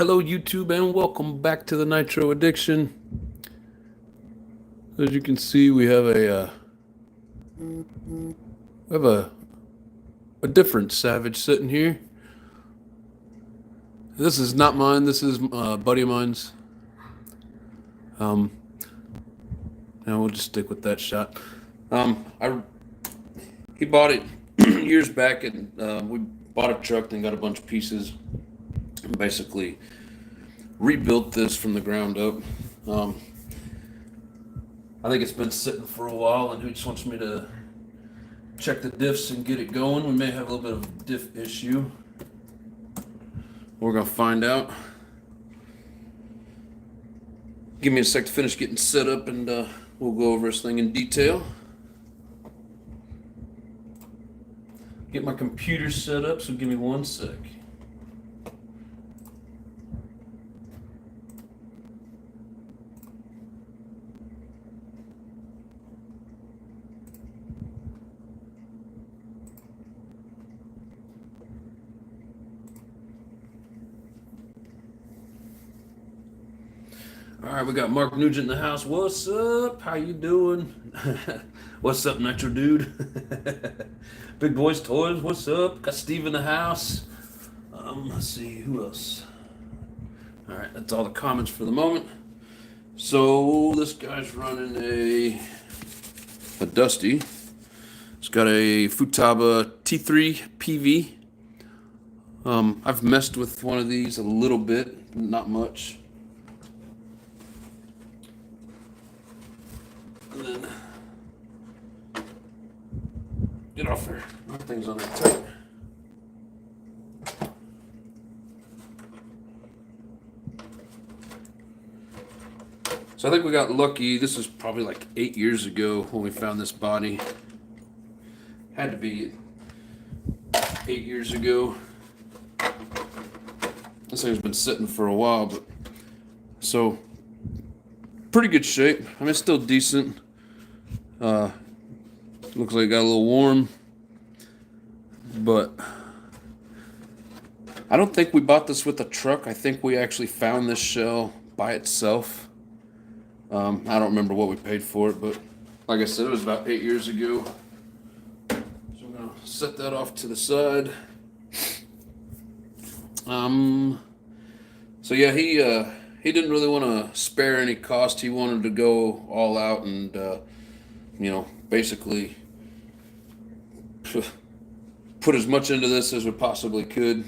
Hello YouTube and welcome back to the Nitro Addiction. As you can see, we have a different Savage sitting here. This is not mine. This is a buddy of mine's. Now we'll just stick with that shot. He bought it years back, and we bought a truck and got a bunch of pieces. And basically rebuilt this from the ground up. I think it's been sitting for a while, and he just wants me to check the diffs and get it going. We may have a little bit of a diff issue. We're gonna find out. Give me a sec to finish getting set up, and we'll go over this thing in detail. Get my computer set up, so give me one sec. All right, we got Mark Nugent in the house. What's up? How you doing? What's up, Nitro Dude? Big Boys Toys, what's up? Got Steve in the house. Let's see, who else? All right, that's all the comments for the moment. So this guy's running a Dusty. It's got a Futaba T3 PV. I've messed with one of these a little bit, not much. And then get off there. My thing's on there tight. So I think we got lucky. This was probably like 8 years ago when we found this body. Had to be 8 years ago. This thing's been sitting for a while, but so pretty good shape. I mean, it's still decent. Looks like it got a little warm, but I don't think we bought this with a truck. I think we actually found this shell by itself. I don't remember what we paid for it, but like I said, it was about 8 years ago. So I'm gonna set that off to the side. So yeah, he didn't really want to spare any cost. He wanted to go all out and basically put as much into this as we possibly could.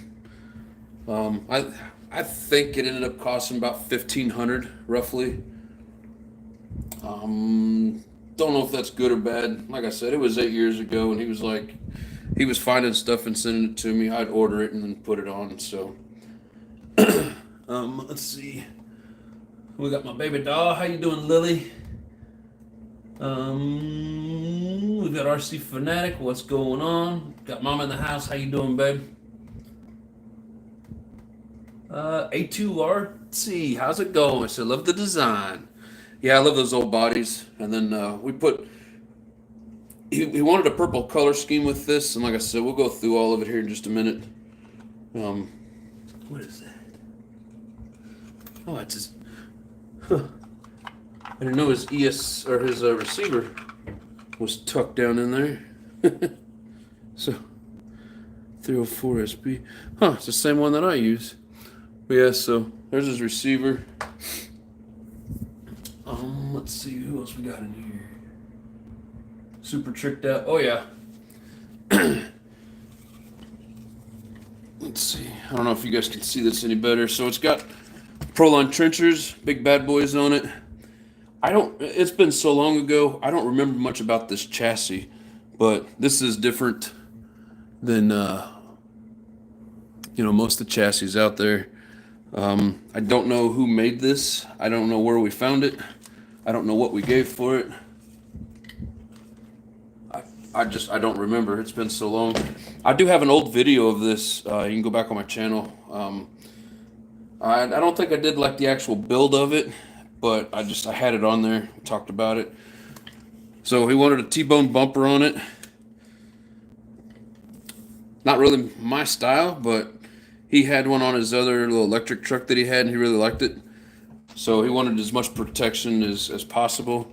I think it ended up costing about $1,500 roughly. Don't know if that's good or bad. Like I said, it was 8 years ago, and he was finding stuff and sending it to me. I'd order it and then put it on. So, let's see. We got my baby doll. How you doing, Lily? We got RC Fanatic. What's going on? Got Mama in the house. How you doing, babe? A2RC. How's it going? I said, love the design. Yeah, I love those old bodies. And then we put. He wanted a purple color scheme with this, and like I said, we'll go through all of it here in just a minute. What is that? Oh, it's his. Huh. I didn't know his his receiver was tucked down in there. So 304 SP. Huh, it's the same one that I use. But yeah, so there's his receiver. Let's see who else we got in here. Super tricked out. Oh yeah. Let's see. I don't know if you guys can see this any better. So it's got Proline trenchers, big bad boys on it. It's been so long ago, I don't remember much about this chassis, but this is different than, most of the chassis out there. I don't know who made this. I don't know where we found it. I don't know what we gave for it. I don't remember. It's been so long. I do have an old video of this. You can go back on my channel. I don't think I did like the actual build of it, but I had it on there. We talked about it. So he wanted a T-bone bumper on it. Not really my style, but he had one on his other little electric truck that he had, and he really liked it. So he wanted as much protection as possible,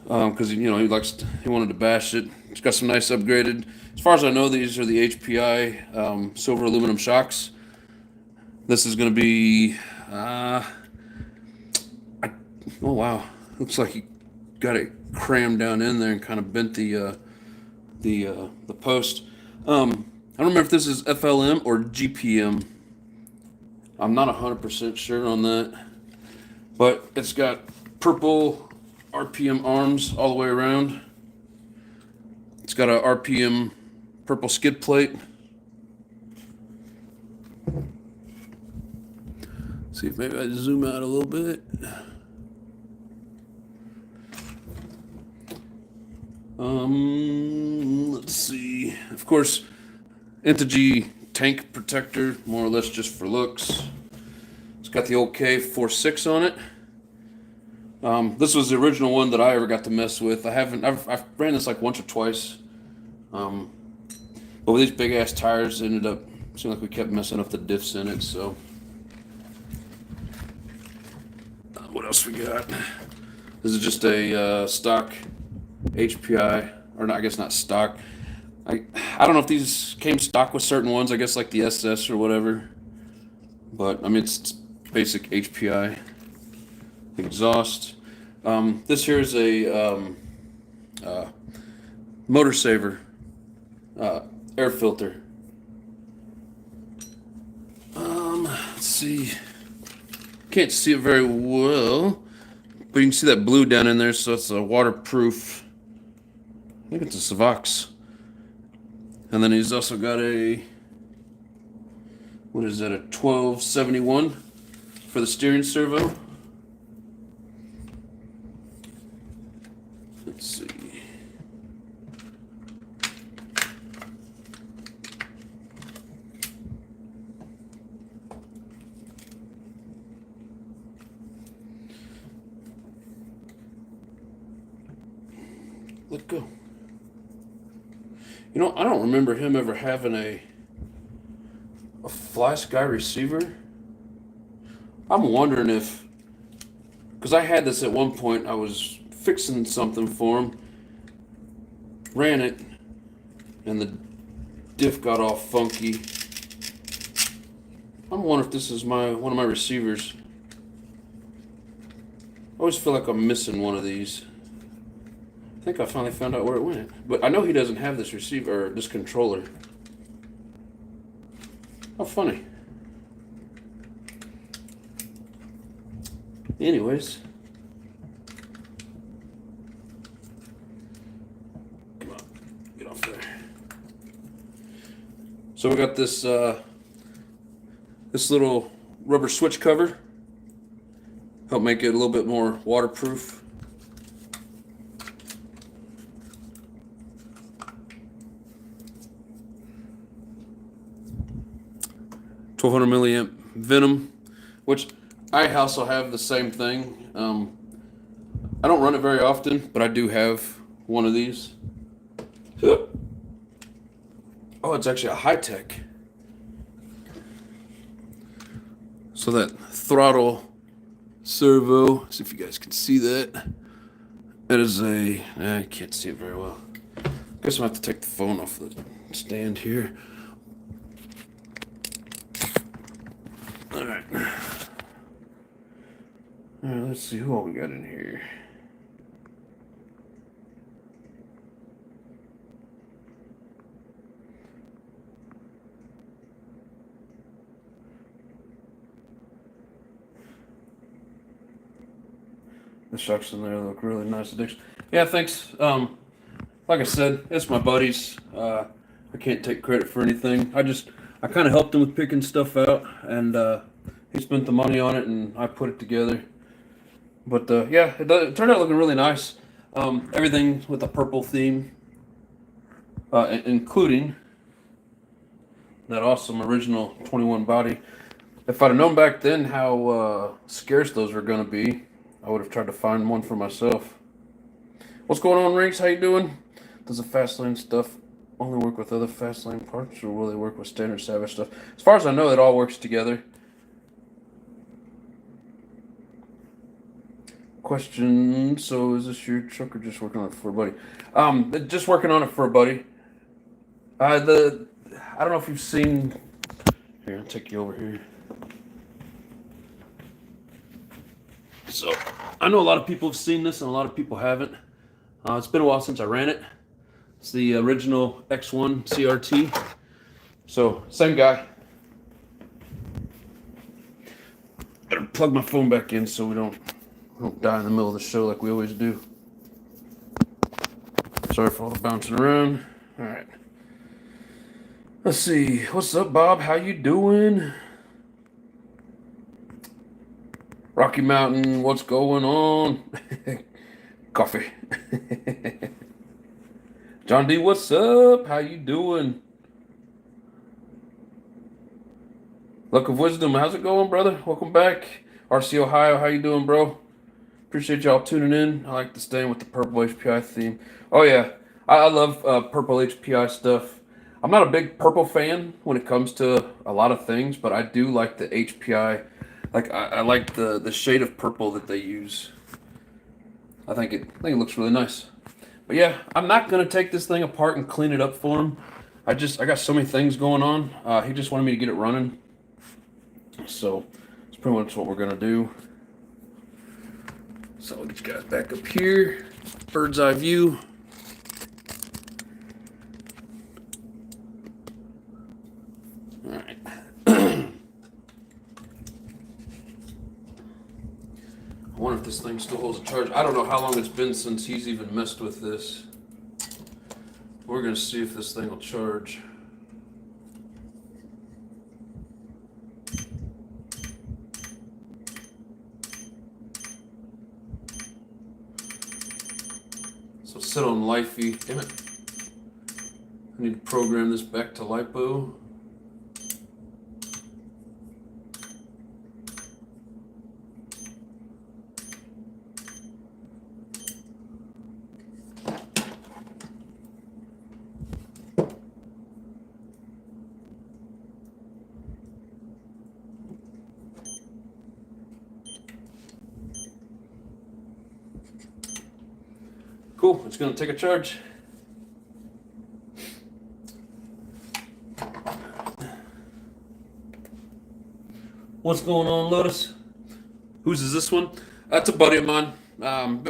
because he wanted to bash it. It's got some nice upgraded. As far as I know, these are the HPI silver aluminum shocks. This is going to be. Oh wow! Looks like he got it crammed down in there and kind of bent the post. I don't remember if this is FLM or GPM. I'm not 100% sure on that, but it's got purple RPM arms all the way around. It's got a RPM purple skid plate. See if maybe I zoom out a little bit. Let's see. Of course, Integy tank protector, more or less just for looks. It's got the old K46 on it. This was the original one that I ever got to mess with. I've ran this like once or twice. But with these big ass tires, it ended up seemed like we kept messing up the diffs in it. So, what else we got? This is just a stock HPI, or not, I guess not stock. I don't know if these came stock with certain ones, I guess like the SS or whatever. But I mean, it's basic HPI exhaust. This here is a motor saver air filter. Let's see. Can't see it very well, but you can see that blue down in there, so it's a waterproof. I think it's a Savox. And then he's also got a, what is that, a 1271 for the steering servo. Let's see. Let go. You know, I don't remember him ever having a Fly Sky receiver. I'm wondering if, because I had this at one point, I was fixing something for him, ran it, and the diff got all funky. I'm wondering if this is one of my receivers. I always feel like I'm missing one of these. I think I finally found out where it went. But I know he doesn't have this receiver, or this controller. How funny. Anyways. Come on, get off there. So we got this this little rubber switch cover. Help make it a little bit more waterproof. 1200 milliamp Venom, which I also have the same thing. I don't run it very often, but I do have one of these. Oh, it's actually a high-tech. So that throttle servo, see if you guys can see that. That is I can't see it very well. Guess I'm gonna have to take the phone off the stand here. Alright, let's see who all we got in here. The shocks in there look really nice addiction. Yeah, thanks. Like I said, it's my buddies. I can't take credit for anything. I kind of helped him with picking stuff out, and he spent the money on it, and I put it together. But yeah, it turned out looking really nice. Everything with a purple theme, including that awesome original 21 body. If I'd have known back then how scarce those were going to be, I would have tried to find one for myself. What's going on, Rinks? How you doing? Does the fast lane stuff only work with other fast lane parts, or will they work with standard Savage stuff? As far as I know, it all works together. Question, so is this your truck or just working on it for a buddy? Just working on it for a buddy. I don't know if you've seen, here, I'll take you over here. So, I know a lot of people have seen this and a lot of people haven't. It's been a while since I ran it. It's the original X1 CRT. So, same guy. Better plug my phone back in so we don't die in the middle of the show like we always do. Sorry for all the bouncing around. All right. Let's see. What's up, Bob? How you doing? Rocky Mountain, what's going on? Coffee. John D, what's up? How you doing? Luck of Wisdom, how's it going, brother? Welcome back. RC Ohio, how you doing, bro? Appreciate y'all tuning in. I like to stay with the purple HPI theme. Oh, yeah. I love purple HPI stuff. I'm not a big purple fan when it comes to a lot of things, but I do like the HPI. Like I like the shade of purple that they use. I think it looks really nice. But yeah, I'm not gonna take this thing apart and clean it up for him. I got so many things going on. He just wanted me to get it running. So that's pretty much what we're gonna do. So I'll get you guys back up here. Bird's eye view. All right. I wonder if this thing still holds a charge. I don't know how long it's been since he's even messed with this. We're gonna see if this thing will charge. So sit on Lifey. Damn it. I need to program this back to LiPo. Cool, it's gonna take a charge. What's going on, Lotus? Whose is this one? That's a buddy of mine.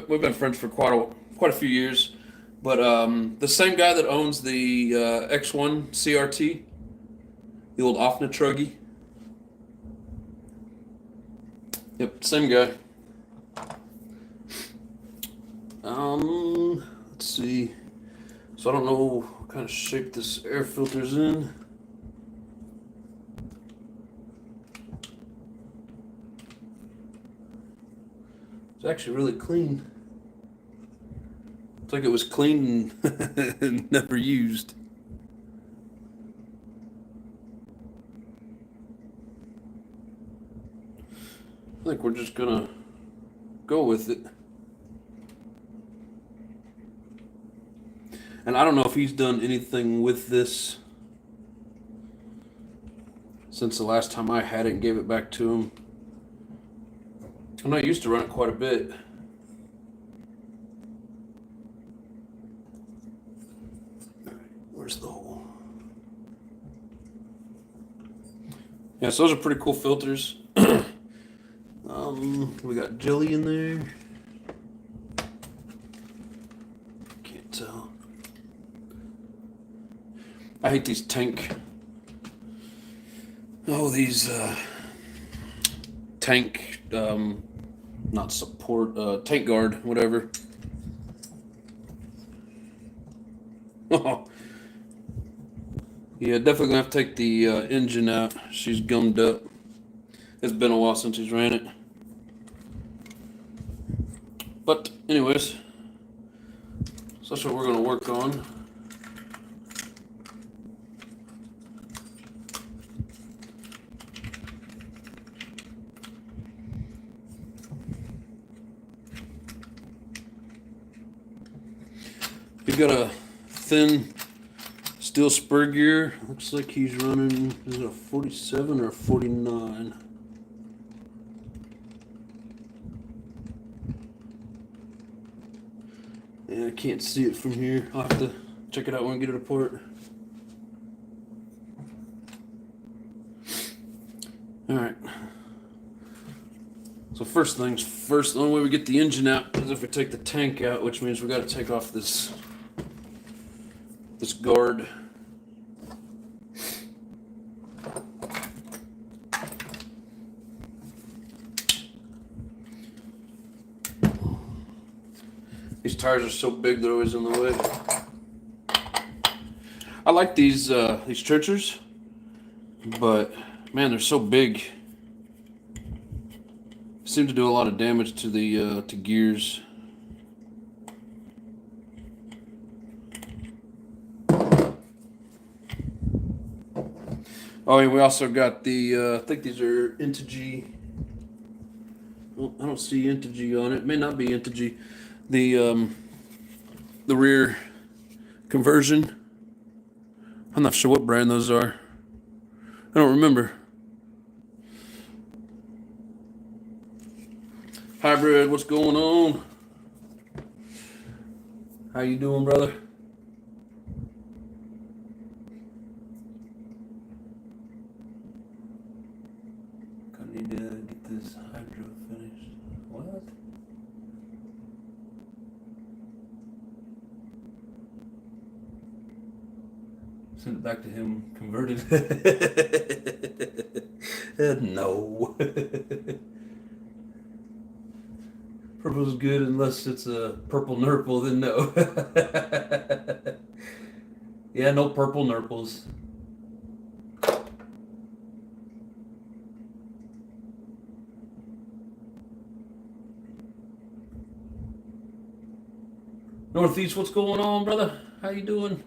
We've been friends for quite a few years. But the same guy that owns the X1 CRT, the old Offna Truggy. Yep, same guy. Let's see. So I don't know what kind of shape this air filter's in. It's actually really clean. It's like it was clean and never used. I think we're just gonna go with it. And I don't know if he's done anything with this since the last time I had it and gave it back to him. I know I used to run it quite a bit. Where's the hole? Yeah, so those are pretty cool filters. We got jelly in there. Can't tell. I hate these tank. Oh, these tank, not support, tank guard, whatever. Oh, yeah, definitely gonna have to take the engine out. She's gummed up. It's been a while since he's ran it. But anyways, so that's what we're gonna work on. You've got a thin steel spur gear. Looks like he's running, is it a 47 or a 49? Yeah, I can't see it from here. I'll have to check it out when I get it apart. Alright. So first things first, the only way we get the engine out is if we take the tank out, which means we got to take off this guard. These tires are so big they're always in the way. I like these trenchers, but man, they're so big. Seem to do a lot of damage to the to gears. Oh, and we also got the I think these are Integy. Well, I don't see Integy on it. It may not be Integy. The rear conversion. I'm not sure what brand those are. I don't remember. Hybrid, what's going on? How you doing, brother? I need to get this hydro finished. What? Send it back to him converted. No. Purple's good unless it's a purple nurple, then no. Yeah, no purple nurples. Northeast, what's going on, brother? How you doing?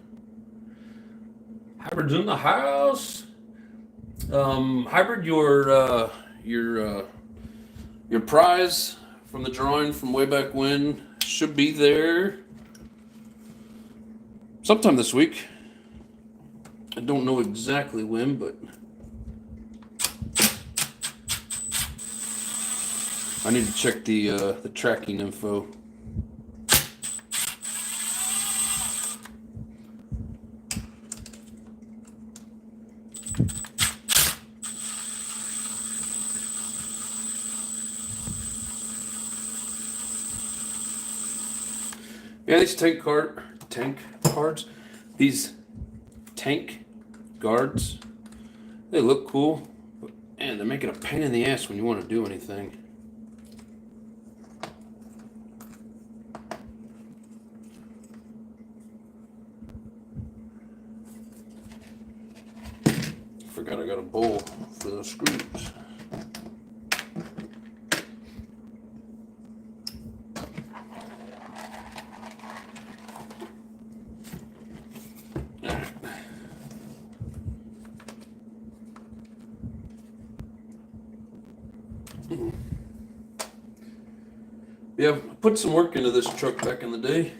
Hybrid's in the house. Hybrid, your prize from the drawing from way back when should be there sometime this week. I don't know exactly when, but I need to check the tracking info. Yeah, these tank guards, they look cool, but man, they're making a pain in the ass when you want to do anything. Forgot I got a bowl for those screws. Yeah, I put some work into this truck back in the day.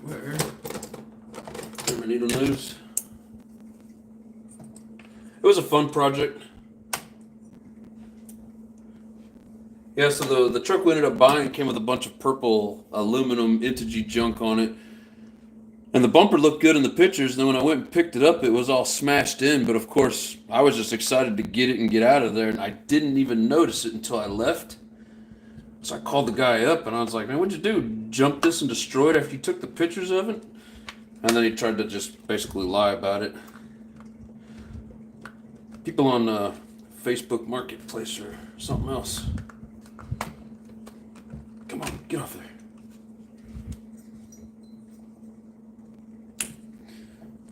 Where my needle nose. It was a fun project. Yeah, so the truck we ended up buying came with a bunch of purple aluminum Integy junk on it. And the bumper looked good in the pictures, and then when I went and picked it up, it was all smashed in. But of course, I was just excited to get it and get out of there, and I didn't even notice it until I left. So I called the guy up, and I was like, man, what'd you do? Jump this and destroy it after you took the pictures of it? And then he tried to just basically lie about it. People on Facebook Marketplace or something else. Come on, get off there.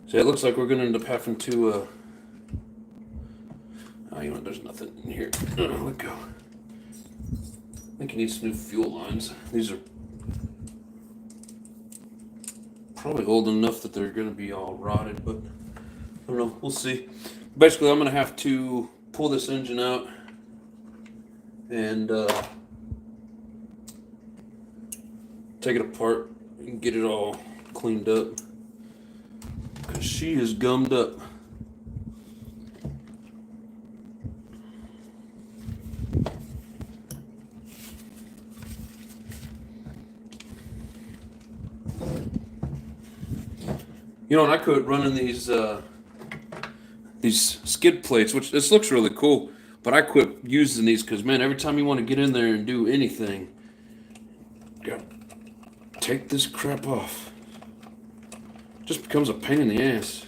So it looks like we're going to end up having to, oh, you know, there's nothing in here. Let go. I think he needs some new fuel lines. These are probably old enough that they're going to be all rotted, but I don't know. We'll see. Basically, I'm going to have to pull this engine out and take it apart and get it all cleaned up. Because she is gummed up. You know, and I quit running these skid plates, which this looks really cool, but I quit using these because, man, every time you want to get in there and do anything, you gotta take this crap off. It just becomes a pain in the ass.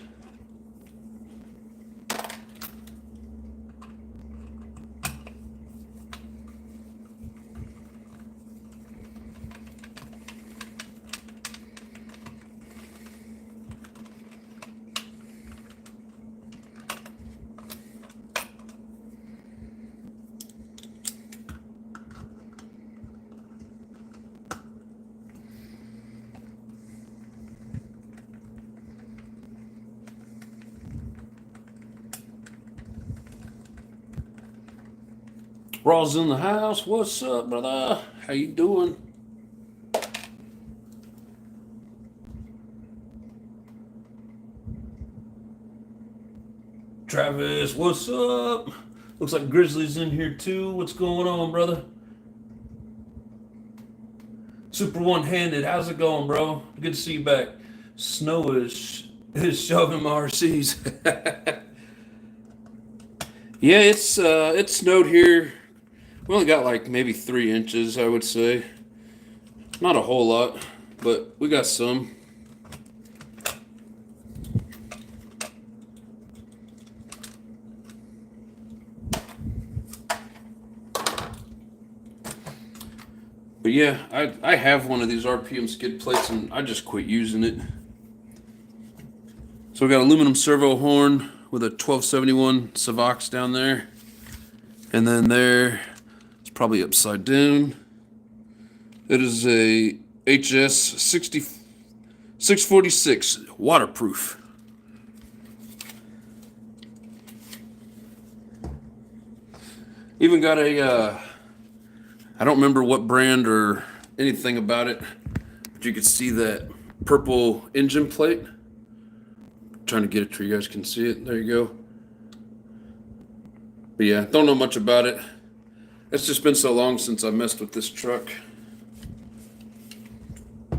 Raw's in the house. What's up, brother? How you doing? Travis, what's up? Looks like Grizzly's in here too. What's going on, brother? Super one-handed. How's it going, bro? Good to see you back. Snow is shoving my RCs. Yeah, it snowed here. We only got like maybe 3 inches, I would say. Not a whole lot, but we got some. But yeah, I have one of these RPM skid plates and I just quit using it. So we got aluminum servo horn with a 1271 Savox down there. And then there, it's probably upside down. It is a HS 646 waterproof. Even got a, I don't remember what brand or anything about it, but you could see that purple engine plate. I'm trying to get it so you guys can see it. There you go. But yeah, don't know much about it. It's just been so long since I messed with this truck. I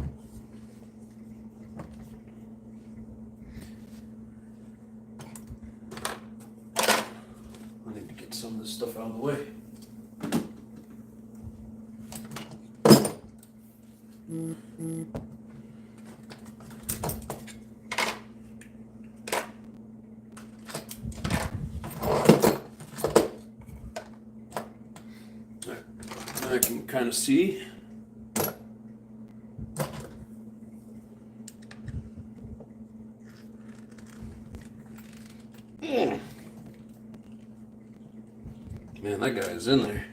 need to get some of this stuff out of the way. I can kind of see. Man, that guy is in there.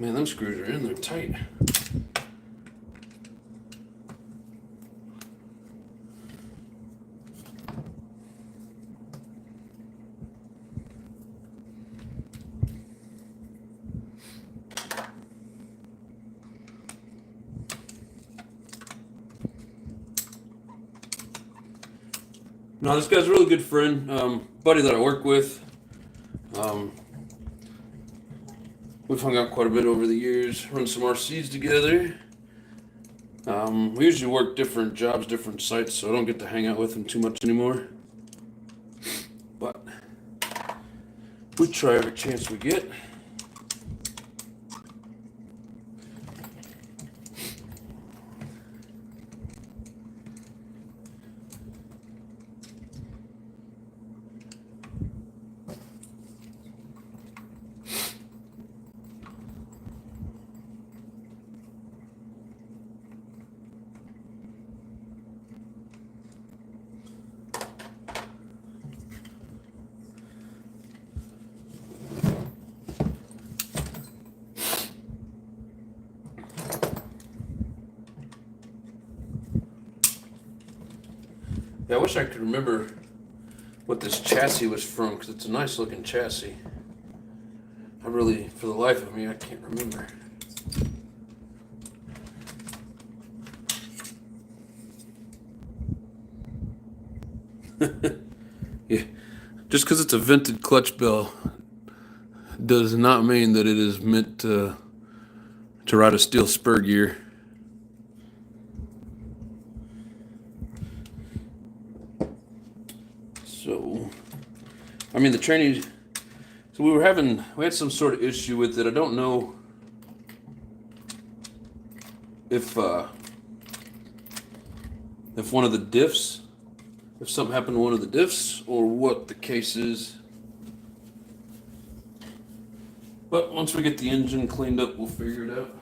Man, them screws are in there tight. No, this guy's a really good friend, buddy that I work with. We've hung out quite a bit over the years, run some RCs together. We usually work different jobs, different sites, so I don't get to hang out with him too much anymore. But we try every chance we get. Yeah, I wish I could remember what this chassis was from, because it's a nice looking chassis. I really, for the life of me, I can't remember. Yeah, just because it's a vented clutch bell does not mean that it is meant to ride a steel spur gear. So, I mean, the training. So we had some sort of issue with it. I don't know if one of the diffs, if something happened to one of the diffs, or what the case is. But once we get the engine cleaned up, we'll figure it out.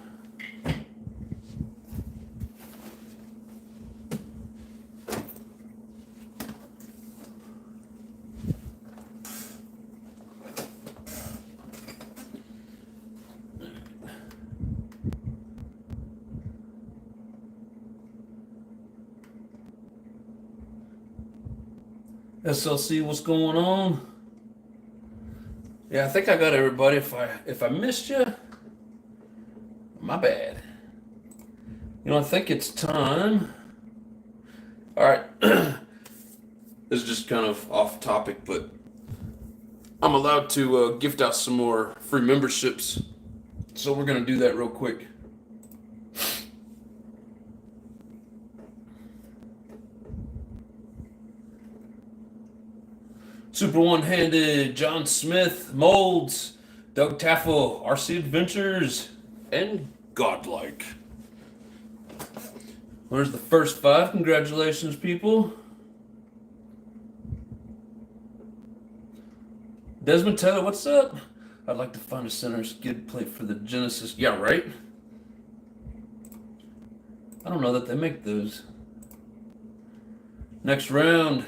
SLC, what's going on? Yeah, I think I got everybody. If I missed you, my bad. You know, I think it's time. All right. This is just kind of off topic, but I'm allowed to gift out some more free memberships. So we're going to do that real quick. Super One-Handed, John Smith, Molds, Doug Taffel, RC Adventures, and Godlike. There's the first 5. Congratulations, people. Desmond Taylor, what's up? I'd like to find a center skid plate for the Genesis. Yeah, right? I don't know that they make those. Next round.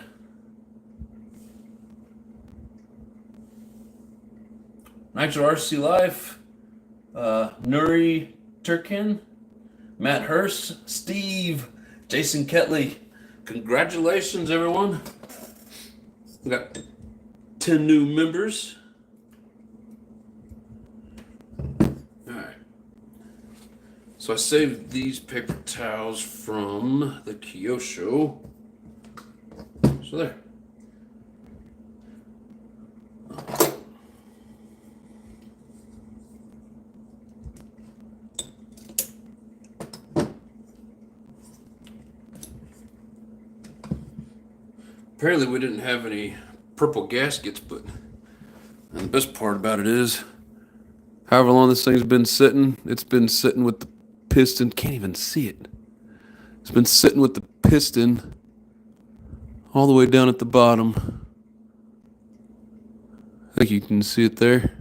Nitro RC Life, Nuri Turkin, Matt Hurst, Steve, Jason Ketley. Congratulations, everyone. We got 10 new members. All right. So I saved these paper towels from the Kyosho. So there. Apparently we didn't have any purple gaskets, but and the best part about it is, however long this thing's been sitting, it's been sitting with the piston. Can't even see it. It's been sitting with the piston all the way down at the bottom. I think you can see it there.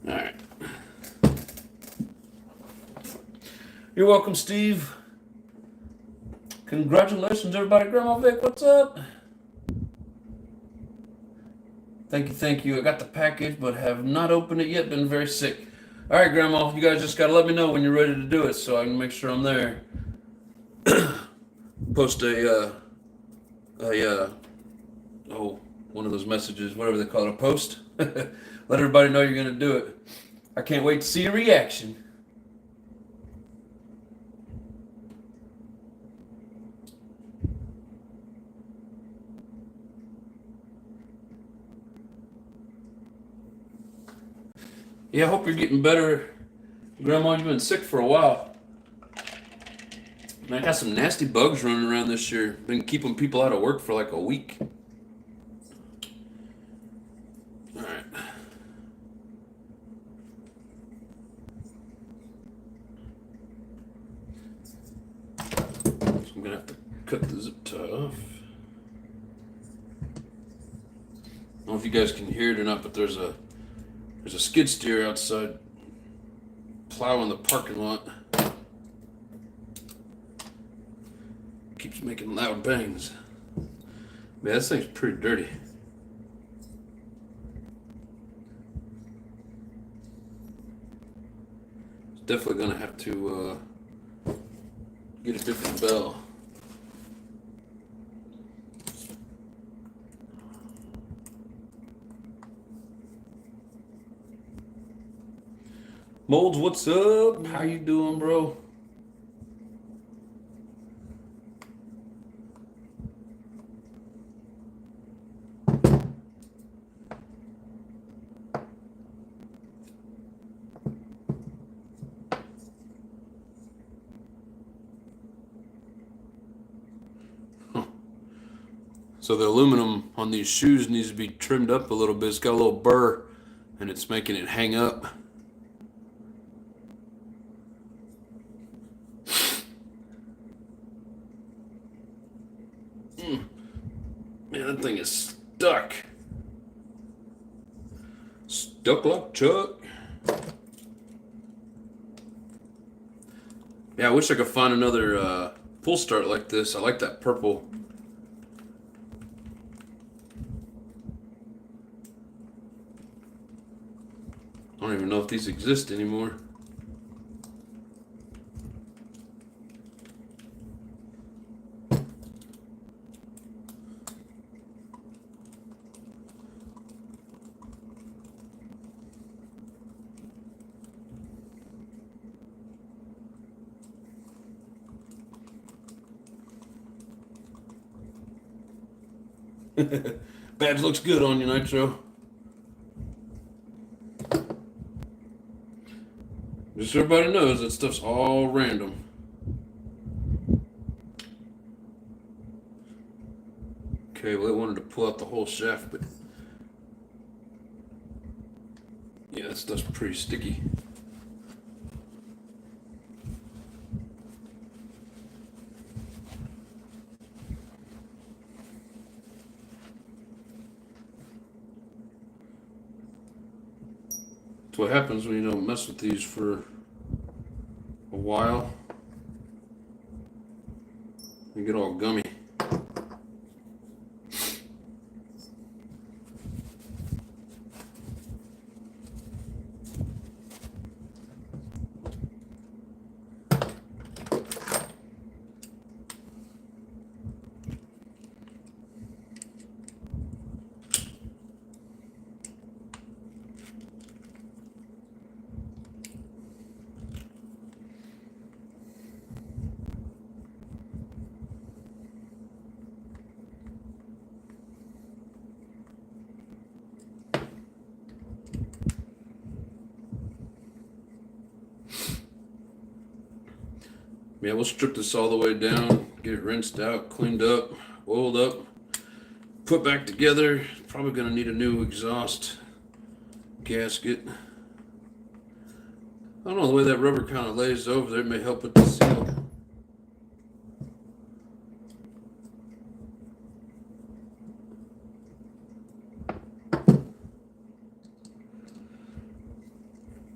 All right. You're welcome, Steve. Congratulations, everybody. Grandma Vic, what's up? Thank you. I got the package, but have not opened it yet. Been very sick. All right, Grandma, you guys just got to let me know when you're ready to do it so I can make sure I'm there. Post one of those messages, whatever they call it, a post. Let everybody know you're going to do it. I can't wait to see your reaction. Yeah, I hope you're getting better. Grandma, you've been sick for a while. Man, I got some nasty bugs running around this year. Been keeping people out of work for like a week. All right. So I'm gonna have to cut the zip tie off. I don't know if you guys can hear it or not, but there's a skid steer outside plowing the parking lot. Keeps making loud bangs. Man, this thing's pretty dirty. It's definitely gonna have to Get a different bell. Molds, what's up? How you doing, bro? So the aluminum on these shoes needs to be trimmed up a little bit. It's got a little burr, and it's making it hang up. Man, that thing is stuck. Stuck like Chuck. Yeah, I wish I could find another full start like this. I like that purple. I don't even know if these exist anymore. Badge looks good on you, Nitro. Just so everybody knows, that stuff's all random. Okay, well, it wanted to pull out the whole shaft, but yeah, that stuff's pretty sticky. That's what happens when you don't mess with these for a while. They get all gummy. Yeah, we'll strip this all the way down, get it rinsed out, cleaned up, oiled up, put back together. Probably gonna need a new exhaust gasket. I don't know, the way that rubber kind of lays over there, it may help with the seal.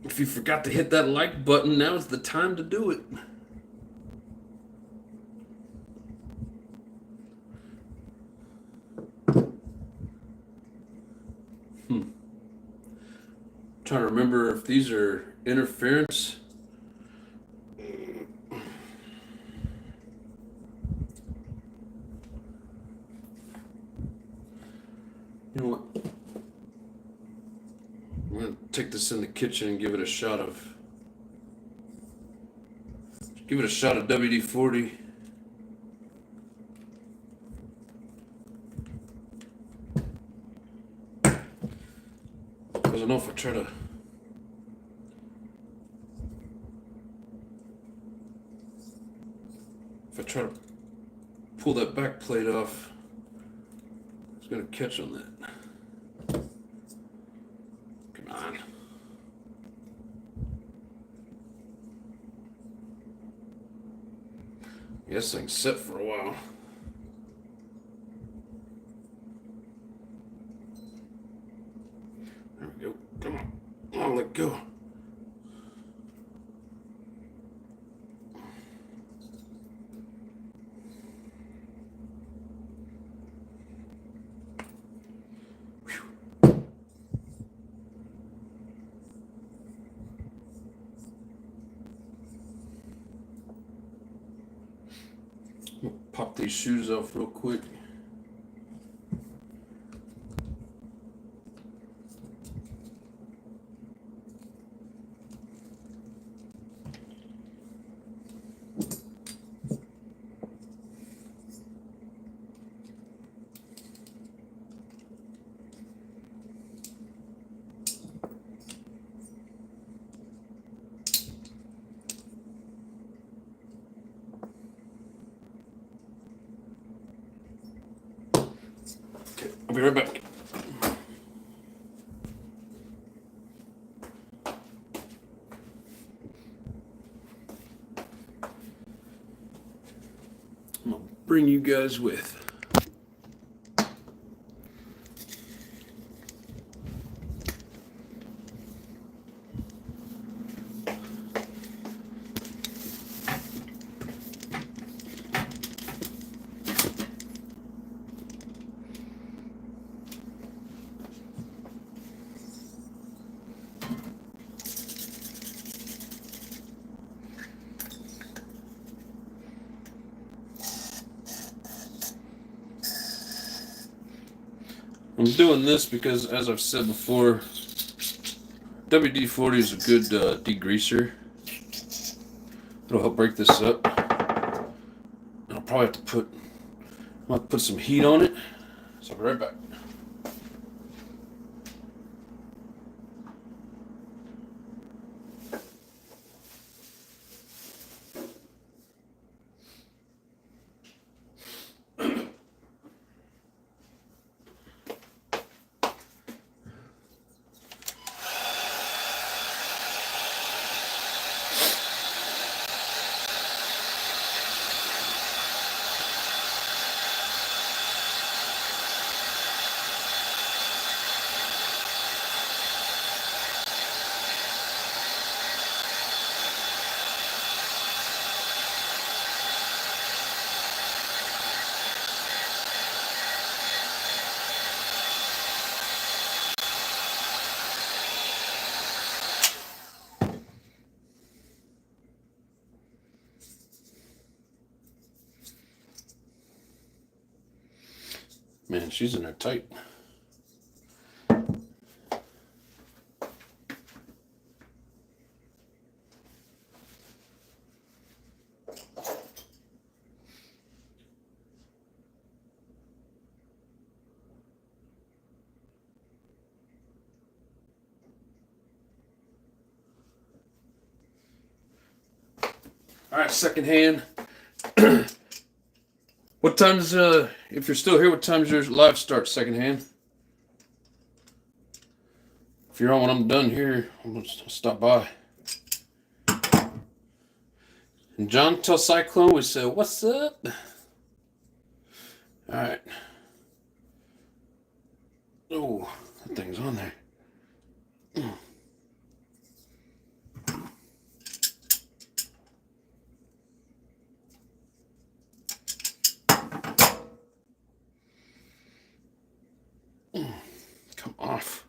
If you forgot to hit that like button, now is the time to do it. Trying to remember if these are interference. You know what? I'm gonna take this in the kitchen and give it a shot of WD-40. Because I know if I try to pull that back plate off, it's gonna catch on that. Come on. Yeah, this thing's set for a while. There we go. Come on. Oh, let go. pop these shoes off real quick. Okay, I'll be right back. I'm gonna bring you guys with. I'm doing this because, as I've said before, WD-40 is a good degreaser. It'll help break this up. I'll probably have to put some heat on it. So I'll be right back. Man, she's in there tight. All right, secondhand. What time's, if you're still here, what time's your live start, secondhand? If you're on when I'm done here, I'm going to stop by. And John, tell Cyclone we said, what's up? All right. Oh, that thing's on there. Come off.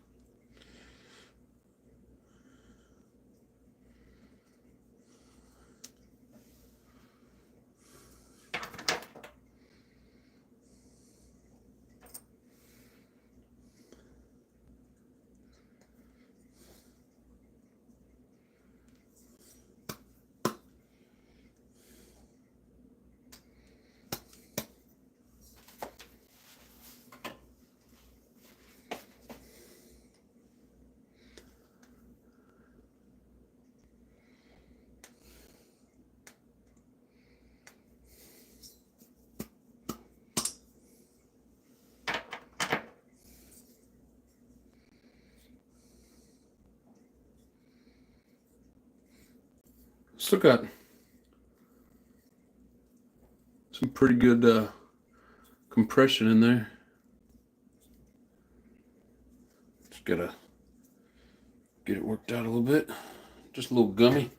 Still got some pretty good compression in there. Just gotta get it worked out a little bit. Just a little gummy.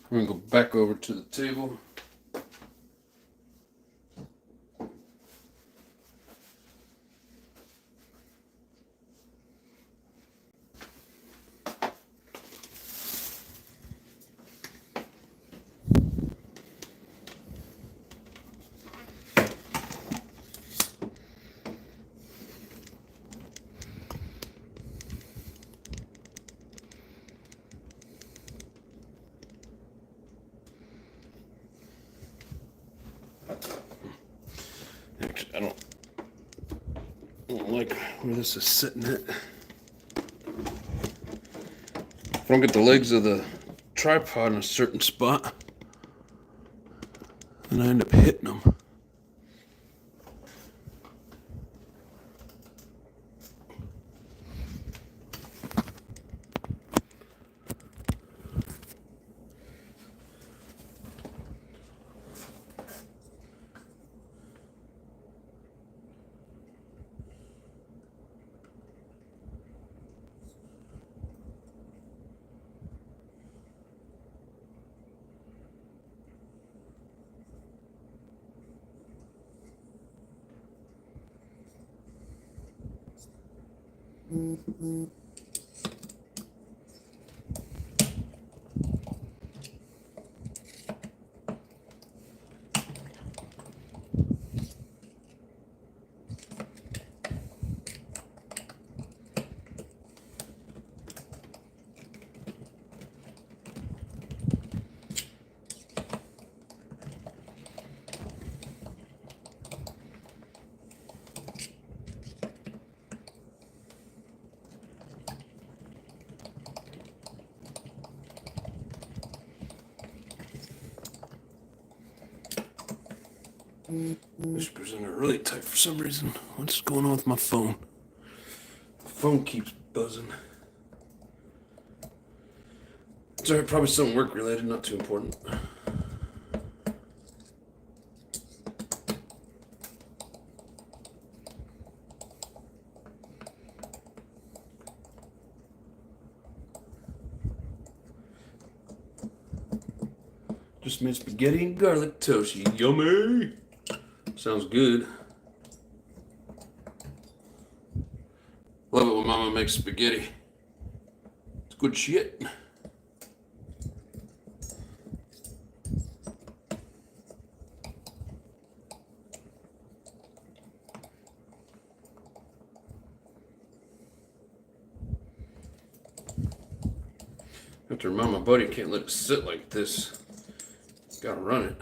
We're gonna go back over to the table. Actually, I don't like where this is sitting at. If I don't get the legs of the tripod in a certain spot, then I end up hitting them. Whispers in are really tight for some reason. What's going on with my phone? The phone keeps buzzing. It's alright, probably something work related, not too important. Just made spaghetti and garlic toast. Yummy! Sounds good. Love it when Mama makes spaghetti. It's good shit. Have to remind my buddy, can't let it sit like this. Gotta run it.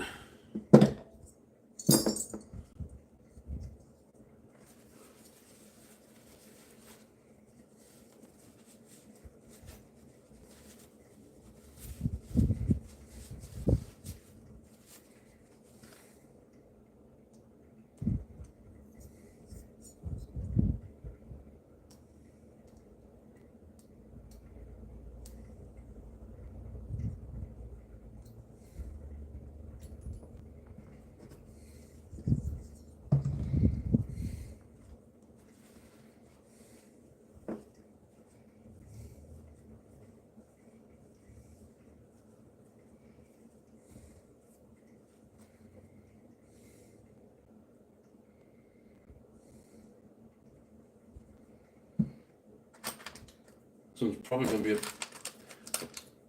So it's probably gonna be a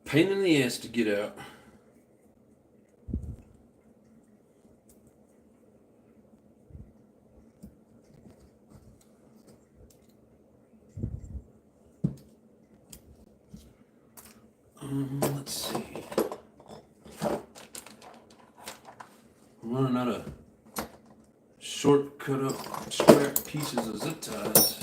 pain in the ass to get out. Let's see. I'm running out of short cut up scrap pieces of zip ties.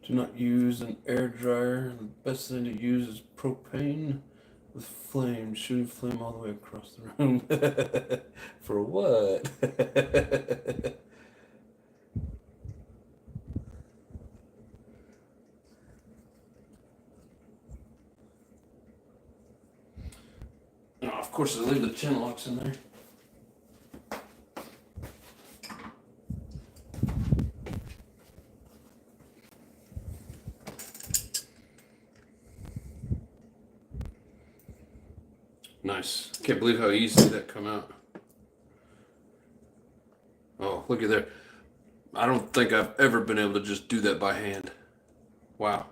Do not use an air dryer. The best thing to use is propane with flame. Shooting flame all the way across the room. For what? course, I leave the tin locks in there. Nice. Can't believe how easy that come out. Oh, look at there. I don't think I've ever been able to just do that by hand. Wow.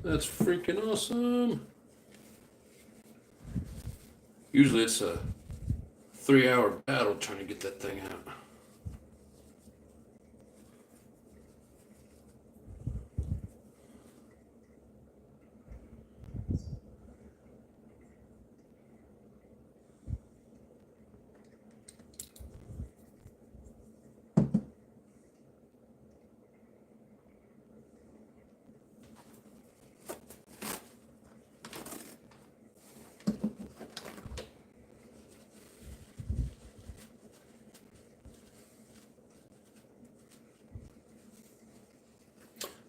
That's freaking awesome. Usually it's a 3-hour battle trying to get that thing out.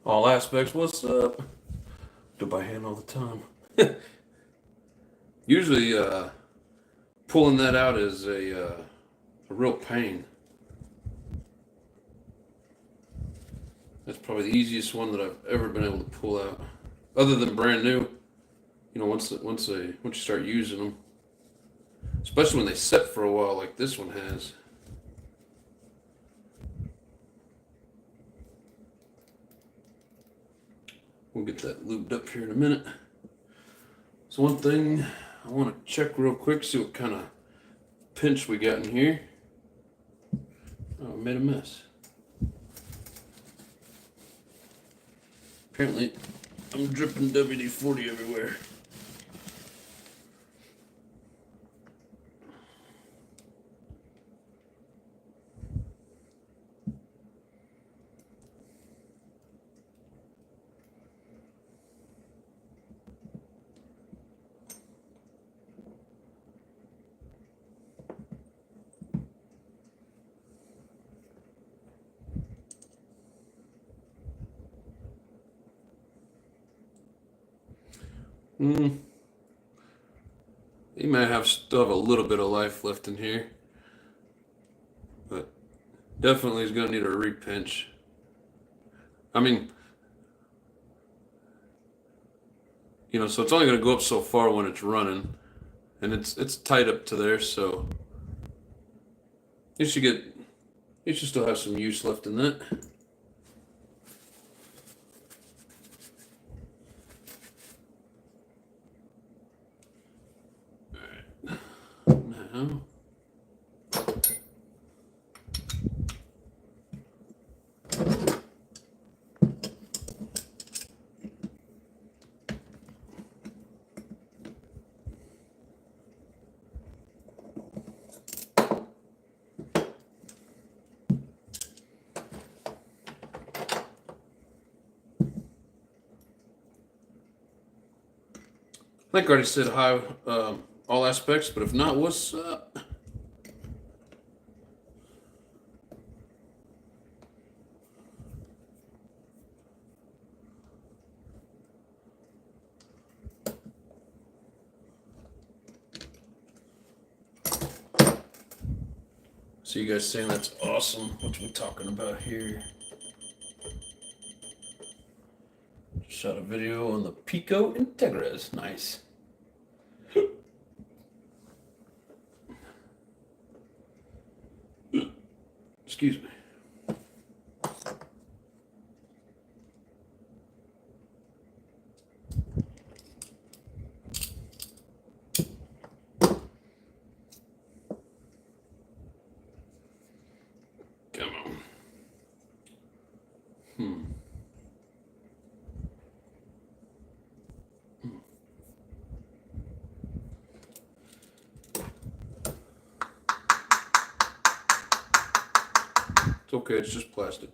All aspects, what's up? Do by hand all the time. Usually, pulling that out is a real pain. That's probably the easiest one that I've ever been able to pull out, other than brand new. You know, once you start using them, especially when they sit for a while, like this one has. We'll get that lubed up here in a minute. So one thing I want to check real quick, see what kind of pinch we got in here. Oh, I made a mess. Apparently, I'm dripping WD-40 everywhere. He may have still have a little bit of life left in here, but definitely is going to need a repinch. I mean, you know, so it's only going to go up so far when it's running, and it's tight up to there, so you should still have some use left in that. Now, I think I already said hi, all aspects, but if not, what's up? So you guys saying that's awesome. What we talking about here? Just shot a video on the Pico Integras. Nice. Excuse me. Come on. It's okay, it's just plastic.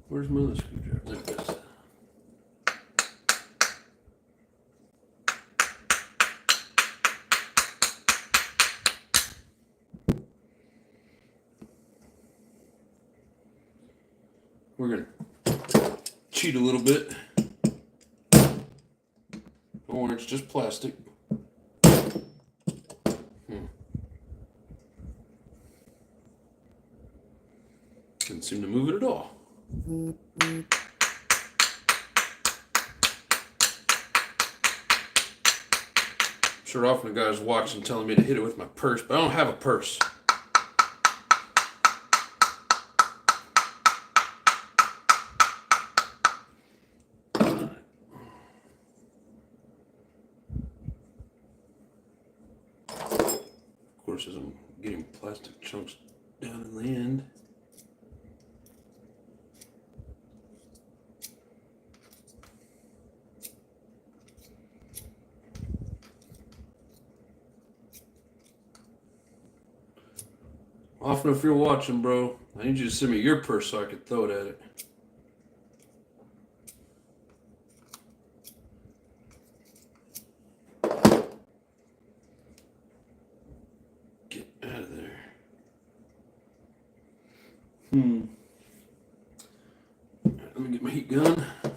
Where's my other screwdriver? There it is. we're gonna cheat a little bit. Don't worry, it's just plastic. Didn't seem to move it at all. Sure, often the guy's watching telling me to hit it with my purse, but I don't have a purse. Of course, as I'm getting plastic chunks down in the end. Often, if you're watching, bro, I need you to send me your purse so I can throw it at it. Get out of there. Let me get my heat gun. I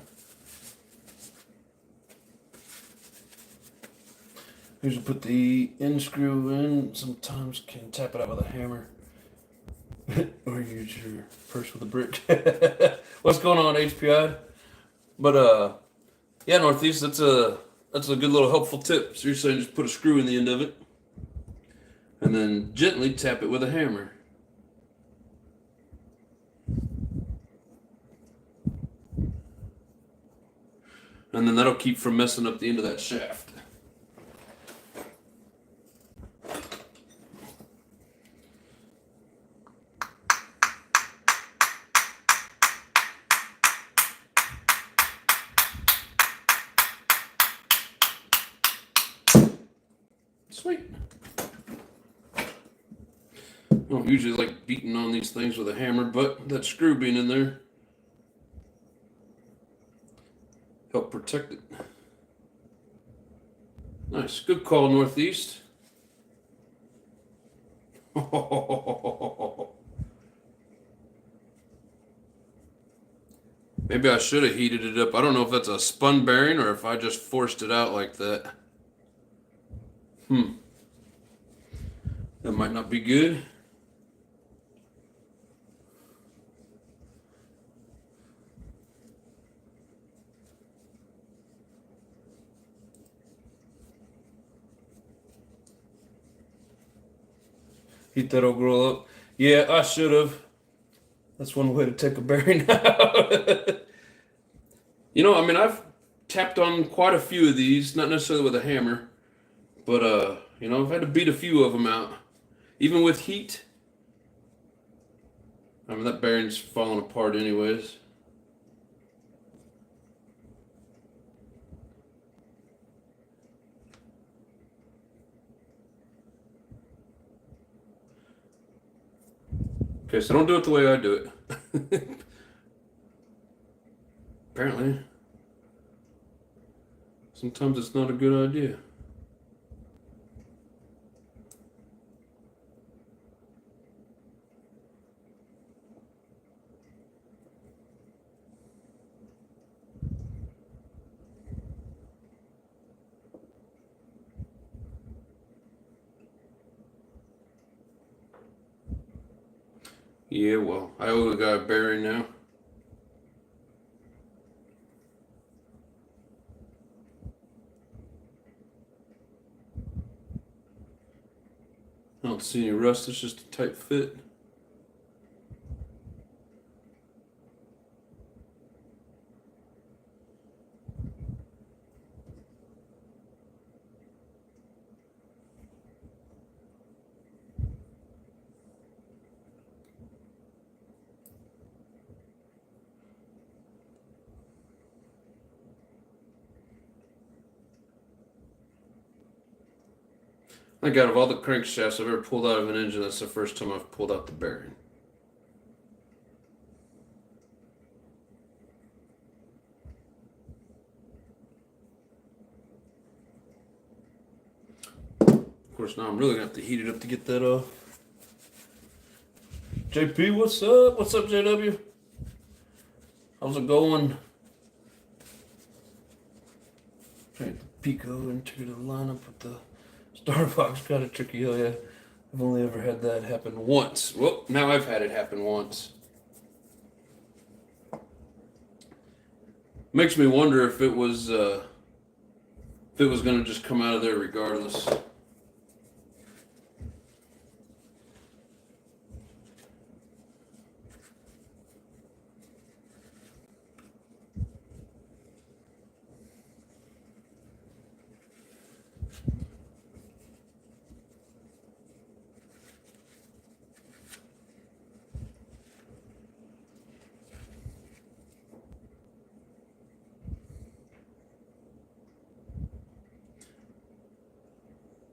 usually put the end screw in. Sometimes can tap it out with a hammer. Or use your purse with a brick. What's going on, HPI? But yeah, Northeast, that's a good little helpful tip. So you're saying just put a screw in the end of it, and then gently tap it with a hammer. And then that'll keep from messing up the end of that shaft. Sweet. I don't usually like beating on these things with a hammer, but that screw being in there help protect it. Nice. Good call, Northeast. Maybe I should have heated it up. I don't know if that's a spun bearing or if I just forced it out like that. That might not be good. Heat that old girl up. Yeah, I should have. That's one way to take a bearing out. You know, I mean, I've tapped on quite a few of these, not necessarily with a hammer, but you know, I've had to beat a few of them out. Even with heat. I mean, that bearing's falling apart anyways. Okay, so don't do it the way I do it. Apparently. Sometimes it's not a good idea. Yeah, well, I owe the guy a bearing now. I don't see any rust, it's just a tight fit. I think out of all the crankshafts I've ever pulled out of an engine, that's the first time I've pulled out the bearing. Of course, now I'm really going to have to heat it up to get that off. JP, what's up? What's up, JW? How's it going? Trying to Pico into the lineup with the Starbucks. Kind of tricky. Oh yeah, I've only ever had that happen once. Well, now I've had it happen once. Makes me wonder if it was gonna just come out of there regardless.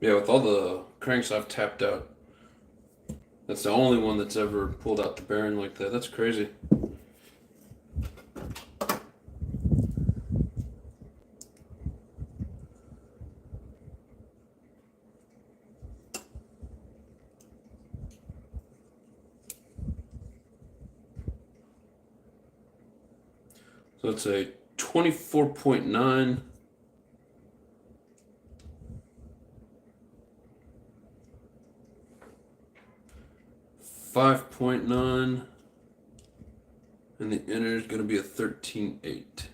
Yeah, with all the cranks I've tapped out, that's the only one that's ever pulled out the bearing like that. That's crazy. So it's a 24.9. 5.9, and the inner is going to be a 13.8.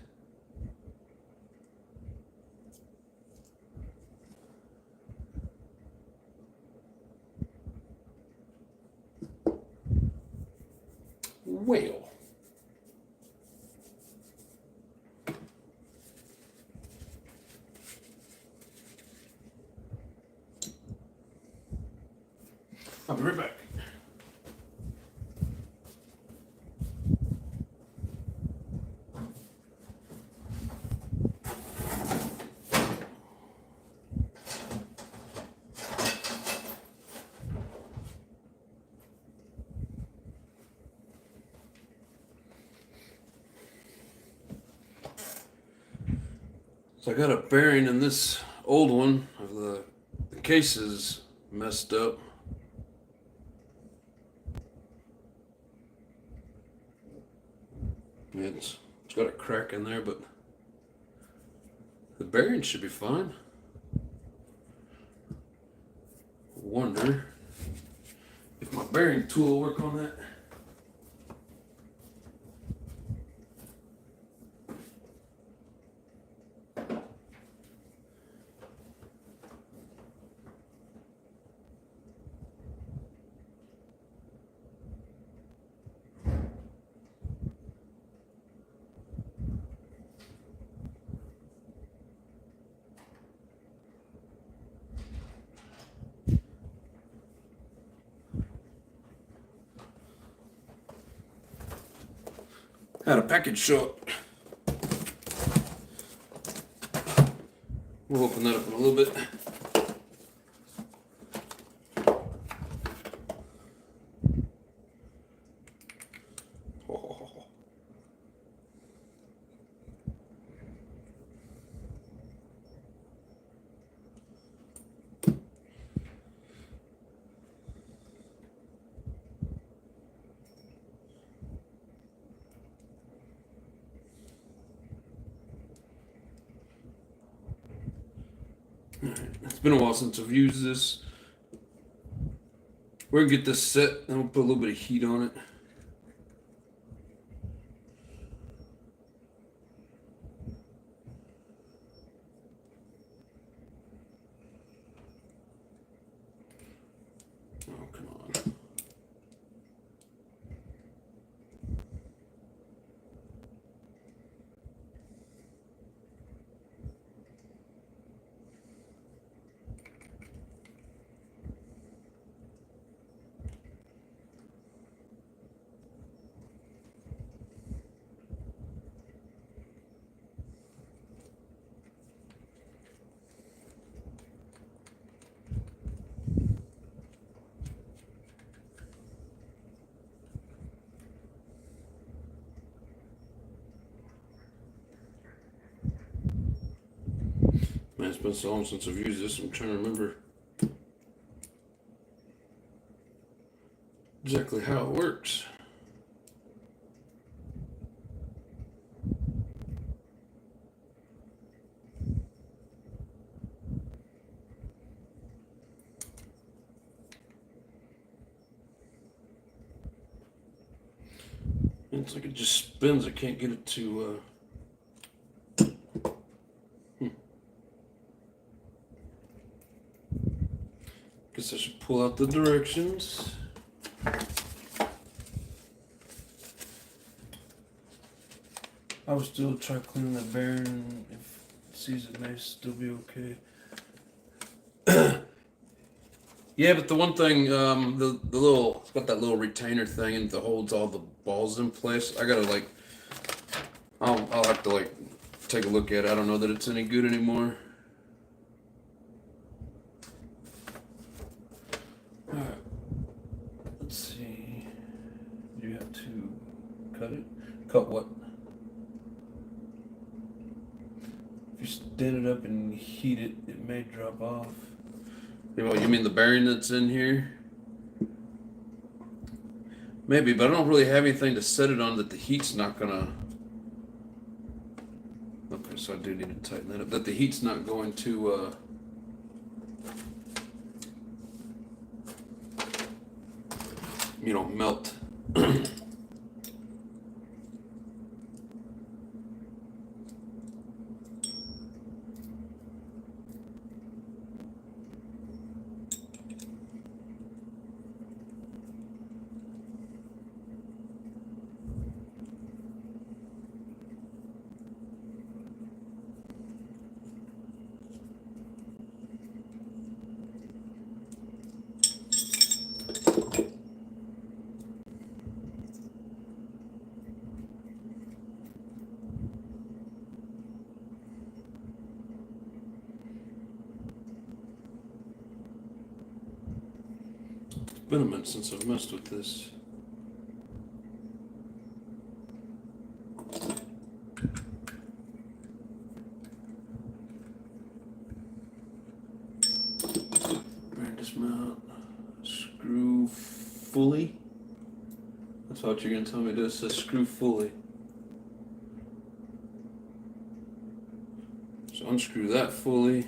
Well, I'll be right back. So I got a bearing in this old one of the case is messed up. It's got a crack in there, but the bearing should be fine. Wonder if my bearing tool will work on that. Had a package show up. We'll open that up in a little bit. It's been a while since I've used this. We're gonna get this set and we'll put a little bit of heat on it. Oh, come on. Man, it's been so long since I've used this, I'm trying to remember exactly how it works. It's like it just spins. I can't get it to. Guess I should pull out the directions. I will still try cleaning that bearing. If it sees it may still be okay. Yeah, but the one thing, the little, it's got that little retainer thing and that holds all the balls in place. I gotta like, I'll have to like take a look at it. I don't know that it's any good anymore. All right, let's see. You have to cut it. Cut what? If you stand it up and heat it, it may drop off. You mean the bearing that's in here? Maybe, but I don't really have anything to set it on that the heat's not gonna. Okay, so I do need to tighten that up. That the heat's not going to. Melt. It's been a minute since I've messed with this. Bearing dismount. Screw fully. That's what you're going to tell me to do. It says screw fully. So unscrew that fully.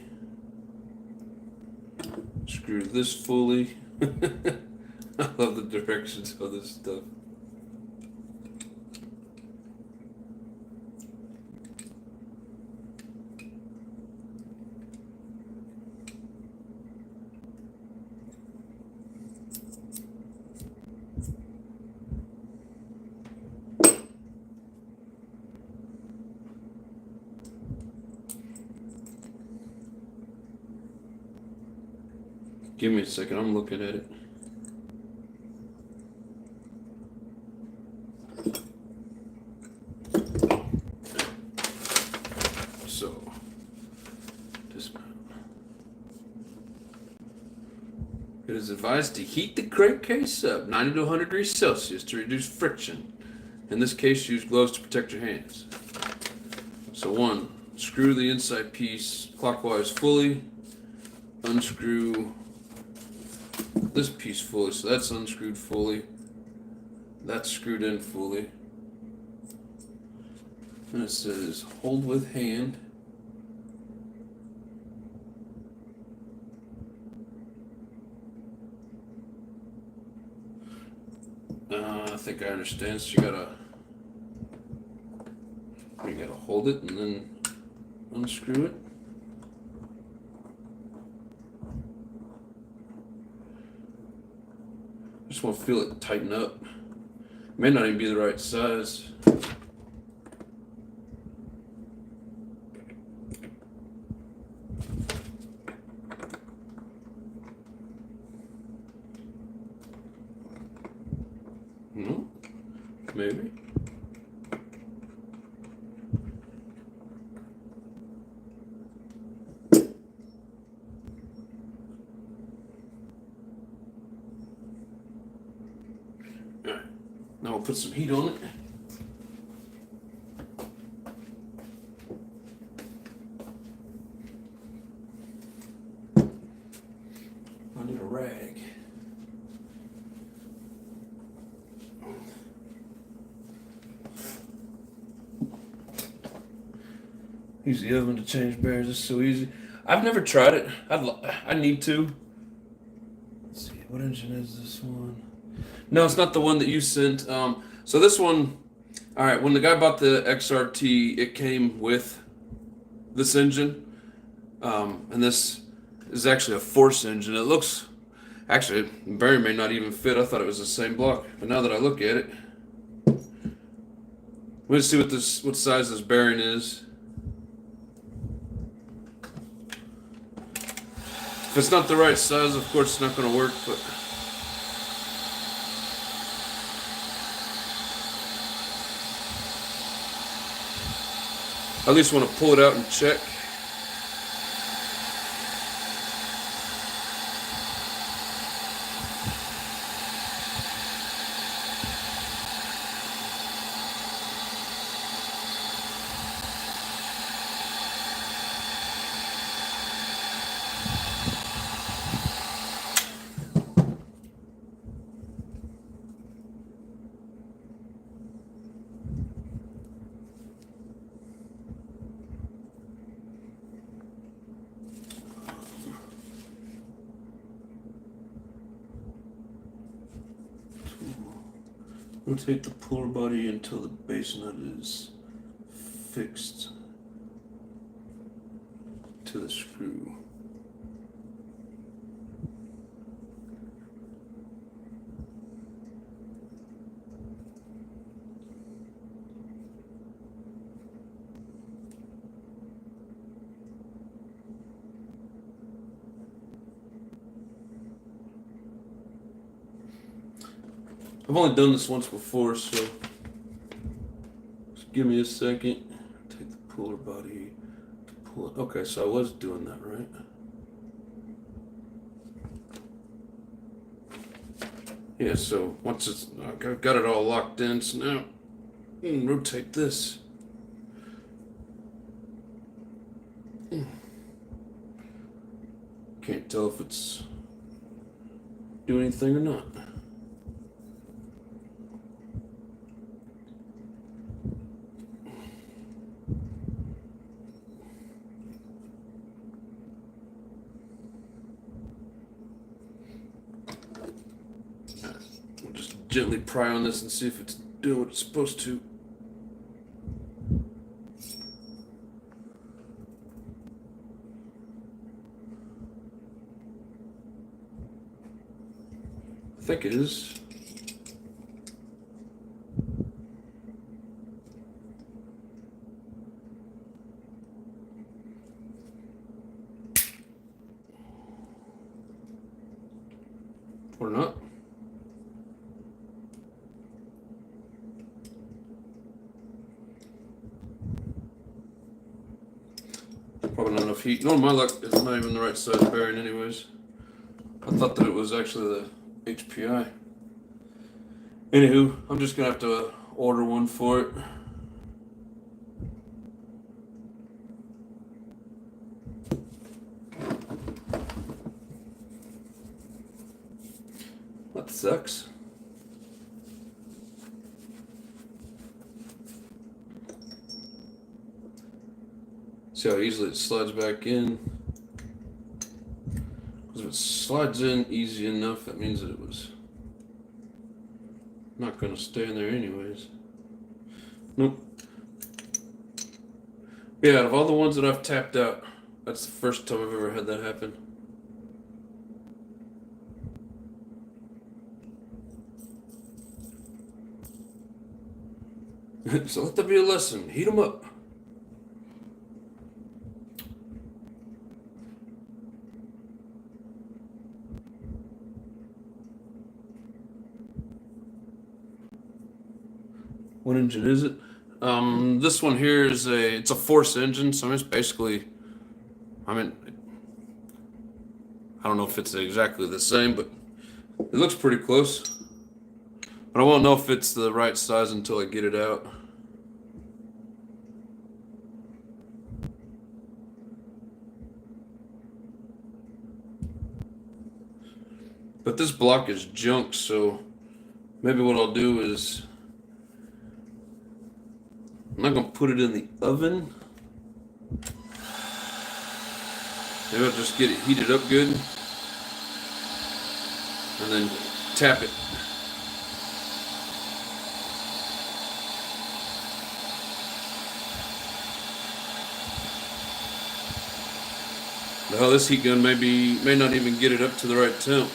Screw this fully. I love the directions of this stuff. Give me a second, I'm looking at it. So, dismount. It is advised to heat the crankcase up 90 to 100 degrees Celsius to reduce friction. In this case, use gloves to protect your hands. So 1, screw the inside piece clockwise fully. Unscrew this piece fully, so that's unscrewed fully. That's screwed in fully. And it says hold with hand. I think I understand. So you gotta hold it and then unscrew it. Just want to feel it tighten up. May not even be the right size. No, maybe. Now we'll put some heat on it. I need a rag. Use the oven to change bearings. It's so easy. I've never tried it. I need to. Let's see. What engine is this one? No, it's not the one that you sent. So this one, All right, when the guy bought the XRT, it came with this engine, and this is actually a force engine. It looks, actually, the bearing may not even fit. I thought it was the same block, but now that I look at it, let's see what size this bearing is. If it's not the right size, of course, it's not going to work, but I at least want to pull it out and check. Rotate the puller body until the base nut is fixed to the screw. I've only done this once before, so just give me a second. Take the puller body to pull it. Okay, so I was doing that right. Yeah, so once it's, I've got it all locked in, so now rotate this. Can't tell if it's doing anything or not. Gently pry on this and see if it's doing what it's supposed to. I think it is. Or not. Probably not enough heat. No, my luck, it's not even the right size bearing anyways. I thought that it was actually the HPI. Anywho, I'm just gonna have to order one for it. That sucks. See how easily it slides back in? Because if it slides in easy enough, that means that it was not going to stay in there anyways. Nope. Yeah, out of all the ones that I've tapped out, that's the first time I've ever had that happen. So let that be a lesson. Heat them up. What engine is it? This one here is it's a force engine, so it's basically, I mean, I don't know if it's exactly the same, but it looks pretty close. But I won't know if it's the right size until I get it out. But this block is junk, so maybe what I'll do is I'm not going to put it in the oven. Maybe I'll just get it heated up good and then tap it. The hell, this heat gun may not even get it up to the right temp.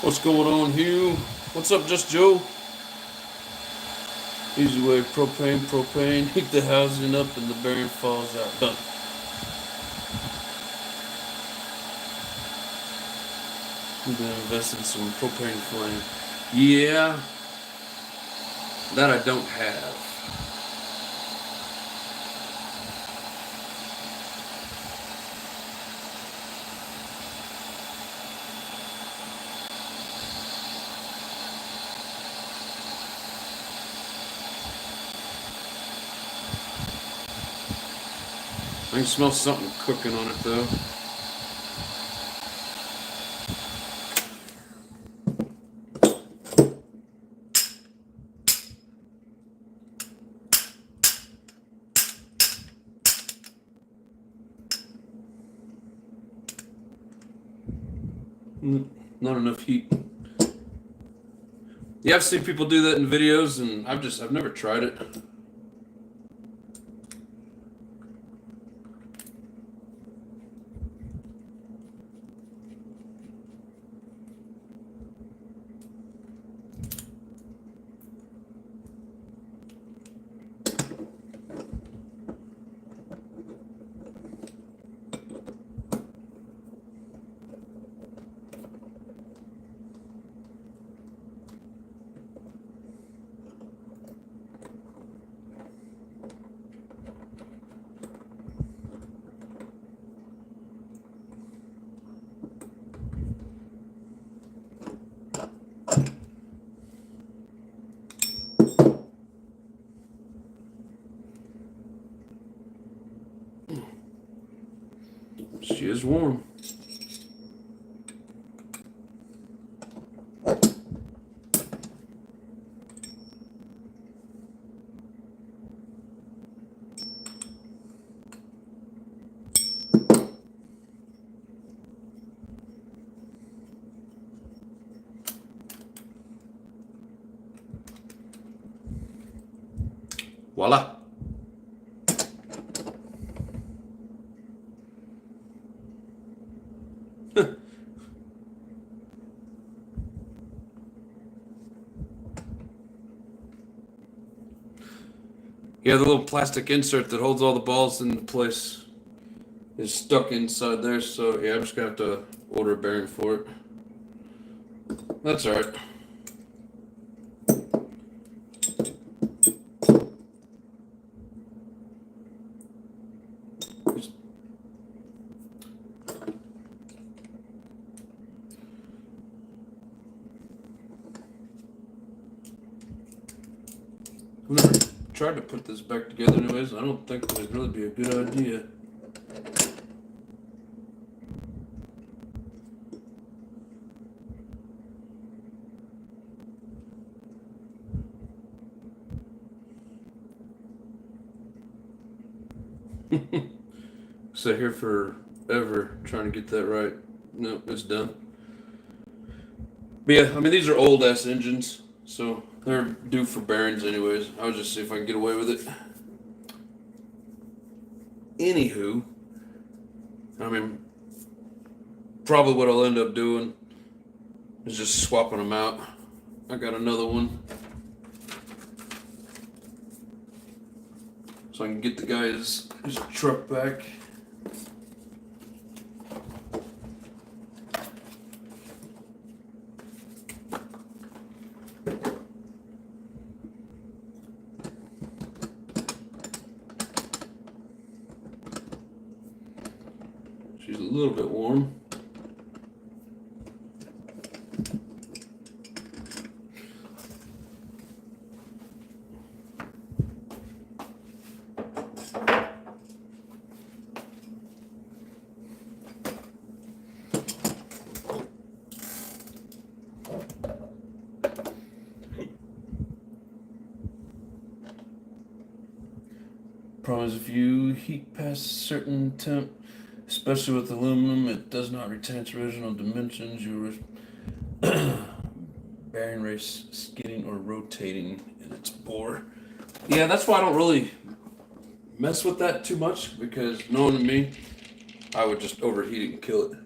What's going on, Hugh? What's up, Just Joe? Easy way, propane. Heat the housing up and the bearing falls out. Done. I'm gonna invest in some propane flame. Yeah, that I don't have. I can smell something cooking on it though. Not enough heat. Yeah, I've seen people do that in videos, and I've never tried it. She is warm. Voila. Yeah, the little plastic insert that holds all the balls in place is stuck inside there, so yeah, I'm just gonna have to order a bearing for it. That's alright. I've never tried to put this back together anyways. I don't think it would really be a good idea. Sit here forever trying to get that right. No, it's done. But yeah, I mean, these are old ass engines, so they're due for bearings anyways. I'll just see if I can get away with it. Anywho, I mean, probably what I'll end up doing is just swapping them out. I got another one, so I can get the guy his truck back. She's a little bit warm. problem is if you heat past a certain temp, especially with aluminum, it does not retain its original dimensions. Your bearing race skidding or rotating in its bore. Yeah, that's why I don't really mess with that too much, because knowing me, I would just overheat it and kill it.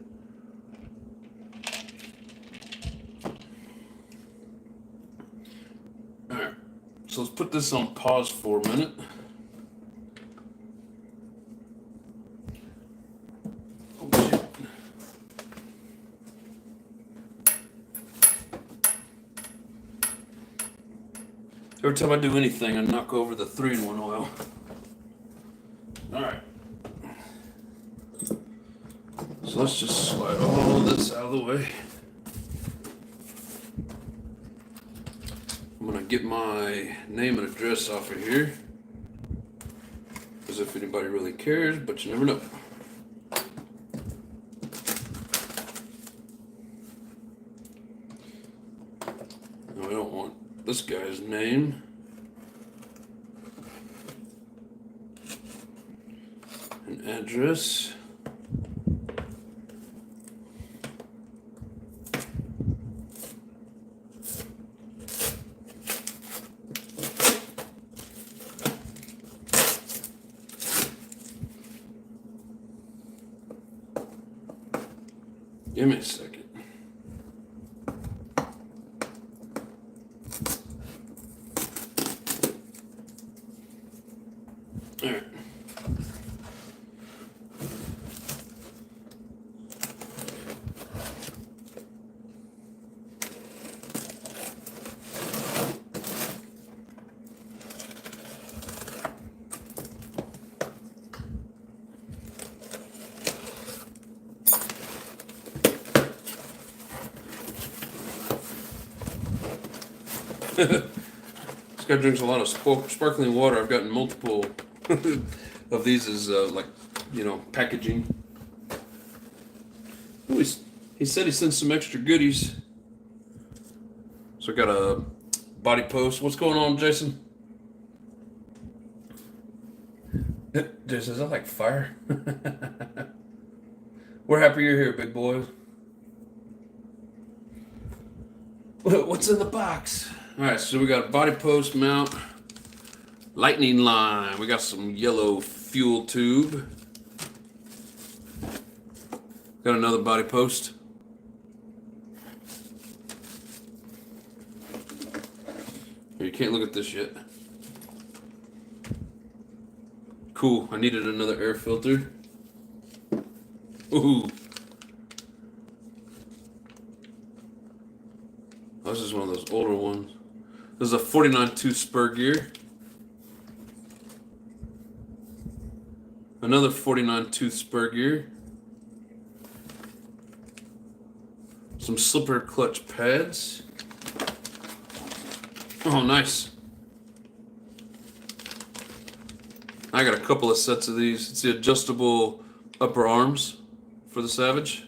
Alright, so let's put this on pause for a minute. Every time I do anything, I knock over the 3-in-1 oil. Alright. So let's just slide all this out of the way. I'm going to get my name and address off of here, as if anybody really cares, but you never know. No, I don't want this guy's name. An address. Give me a second. All right. This guy drinks a lot of sparkling water. I've gotten multiple of these as like, packaging. Ooh, he said he sent some extra goodies. So I got a body post. What's going on, Jason? Jason, is that like fire? We're happy you're here, big boy. What's in the box? Alright, so we got a body post mount, lightning line, we got some yellow fuel tube, got another body post, you can't look at this yet. Cool, I needed another air filter. Ooh. Oh, this is one of those older ones. This is a 49.2 spur gear. Another 49.2 spur gear. Some slipper clutch pads. Oh, nice. I got a couple of sets of these. It's the adjustable upper arms for the Savage.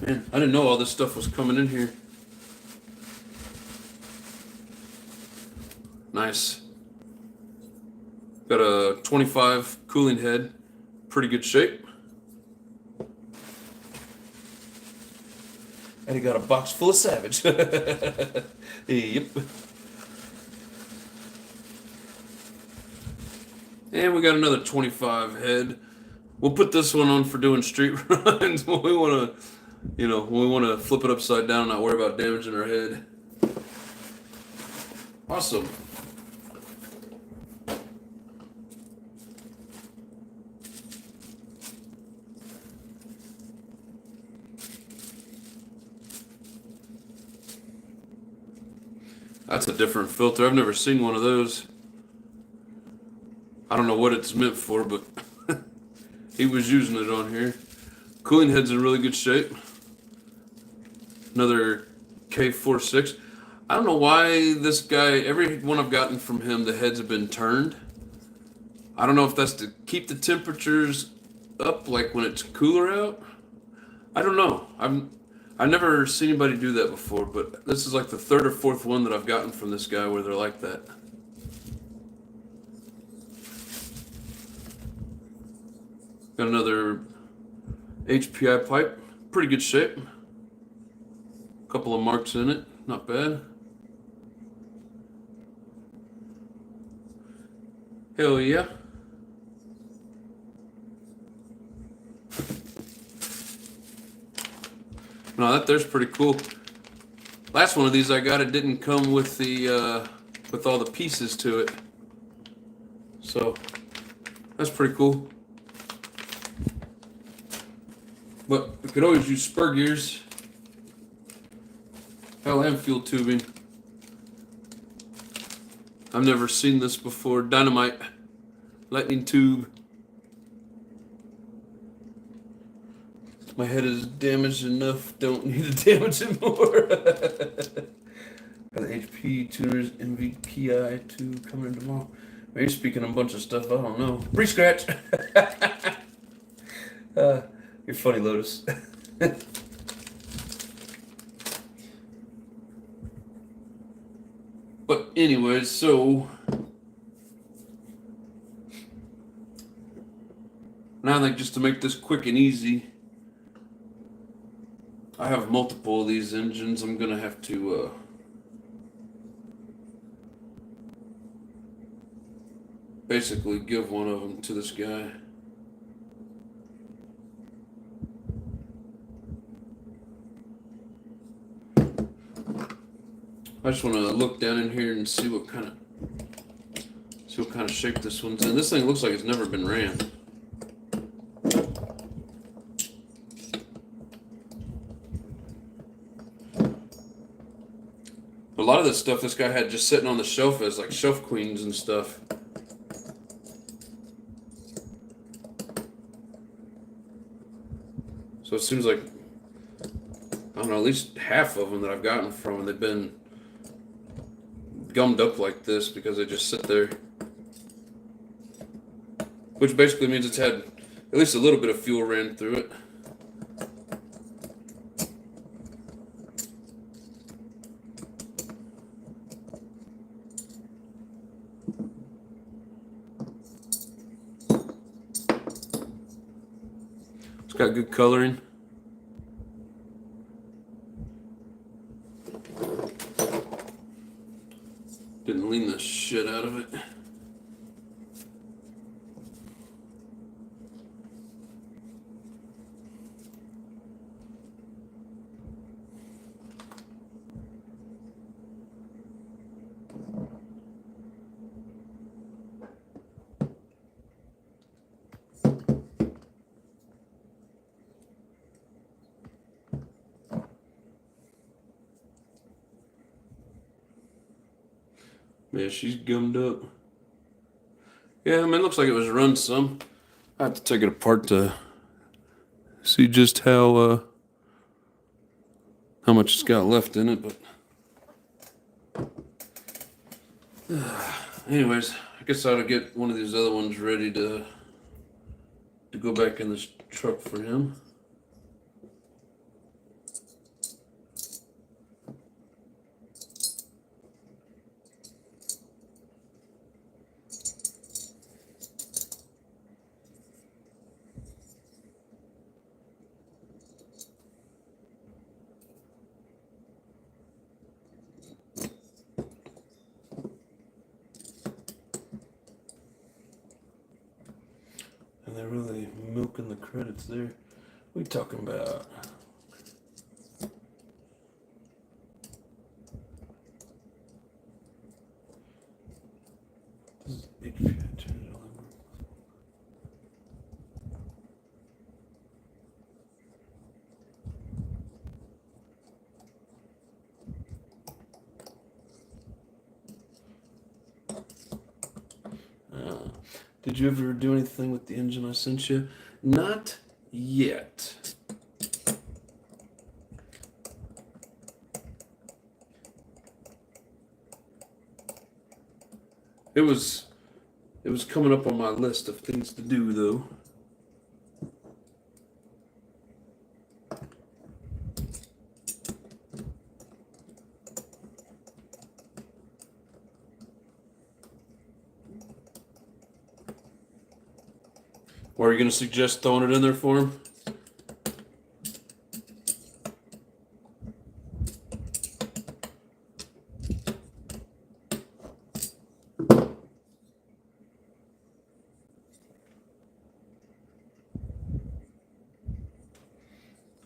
Man, I didn't know all this stuff was coming in here. Nice. Got a 25 cooling head, pretty good shape. And he got a box full of Savage. Yep. And we got another 25 head. We'll put this one on for doing street runs when we want to, flip it upside down and not worry about damaging our head. Awesome. That's a different filter. I've never seen one of those. I don't know what it's meant for, but he was using it on here. Cooling head's in really good shape. Another K46. I don't know why this guy, every one I've gotten from him, the heads have been turned. I don't know if that's to keep the temperatures up, like when it's cooler out. I don't know. I've never seen anybody do that before, but this is like the third or fourth one that I've gotten from this guy where they're like that. Got another HPI pipe, pretty good shape. Couple of marks in it, not bad. Hell yeah. No, that there's pretty cool. Last one of these I got, it didn't come with the with all the pieces to it, so that's pretty cool. But we could always use spur gears. Hell, and fuel tubing. I've never seen this before. Dynamite, lightning tube. My head is damaged enough. Don't need to damage it more. Got the HP tuners MVPI 2 coming in tomorrow. Maybe speaking a bunch of stuff. I don't know. Pre-scratch. You're funny, Lotus. But anyways, so now, like, just to make this quick and easy, I have multiple of these engines. I'm gonna have to basically give one of them to this guy. I just want to look down in here and see what kind of shape this one's in. This thing looks like it's never been ran. A lot of this stuff this guy had just sitting on the shelf as like shelf queens and stuff. So it seems like, I don't know, at least half of them that I've gotten from them, they've been gummed up like this because they just sit there. Which basically means it's had at least a little bit of fuel ran through it. It's got good coloring. Didn't lean the shit out of it. Yeah, she's gummed up. Yeah, I mean, it looks like it was run some. I have to take it apart to see just how much it's got left in it, but anyways, I guess I ought to get one of these other ones ready to go back in this truck for him. And they're really milking the credits there. What are we talking about? This is HPI. Did you ever do anything with the engine I sent you? Not yet. It was coming up on my list of things to do, though. Or are you going to suggest throwing it in there for him?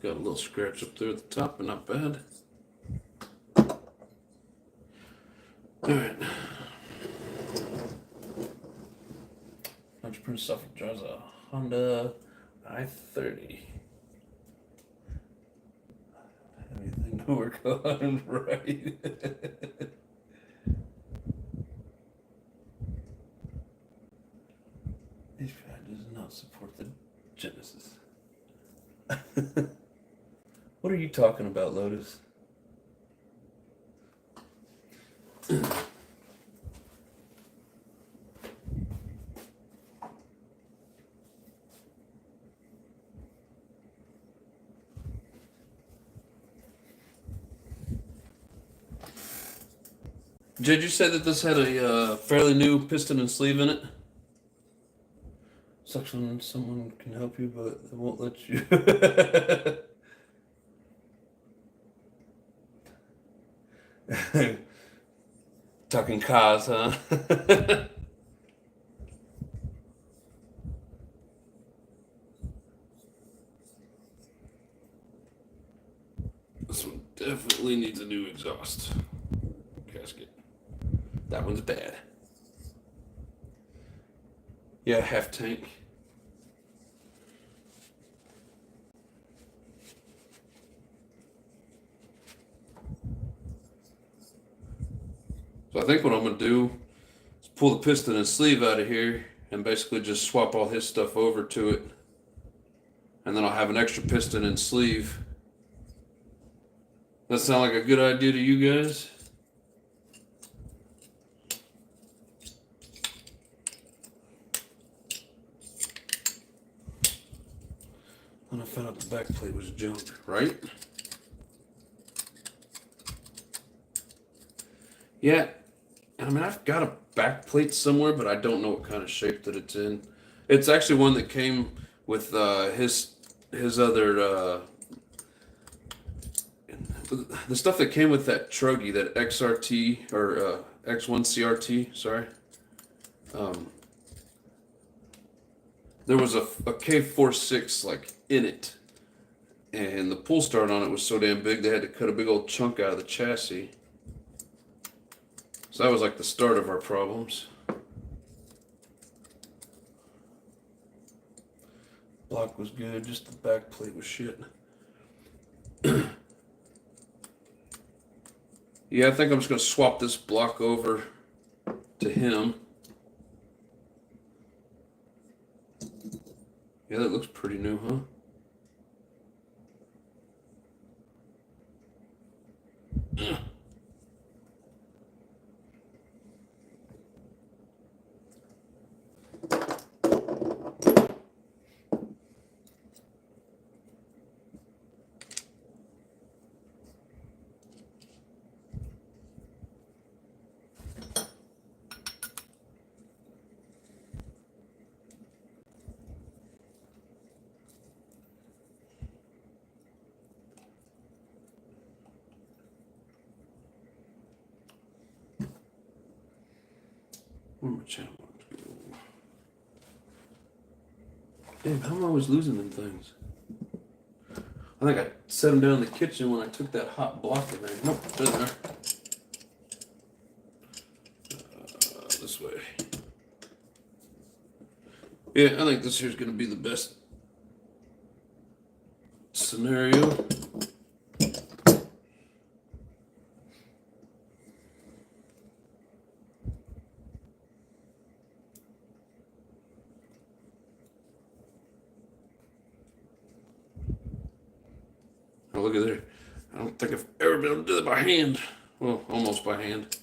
Got a little scratch up there at the top, but not bad. Alright. 100% software drives a Honda i30. Everything to work on, right? This pad does not support the Genesis. What are you talking about, Lotus? Did you say that this had a fairly new piston and sleeve in it? Sucks when someone can help you, but they won't let you. Talking cars, huh? This one definitely needs a new exhaust gasket. That one's bad. Yeah, half tank. So I think what I'm going to do is pull the piston and sleeve out of here and basically just swap all his stuff over to it. And then I'll have an extra piston and sleeve. That sound like a good idea to you guys? And I found out the back plate was junk, right? Yeah, I mean, I've got a back plate somewhere, but I don't know what kind of shape that it's in. It's actually one that came with his other the stuff that came with that Truggy, that XRT or X1 CRT. Sorry. There was a K46 like in it, and the pull start on it was so damn big they had to cut a big old chunk out of the chassis. So that was like the start of our problems. Block was good, just the back plate was shit. Yeah, I think I'm just going to swap this block over to him. Yeah, that looks pretty new, huh? Where my channel marks go? Damn, how am I always losing them things? I think I set them down in the kitchen when I took that hot block in there. Nope, they're there. This way. Yeah, I think this here's going to be the best scenario. Oh, look at there. I don't think I've ever been able to do that by hand. Well, almost by hand.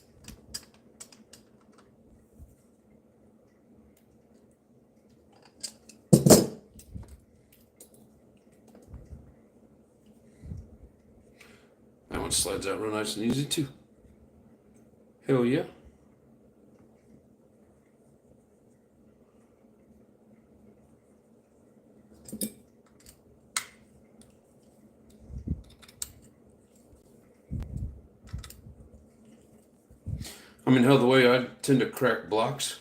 That one slides out real nice and easy too. Hell yeah. mean, hell, the way I tend to crack blocks,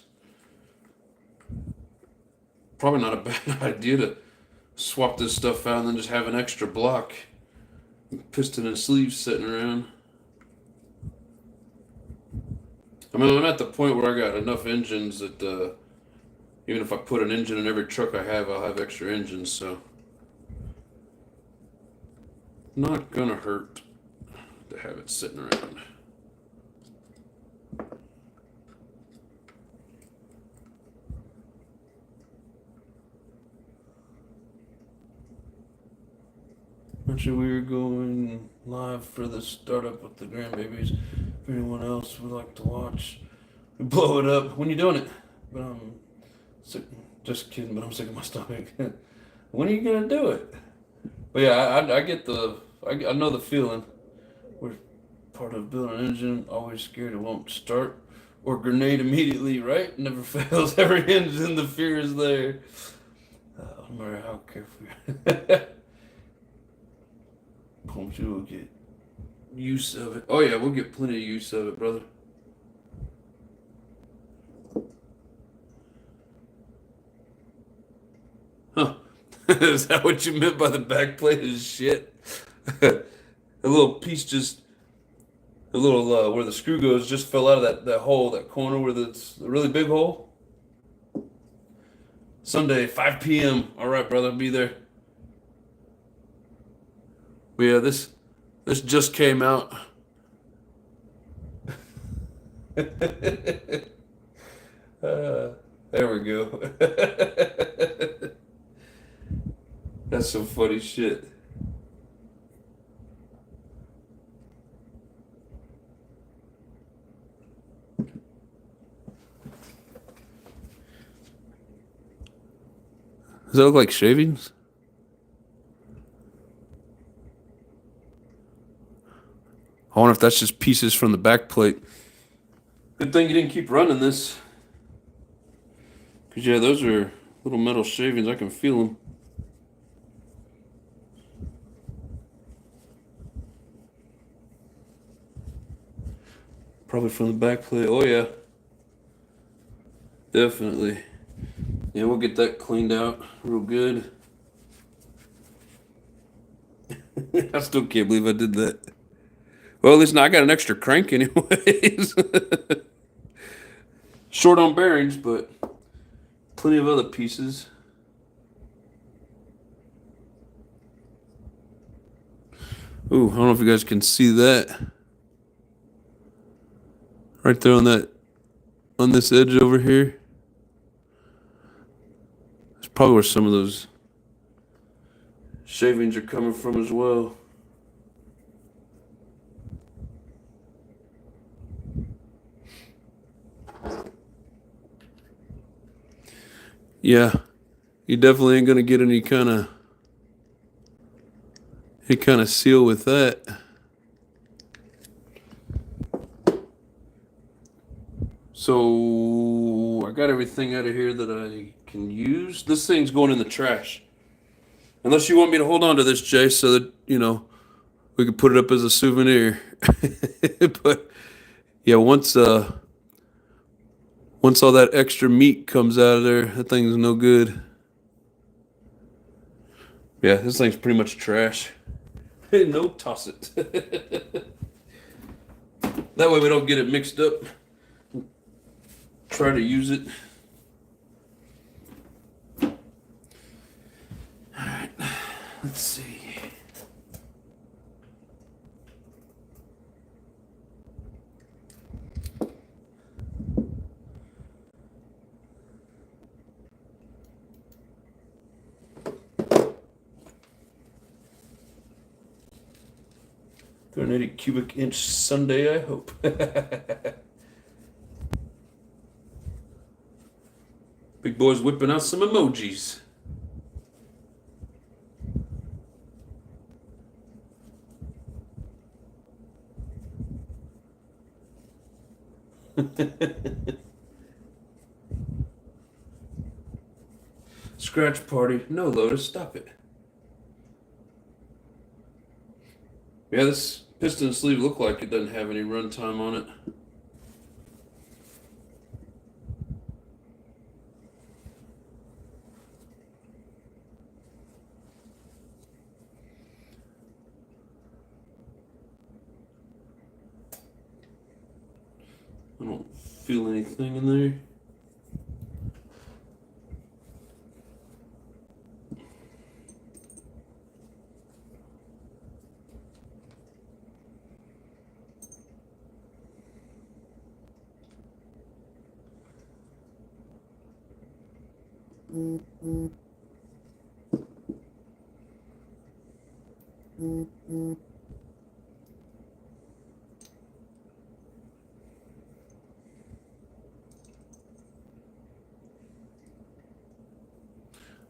probably not a bad idea to swap this stuff out and then just have an extra block, piston and sleeves sitting around. I mean, I'm at the point where I got enough engines that even if I put an engine in every truck I have, I'll have extra engines, so not gonna hurt to have it sitting around. Actually, we were going live for the startup with the grandbabies. If anyone else would like to watch, we blow it up. When you doing it? But I'm sick. Just kidding. But I'm sick of my stomach. When are you gonna do it? But yeah, I get I know the feeling. We're part of building an engine. Always scared it won't start or grenade immediately. Right? Never fails. Every engine, the fear is there. No matter how careful. Hope you will get use of it. Oh yeah, we'll get plenty of use of it, brother. Huh. Is that what you meant by the back plate is shit? A little piece just, a little where the screw goes just fell out of that hole, that corner where it's a really big hole. Sunday, 5 p.m. All right, brother, I'll be there. But yeah, this just came out. There we go. That's some funny shit. Does that look like shavings? I wonder if that's just pieces from the back plate. Good thing you didn't keep running this. Because, yeah, those are little metal shavings. I can feel them. Probably from the back plate. Oh, yeah. Definitely. Yeah, we'll get that cleaned out real good. I still can't believe I did that. Well, at least now I got an extra crank anyways. Short on bearings, but plenty of other pieces. Ooh, I don't know if you guys can see that. Right there on this edge over here. That's probably where some of those shavings are coming from as well. Yeah, you definitely ain't gonna get any kind of seal with that. So I got everything out of here that I can use. This thing's going in the trash. Unless you want me to hold on to this, Jay, so that, we could put it up as a souvenir. But yeah, once all that extra meat comes out of there, that thing's no good. Yeah, this thing's pretty much trash. No, toss it. That way we don't get it mixed up. Try to use it. Alright, let's see. An 80 cubic inch Sunday, I hope. Big boy's whipping out some emojis. Scratch party. No, Lotus, stop it. Yeah, this piston sleeve looked like it doesn't have any run time on it. feel anything in there.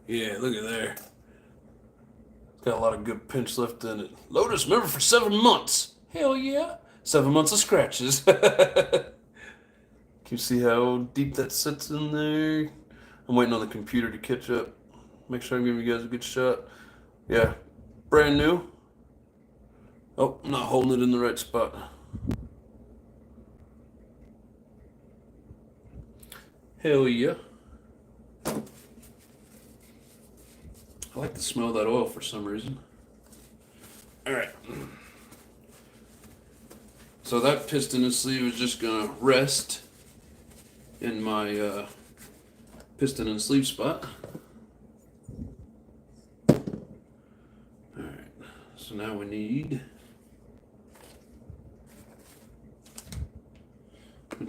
Yeah, look at there. It's got a lot of good pinch left in it. Lotus, remember, for 7 months. Hell yeah. 7 months of scratches. Can you see how deep that sits in there? I'm waiting on the computer to catch up. Make sure I'm giving you guys a good shot. Yeah, brand new. Oh, I'm not holding it in the right spot. Hell yeah. I like the smell of that oil for some reason. All right. So that piston and sleeve is just gonna rest in my piston and sleeve spot. All right. So now we need.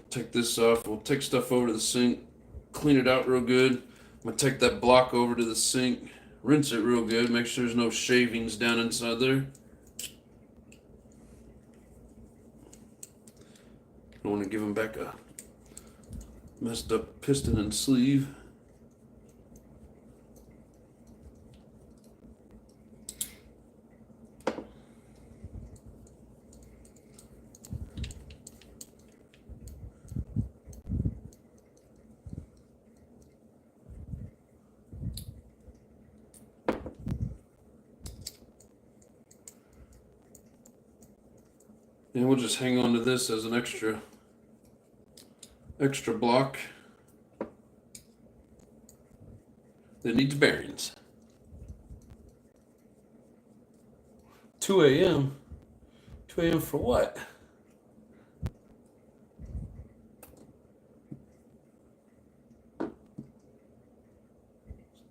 Take this off. We'll take stuff over to the sink, clean it out real good. I'm gonna take that block over to the sink, rinse it real good, make sure there's no shavings down inside there. I want to give them back a messed up piston and sleeve. And we'll just hang on to this as an extra block that needs bearings. 2 a.m. 2 a.m. for what? It's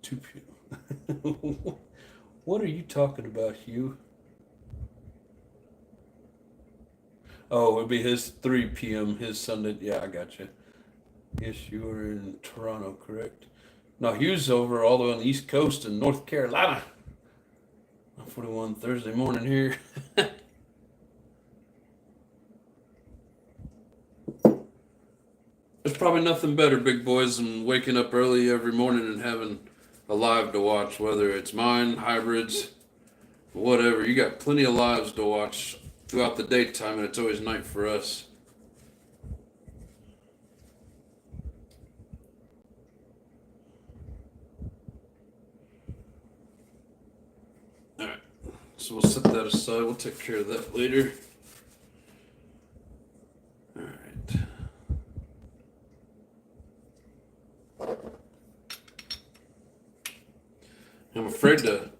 2 p.m. What are you talking about, Hugh? Oh, it'd be his 3 p.m. his Sunday. Yeah, I got you. Yes, you were in Toronto, correct? No, Hugh's over all the way on the East Coast in North Carolina. 41 Thursday morning here. There's probably nothing better, big boys, than waking up early every morning and having a live to watch, whether it's mine, hybrids, whatever. You got plenty of lives to watch throughout the daytime, and it's always night for us. All right, so we'll set that aside. We'll take care of that later. All right. I'm afraid to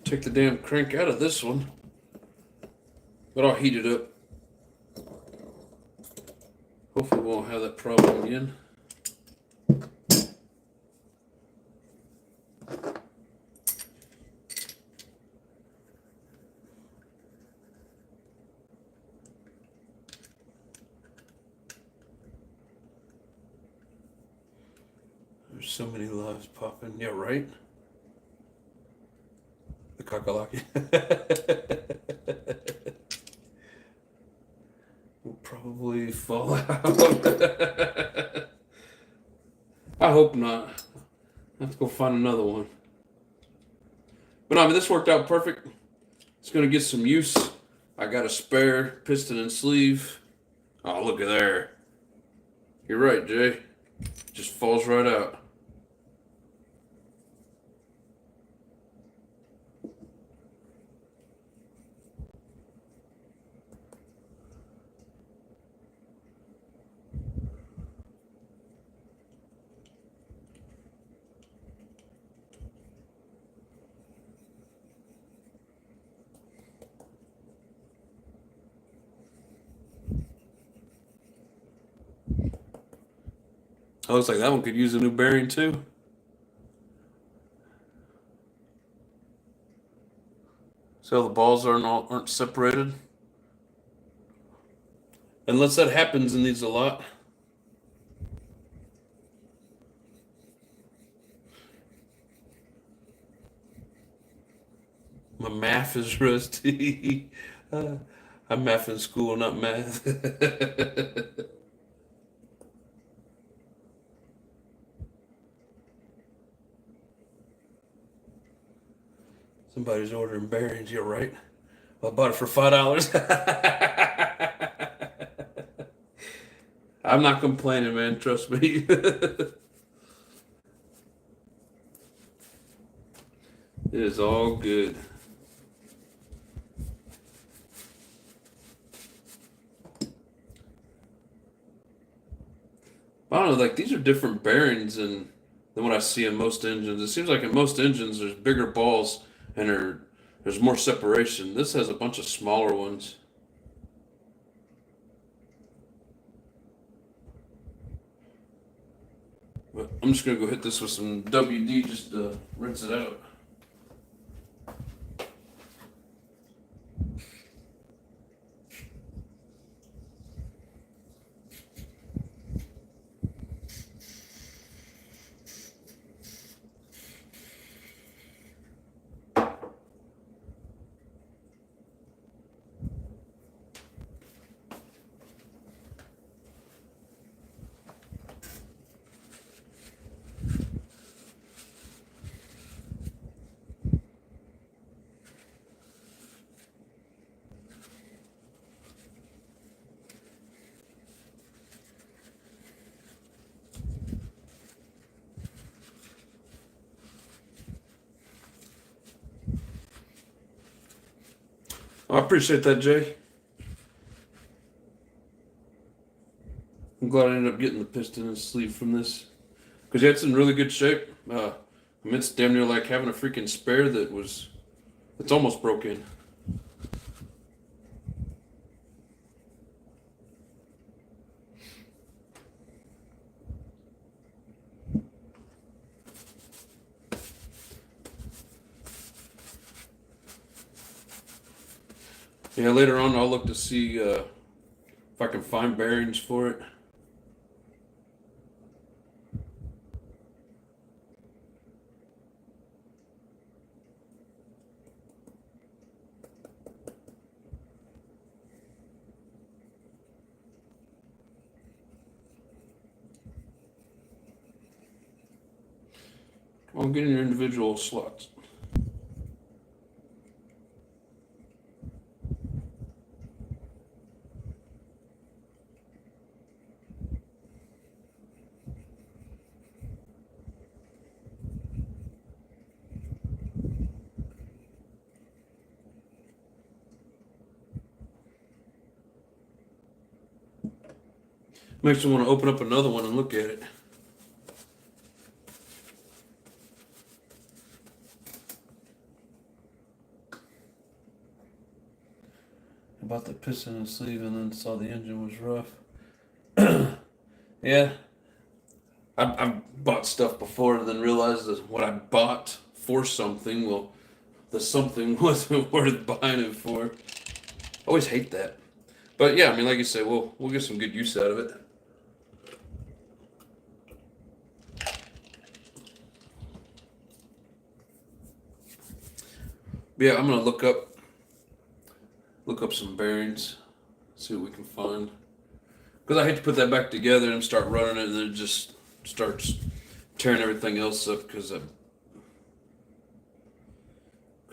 take the damn crank out of this one, but I'll heat it up. Hopefully we won't have that problem again. There's so many lives popping. Yeah, right? The kakalaki. Will probably fall out. I hope not. I have to go find another one. But no, I mean, this worked out perfect. It's going to get some use. I got a spare piston and sleeve. Oh, look at there. You're right, Jay. Just falls right out. Oh, looks like that one could use a new bearing too. So the balls aren't separated. Unless that happens in these a lot. My math is rusty. I'm math in school, not math. Somebody's ordering bearings. You're right. I bought it for $5. I'm not complaining, man. Trust me. It is all good. I don't know, like these are different bearings than what I see in most engines. It seems like in most engines there's bigger balls and there's more separation. This has a bunch of smaller ones. But I'm just gonna go hit this with some WD just to rinse it out. I appreciate that, Jay. I'm glad I ended up getting the piston and sleeve from this because yeah, it's in really good shape. I mean, it's damn near like having a freaking spare it's almost broken. Yeah, later on I'll look to see if I can find bearings for it. Come on, get in your individual slots. Makes me want to open up another one and look at it. About the piston and sleeve, and then saw the engine was rough. Yeah, I've bought stuff before and then realized that what I bought for something, well, the something wasn't worth buying it for. I always hate that. But yeah, I mean, like you say, we'll get some good use out of it. But yeah, I'm gonna look up some bearings, see what we can find. Because I hate to put that back together and start running it, and then it just starts tearing everything else up because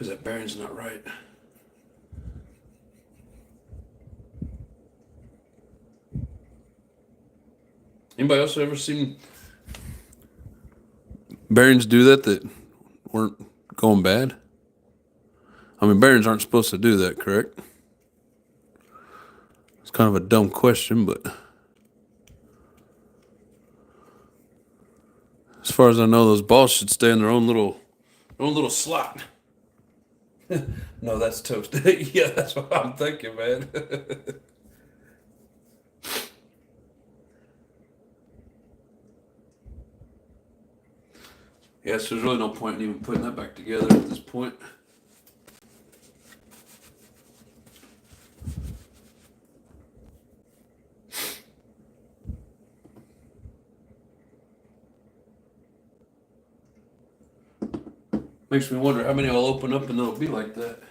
that bearing's not right. Anybody else ever seen bearings do that weren't going bad? I mean, bearings aren't supposed to do that, correct? It's kind of a dumb question, but as far as I know, those balls should stay in their own little slot. No, that's toast. Yeah, that's what I'm thinking, man. Yeah, so there's really no point in even putting that back together at this point. Makes me wonder how many I'll open up and they'll be like that.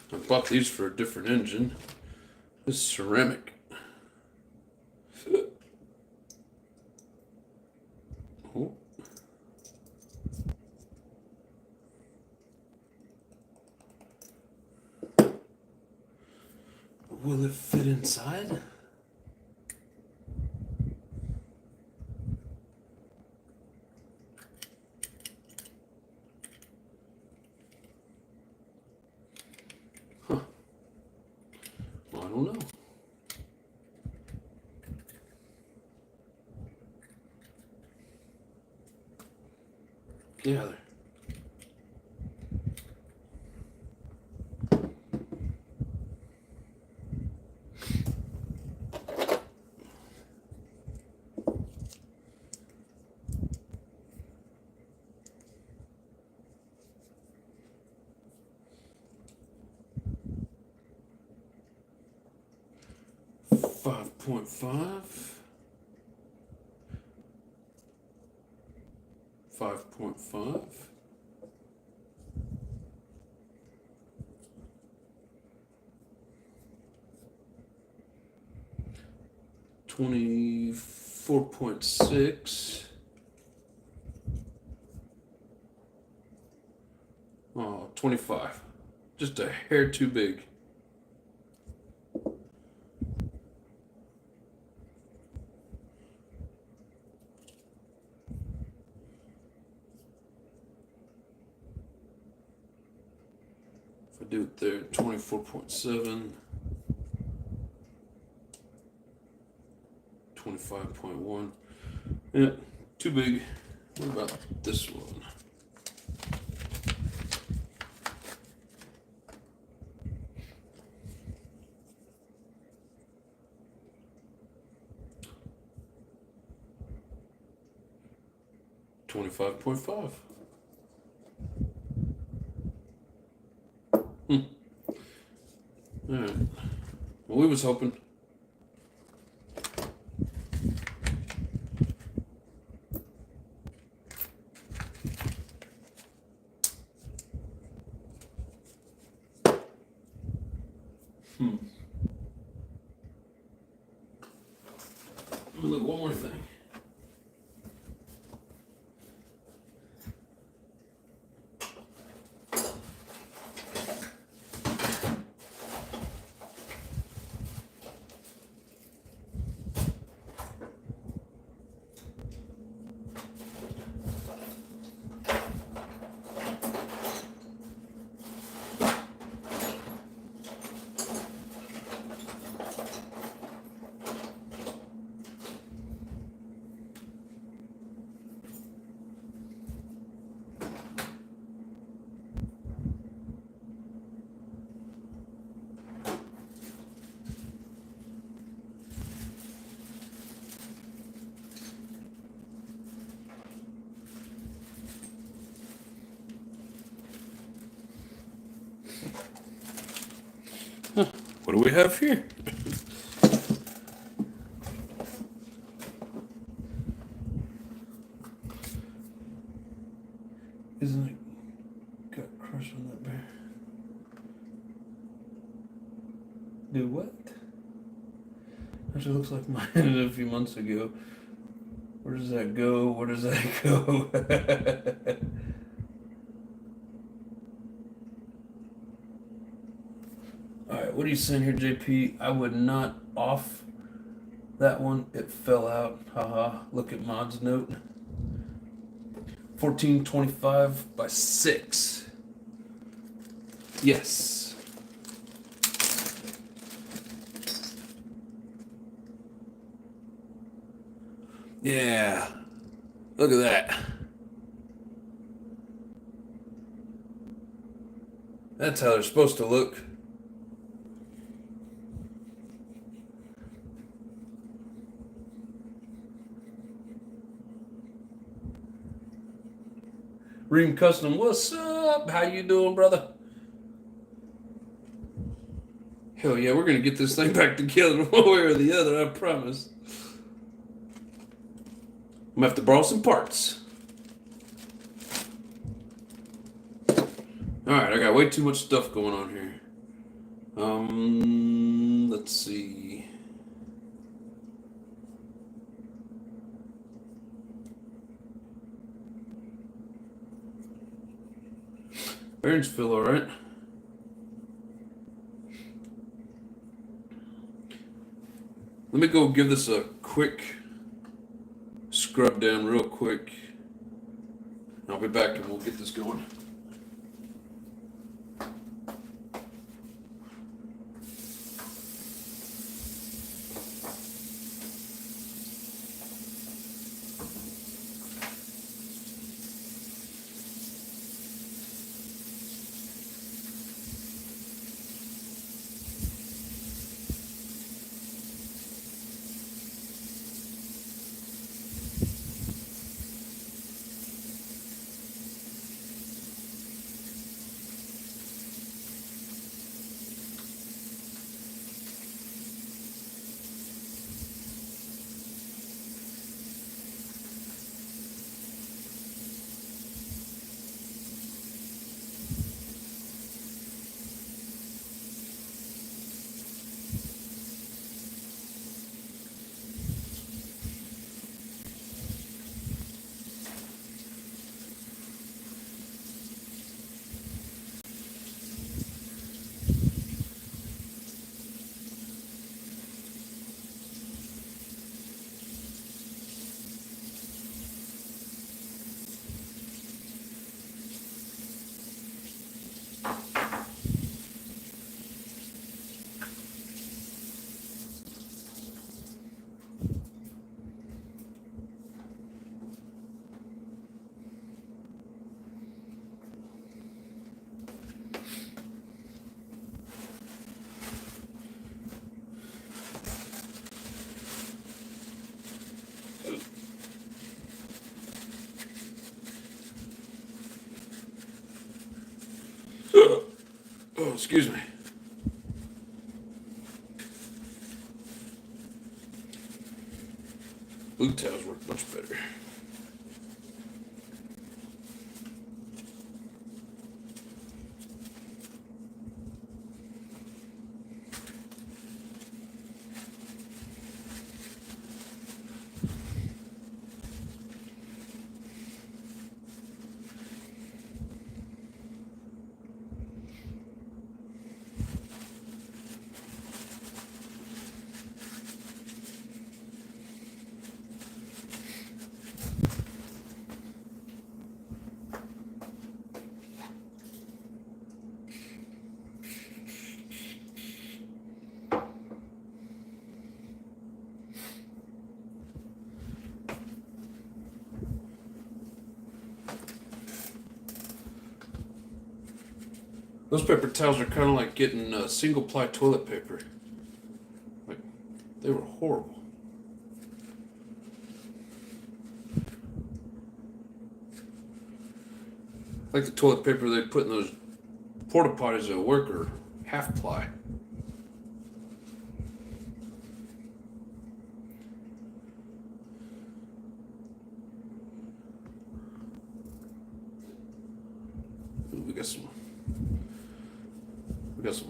I bought these for a different engine. This is ceramic. Oh. Will it fit inside? Huh. Well, I don't know. Yeah, there. .5. 5.5. 24.6. Oh, 25. Just a hair too big. If I do it there, 24.7. 25.1. Yeah, too big. What about this one? $25.5. All right. Well, we was hoping. Look, one more thing. What do we have here? Isn't it got crushed on that bear? Do what? Actually looks like mine a few months ago. Where does that go? Where does that go? Alright, what are you saying here, JP? I would not off that one. It fell out. Haha. Look at Mod's note. 1425 by 6. Yes. Yeah. Look at that. That's how they're supposed to look. Ream Custom, what's up? How you doing, brother? Hell yeah, we're gonna get this thing back together one way or the other, I promise. I'm gonna have to borrow some parts. Alright, I got way too much stuff going on here. Let's see. Bearings feel alright. Let me go give this a quick scrub down real quick. I'll be back and we'll get this going. Oh, excuse me. Blue towels work much better. Those paper towels are kind of like getting single ply toilet paper. Like, they were horrible. Like the toilet paper they put in those porta potties at work are half ply. Ooh, we got some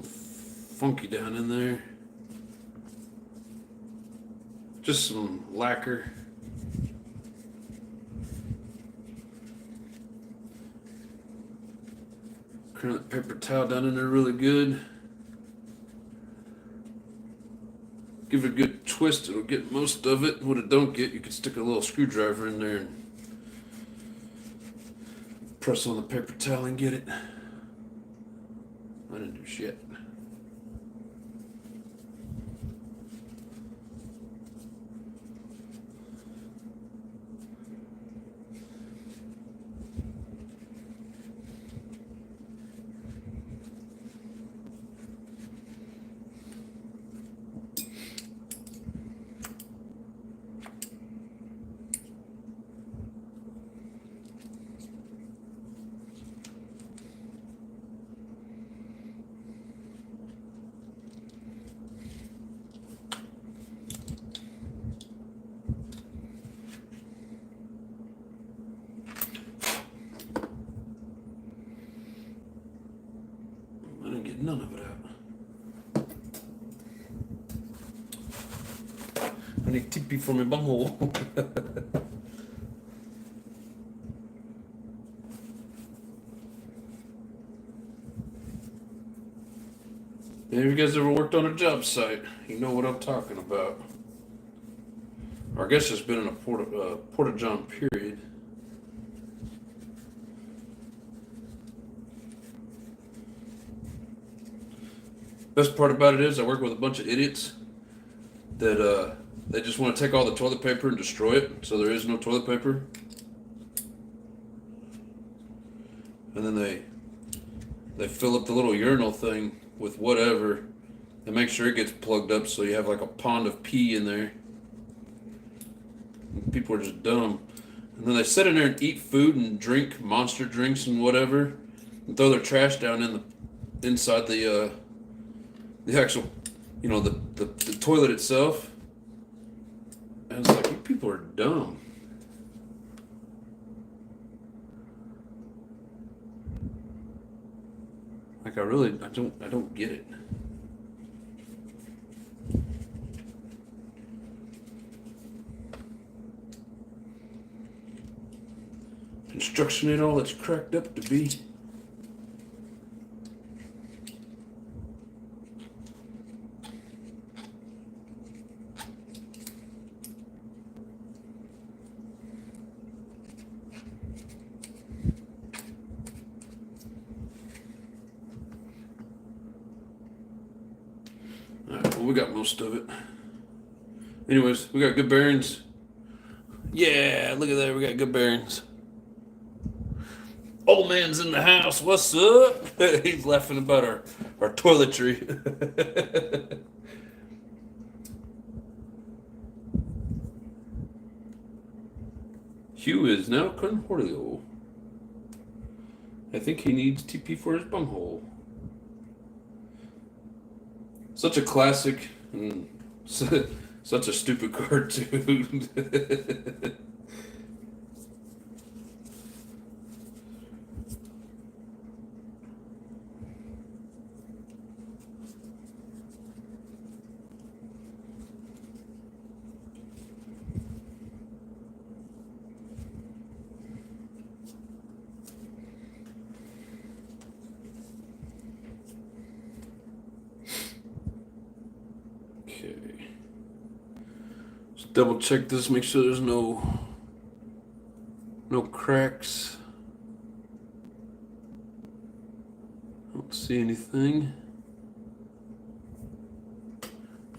funky down in there. Just some lacquer. Curl that paper towel down in there really good. Give it a good twist, it'll get most of it. What it don't get, you can stick a little screwdriver in there and press on the paper towel and get it. I didn't do shit. none of it out. I need TP for my bunghole. If you guys ever worked on a job site, you know what I'm talking about. Or I guess it's been in a porta-john period. Best part about it is I work with a bunch of idiots that they just want to take all the toilet paper and destroy it, so there is no toilet paper. And then they fill up the little urinal thing with whatever and make sure it gets plugged up so you have like a pond of pee in there. And people are just dumb. And then they sit in there and eat food and drink monster drinks and whatever and throw their trash down in the inside the actual, you know, the toilet itself. And it's like, you people are dumb. Like I don't get it. Construction ain't all it's cracked up to be. Alright, well, we got most of it. Anyways, we got good bearings. Yeah, look at that, we got good bearings. Old man's in the house. What's up? He's laughing about our toiletry. Hugh is now Cornholio. I think he needs TP for his bunghole. Such a classic and such a stupid cartoon. Double check this, make sure there's no cracks. Don't see anything.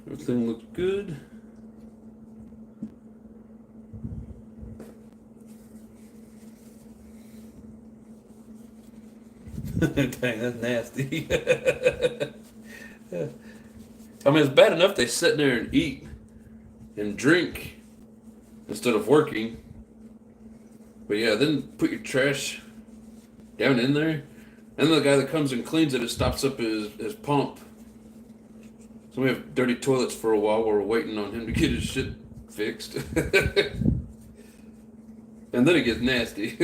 Everything looks good. Dang, that's nasty. I mean, it's bad enough they sit there and eat and drink instead of working. But yeah, then put your trash down in there. And the guy that comes and cleans it stops up his pump. So we have dirty toilets for a while while we're waiting on him to get his shit fixed. And then it gets nasty.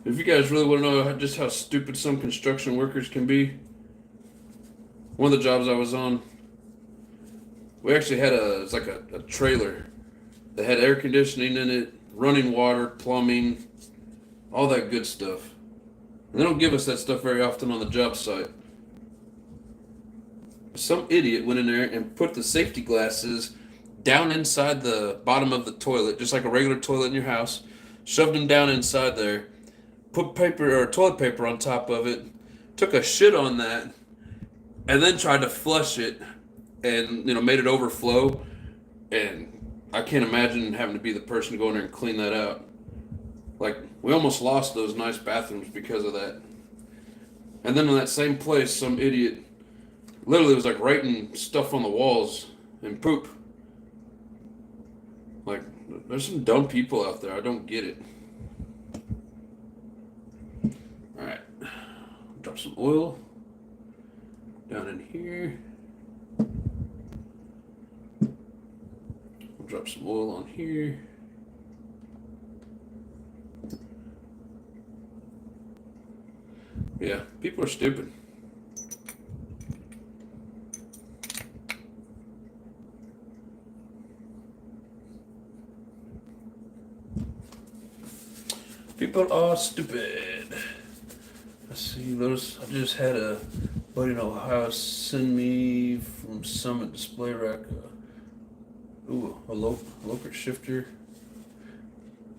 If you guys really want to know just how stupid some construction workers can be, one of the jobs I was on, we actually had it's like a trailer that had air conditioning in it, running water, plumbing, all that good stuff. And they don't give us that stuff very often on the job site. Some idiot went in there and put the safety glasses down inside the bottom of the toilet, just like a regular toilet in your house, shoved them down inside there, put paper or toilet paper on top of it, took a shit on that, and then tried to flush it and, you know, made it overflow. And I can't imagine having to be the person to go in there and clean that out. Like, we almost lost those nice bathrooms because of that. And then in that same place, some idiot literally was like writing stuff on the walls and poop. Like, there's some dumb people out there. I don't get it. Alright, drop some oil down in here. We'll drop some oil on here. Yeah, people are stupid. People are stupid. Let's see, I just had a buddy in Ohio send me from Summit Display Rack a Locust shifter.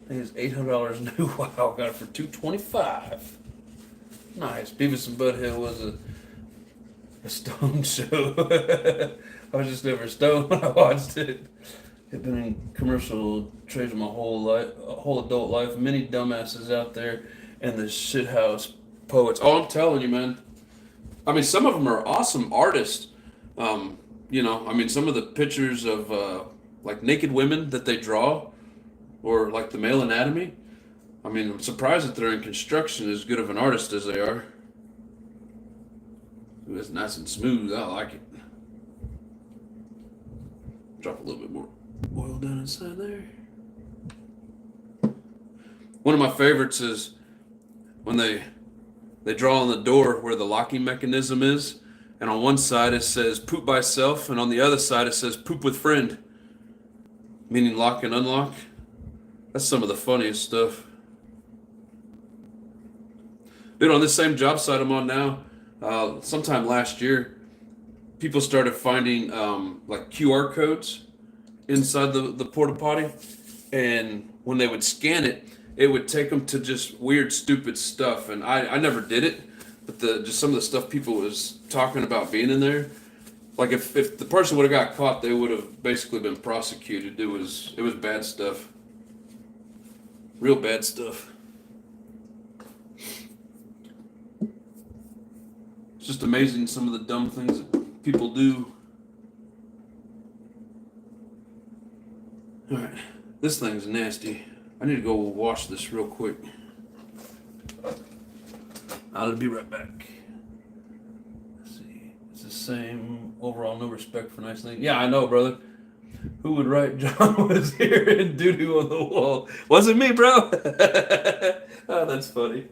I think it's $800 new. Wow, got it for $225. Nice. Beavis and Butthead was a Stone show. I was just never stoned when I watched it. I've been in commercial trades my whole life, whole adult life. Many dumbasses out there, and the shithouse poets. Oh, I'm telling you, man. I mean, some of them are awesome artists. I mean, some of the pictures of like naked women that they draw, or like the male anatomy. I mean, I'm surprised that they're in construction as good of an artist as they are. Ooh, it's nice and smooth. I like it. Drop a little bit more oil down inside there. One of my favorites is when they draw on the door where the locking mechanism is, and on one side it says poop by self, and on the other side it says poop with friend, meaning lock and unlock. That's some of the funniest stuff. Dude, on this same job site I'm on now, sometime last year, people started finding like QR codes inside the porta potty, and when they would scan it, it would take them to just weird, stupid stuff. And I never did it, but just some of the stuff people was talking about being in there, like if the person would have got caught, they would have basically been prosecuted. It was bad stuff, real bad stuff. It's just amazing some of the dumb things that people do. All right, this thing's nasty. I need to go wash this real quick. I'll be right back. Let's see. It's the same overall, no respect for nice things. Yeah, I know, brother. Who would write John was here and doo-doo on the wall? Wasn't me, bro. Oh, that's funny.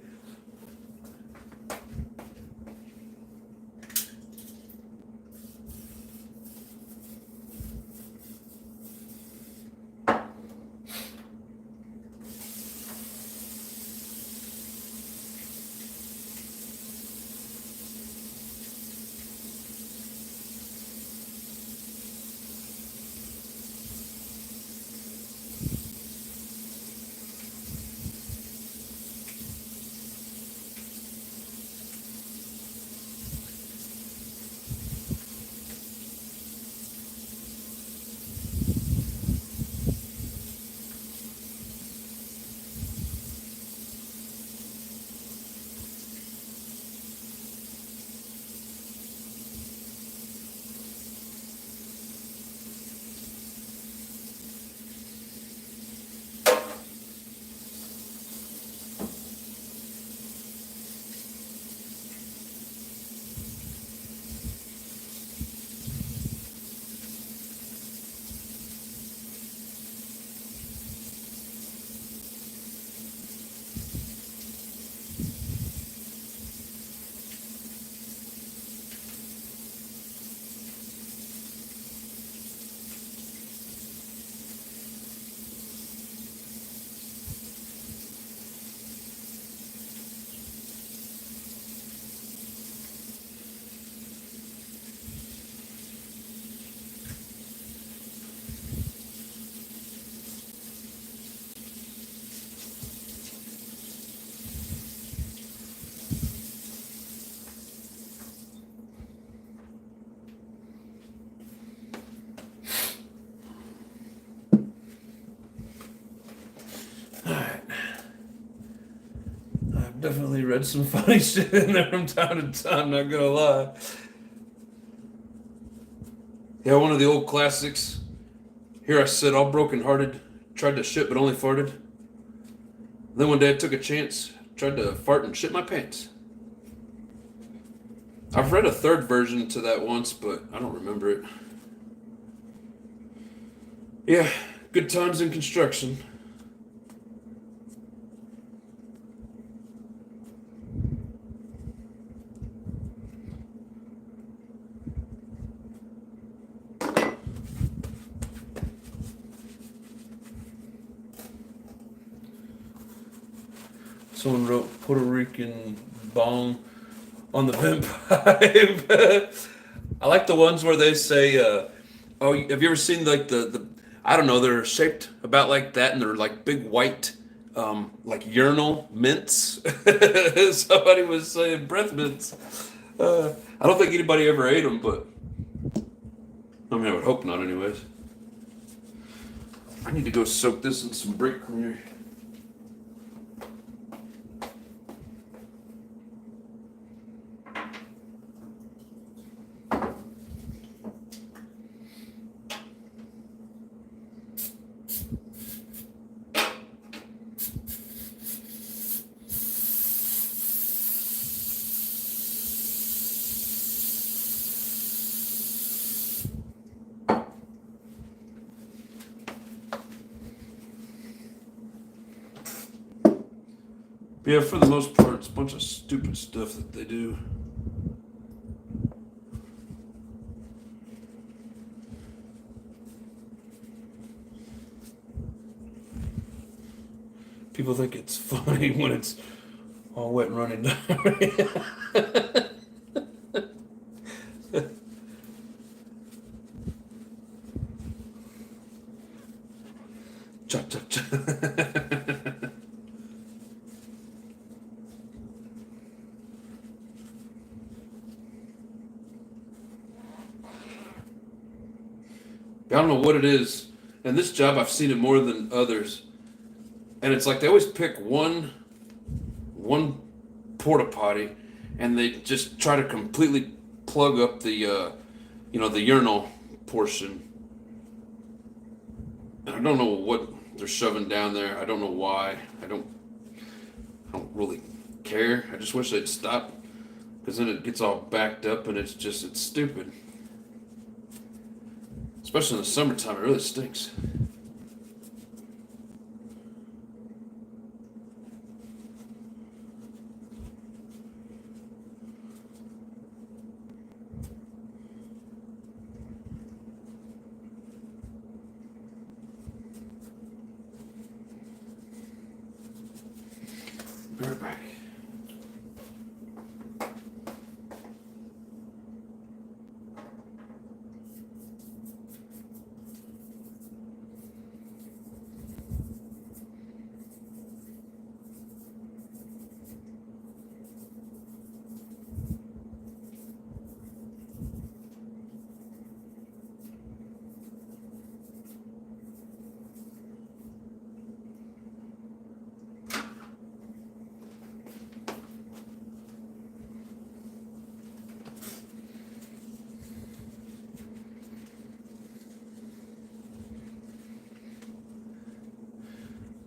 Definitely read some funny shit in there from time to time, not gonna lie. Yeah, one of the old classics. Here I sit all broken hearted, tried to shit but only farted. Then one day I took a chance, tried to fart and shit my pants. I've read a third version to that once, but I don't remember it. Yeah, good times in construction. Someone wrote Puerto Rican bong on the vent pipe. I like the ones where they say, "Oh, have you ever seen like the I don't know, they're shaped about like that, and they're like big white, like urinal mints." Somebody was saying breath mints. I don't think anybody ever ate them, but I mean, I would hope not, anyways. I need to go soak this in some brake cleaner. But yeah, for the most part, it's a bunch of stupid stuff that they do. People think it's funny when it's all wet and running down. Chop, chop, chop. I don't know what it is. And this job, I've seen it more than others. And it's like they always pick one porta potty, and they just try to completely plug up the the urinal portion. And I don't know what they're shoving down there. I don't know why. I don't really care. I just wish they'd stop, because then it gets all backed up, and it's stupid. Especially in the summertime, it really stinks. Be right back.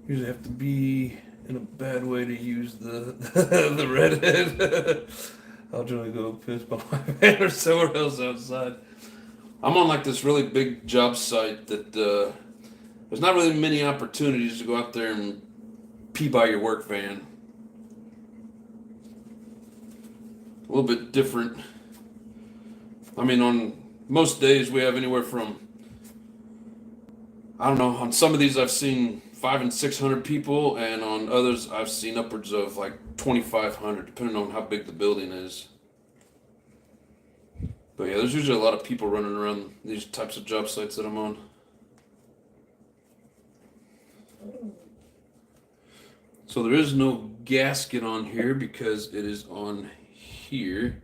Usually have to be in a bad way to use the the redhead. I'll generally go piss by my van or somewhere else outside. I'm on like this really big job site that there's not really many opportunities to go out there and pee by your work van. A little bit different. I mean, on most days we have anywhere from, I don't know, on some of these I've seen 500 and 600 people, and on others I've seen upwards of like 2,500, depending on how big the building is. But yeah, there's usually a lot of people running around these types of job sites that I'm on. So there is no gasket on here because it is on here.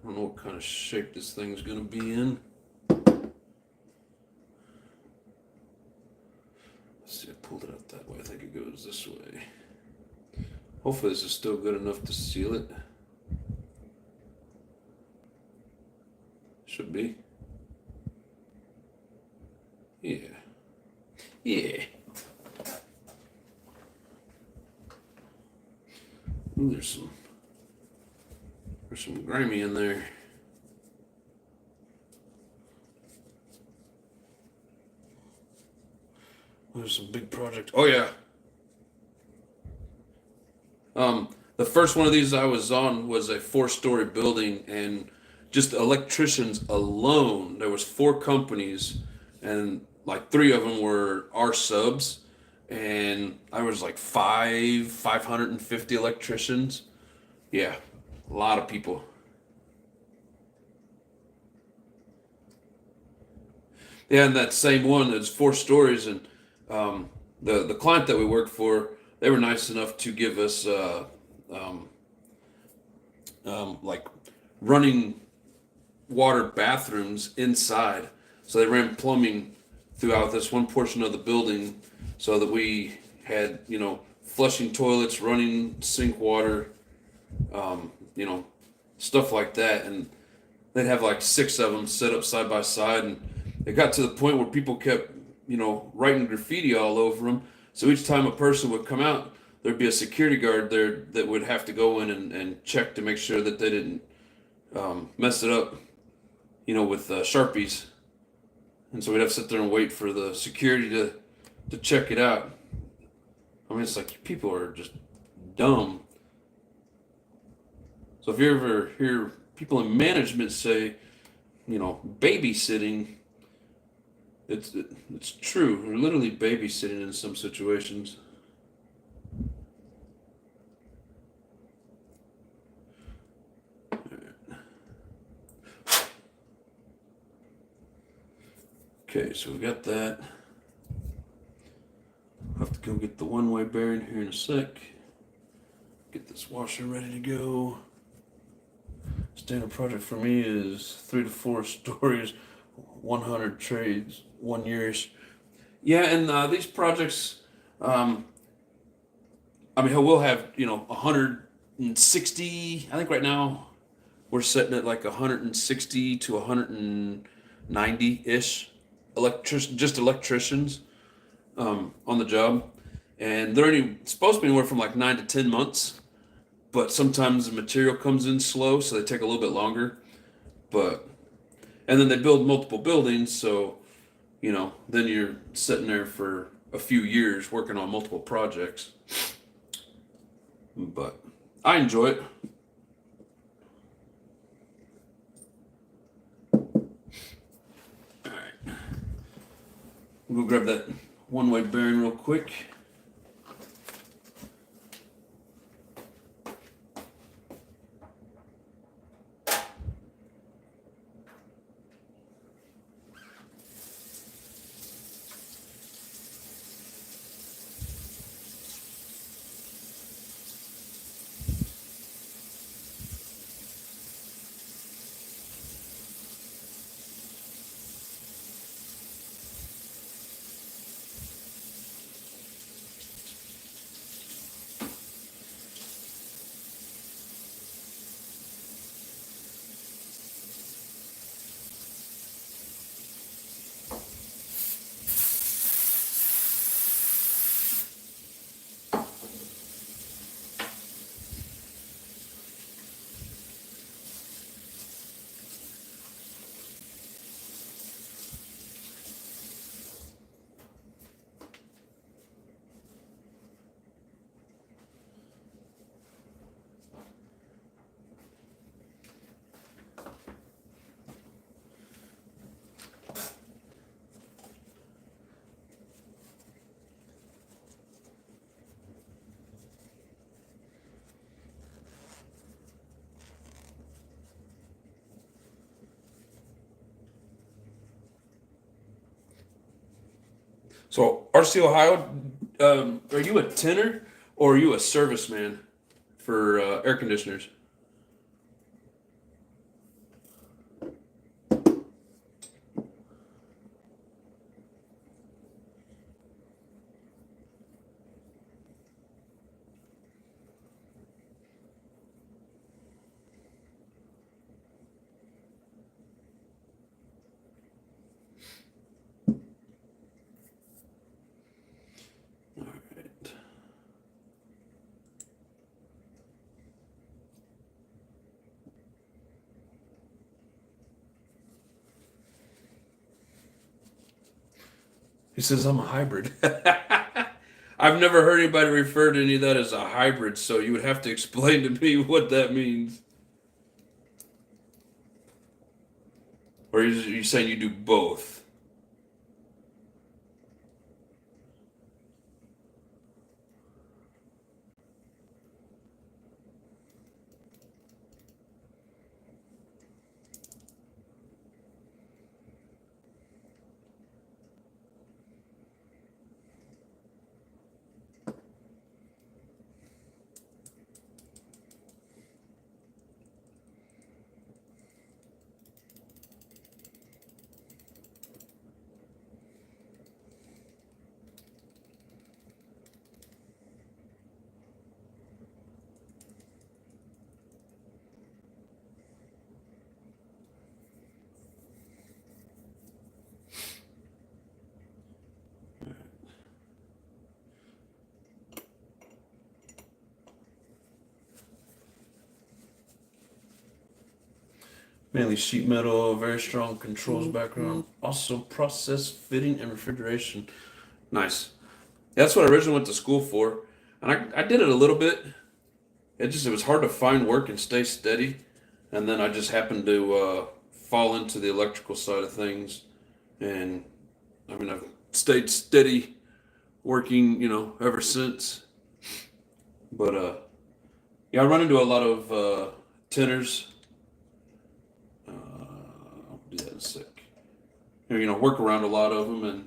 I don't know what kind of shape this thing's gonna be in. Let's see, I pulled it out that way. I think it goes this way. Hopefully this is still good enough to seal it. Should be. Yeah. Yeah. Ooh, there's some grimy in there. There's some big project. Oh yeah. The first one of these I was on was a 4-story building, and just electricians alone, there was 4 companies, and like 3 of them were our subs, and I was like 550 electricians. Yeah, a lot of people. Yeah, and that same one, there's 4 stories, and the client that we worked for, they were nice enough to give us um, like running water bathrooms inside. So they ran plumbing throughout this one portion of the building, so that we had flushing toilets, running sink water, um, you know stuff like that, and they'd have like 6 of them set up side by side, and it got to the point where people kept, writing graffiti all over them. So each time a person would come out, there'd be a security guard there that would have to go in and check to make sure that they didn't mess it up, with Sharpies. And so we'd have to sit there and wait for the security to check it out. I mean, it's like people are just dumb. So if you ever hear people in management say, babysitting, it's true. We're literally babysitting in some situations. Okay, so we got that. I'll have to go get the one-way bearing here in a sec. Get this washer ready to go. Standard project for me is 3 to 4 stories, 100 trades, 1 years. Yeah, and these projects, I mean, we'll have 160. I think right now we're sitting at like 160 to 190 ish just electricians on the job, and they're only supposed to be anywhere from like 9 to 10 months. But sometimes the material comes in slow, so they take a little bit longer. But and then they build multiple buildings, so then you're sitting there for a few years working on multiple projects. But I enjoy it. All right, we'll go grab that one-way bearing real quick. So, RC Ohio, are you a tenor or are you a serviceman for air conditioners? All right. He says I'm a hybrid. I've never heard anybody refer to any of that as a hybrid, so you would have to explain to me what that means. Or are you saying you do both? Mainly sheet metal, very strong controls background. Also process fitting and refrigeration. Nice. That's what I originally went to school for. And I did it a little bit. It was hard to find work and stay steady. And then I just happened to fall into the electrical side of things. And I mean, I've stayed steady working, ever since. But yeah, I run into a lot of tenors. I'll do that in a sec. Work around a lot of them, and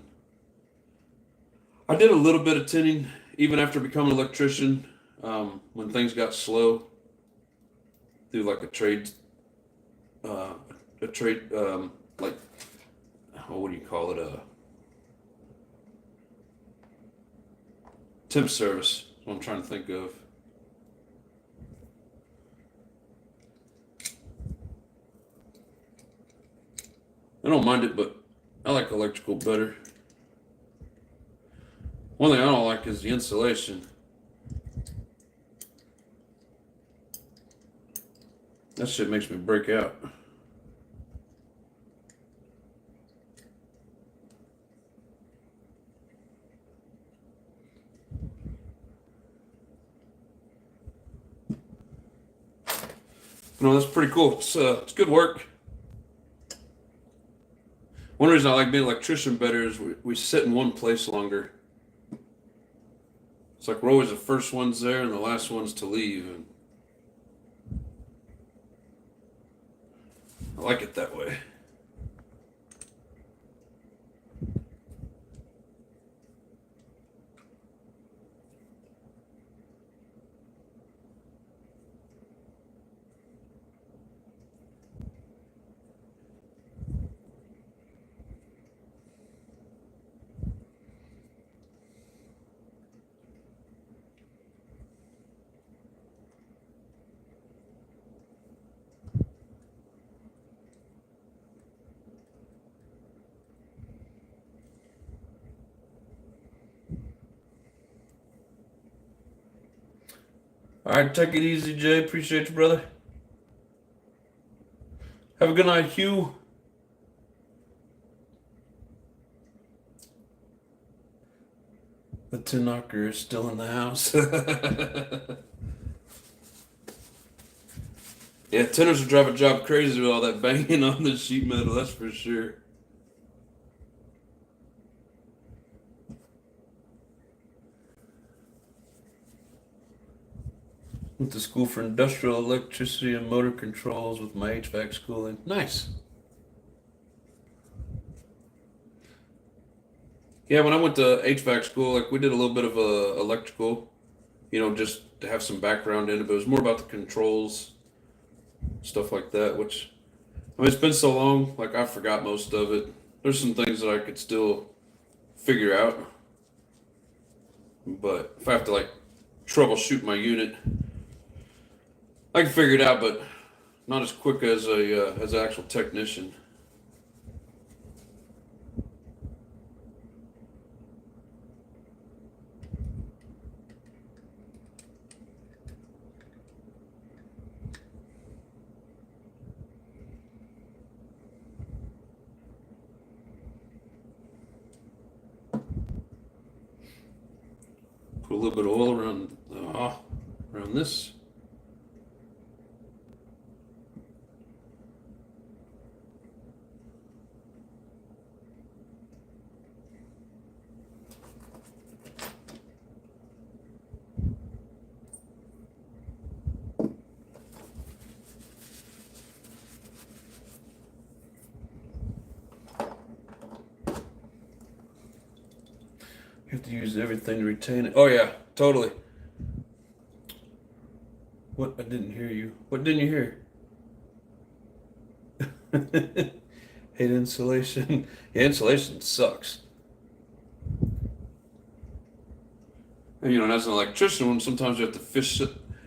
I did a little bit of tinning even after becoming an electrician. When things got slow, through like a trade, like, what do you call it? Temp service. That's what I'm trying to think of. I don't mind it, but I like electrical better. One thing I don't like is the insulation. That shit makes me break out. That's pretty cool. It's good work. One reason I like being an electrician better is we sit in one place longer. It's like we're always the first ones there and the last ones to leave. And I like it that way. All right, take it easy, Jay. Appreciate you, brother. Have a good night, Hugh. The tin knocker is still in the house. Yeah, tinners will drive a job crazy with all that banging on the sheet metal, that's for sure. Went to school for industrial electricity and motor controls with my HVAC schooling. Nice. Yeah, when I went to HVAC school, like we did a little bit of electrical, just to have some background in it, but it was more about the controls, stuff like that, which, I mean, it's been so long, like I forgot most of it. There's some things that I could still figure out, but if I have to like troubleshoot my unit, I can figure it out, but not as quick as as an actual technician. Put a little bit of oil around this. You have to use everything to retain it. Oh yeah, totally. What? I didn't hear you. What didn't you hear? Hate insulation. Yeah, insulation sucks. And as an electrician, sometimes you have to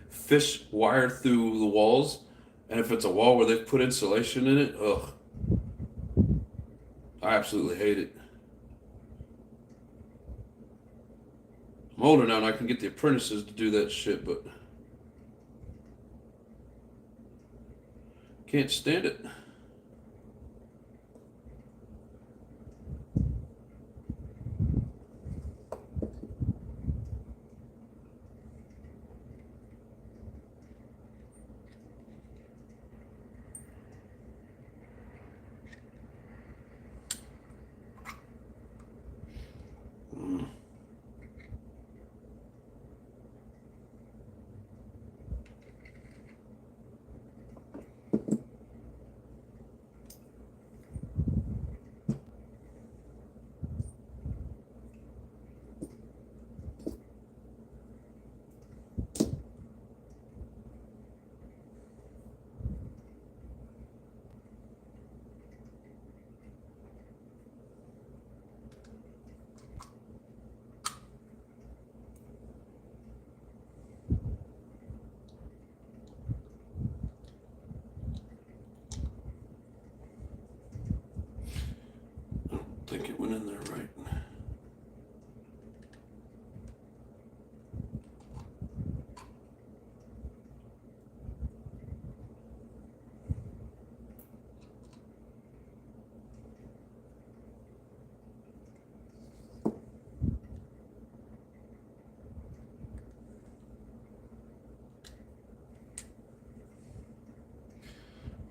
fish wire through the walls, and if it's a wall where they've put insulation in it, ugh, I absolutely hate it. I'm older now and I can get the apprentices to do that shit, but can't stand it.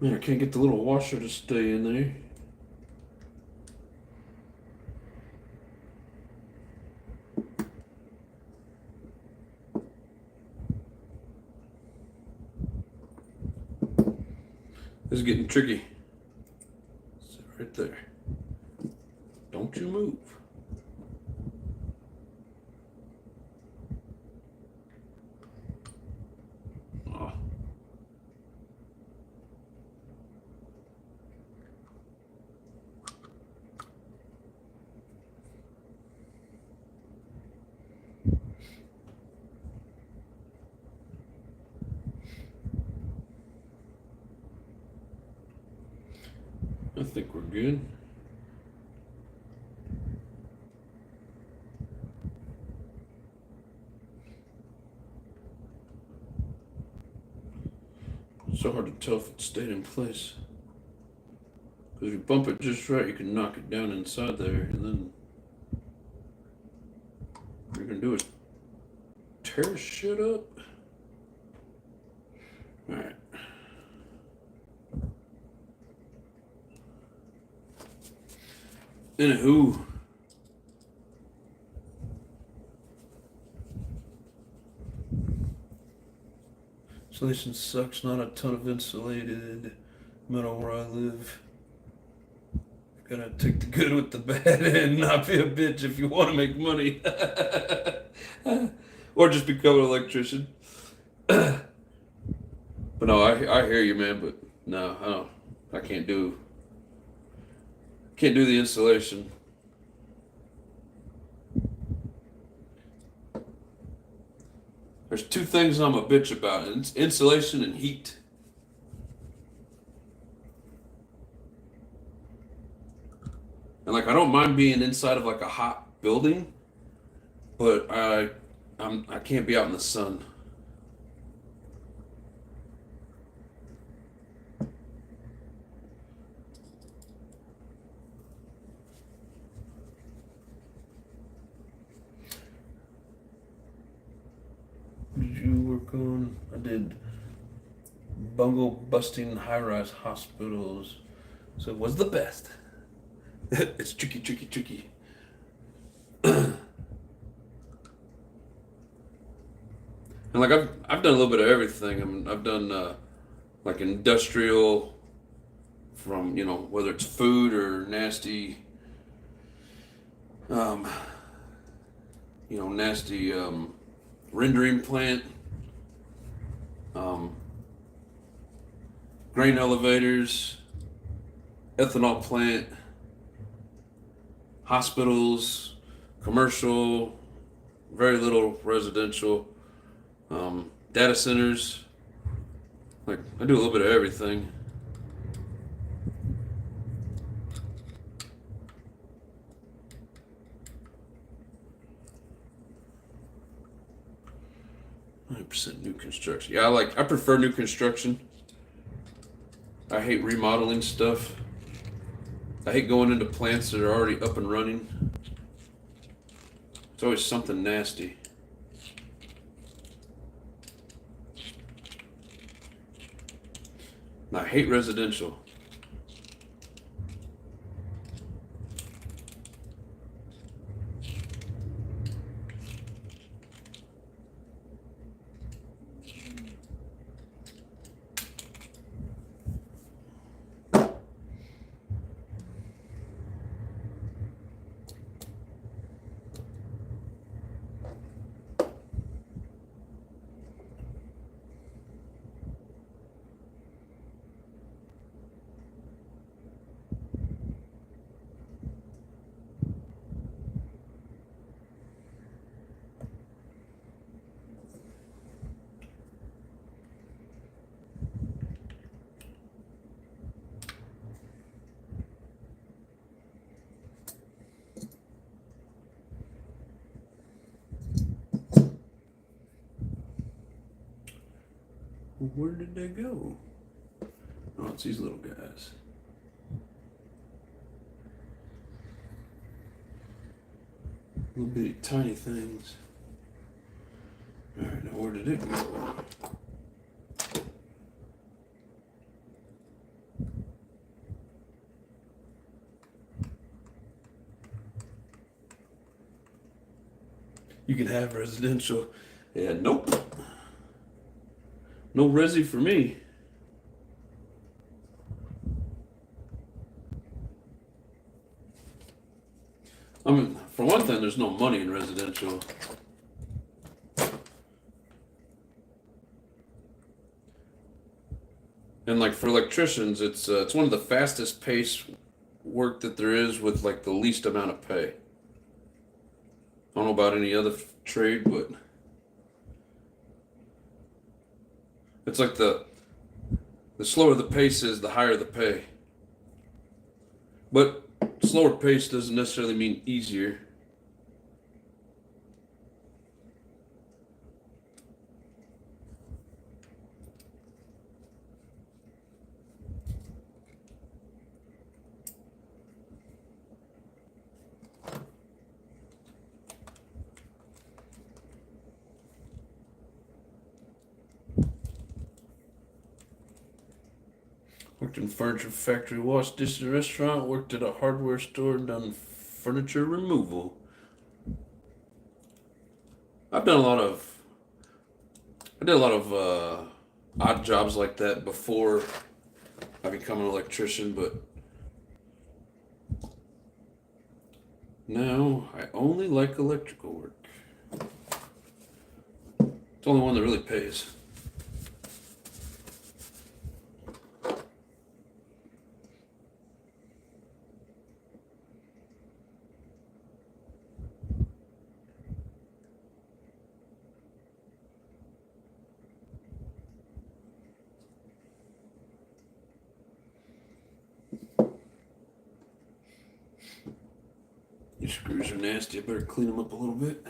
Man, I can't get the little washer to stay in there. This is getting tricky. Sit right there. Don't you move. Oh. I think we're good. It's so hard to tell if it stayed in place. Because if you bump it just right, you can knock it down inside there, and then what you're gonna do is tear shit up. Alright. Anywho. Insulation sucks, not a ton of insulated metal where I live. Gotta take the good with the bad and not be a bitch if you want to make money. Or just become an electrician. But no, I hear you, man, but no, I can't do the installation. There's two things I'm a bitch about: insulation and heat. And like, I don't mind being inside of like a hot building, but I can't be out in the sun. Did you work on? I did bungle busting high-rise hospitals. So it was the best. It's tricky. And like I've done a little bit of everything. I mean, I've done like industrial, from whether it's food or nasty, nasty rendering plant, grain elevators, ethanol plant, hospitals, commercial, very little residential, data centers. Like, I do a little bit of everything. %, new construction. Yeah, I prefer new construction. I hate remodeling stuff. I hate going into plants that are already up and running. It's always something nasty. And I hate residential. Where did they go? Oh, it's these little guys. Little bitty tiny things. Alright, now where did it go? You can have residential. Yeah, nope. No resi for me. I mean, for one thing, there's no money in residential. And like for electricians, it's one of the fastest paced work that there is with like the least amount of pay. I don't know about any other trade, but it's like the slower the pace is, the higher the pay. But slower pace doesn't necessarily mean easier. Worked in furniture factory, washed dishes, restaurant, worked at a hardware store, done furniture removal. I've done a lot of I did a lot of odd jobs like that before I become an electrician, but now I only like electrical work. It's the only one that really pays. These screws are nasty. I better clean them up a little bit.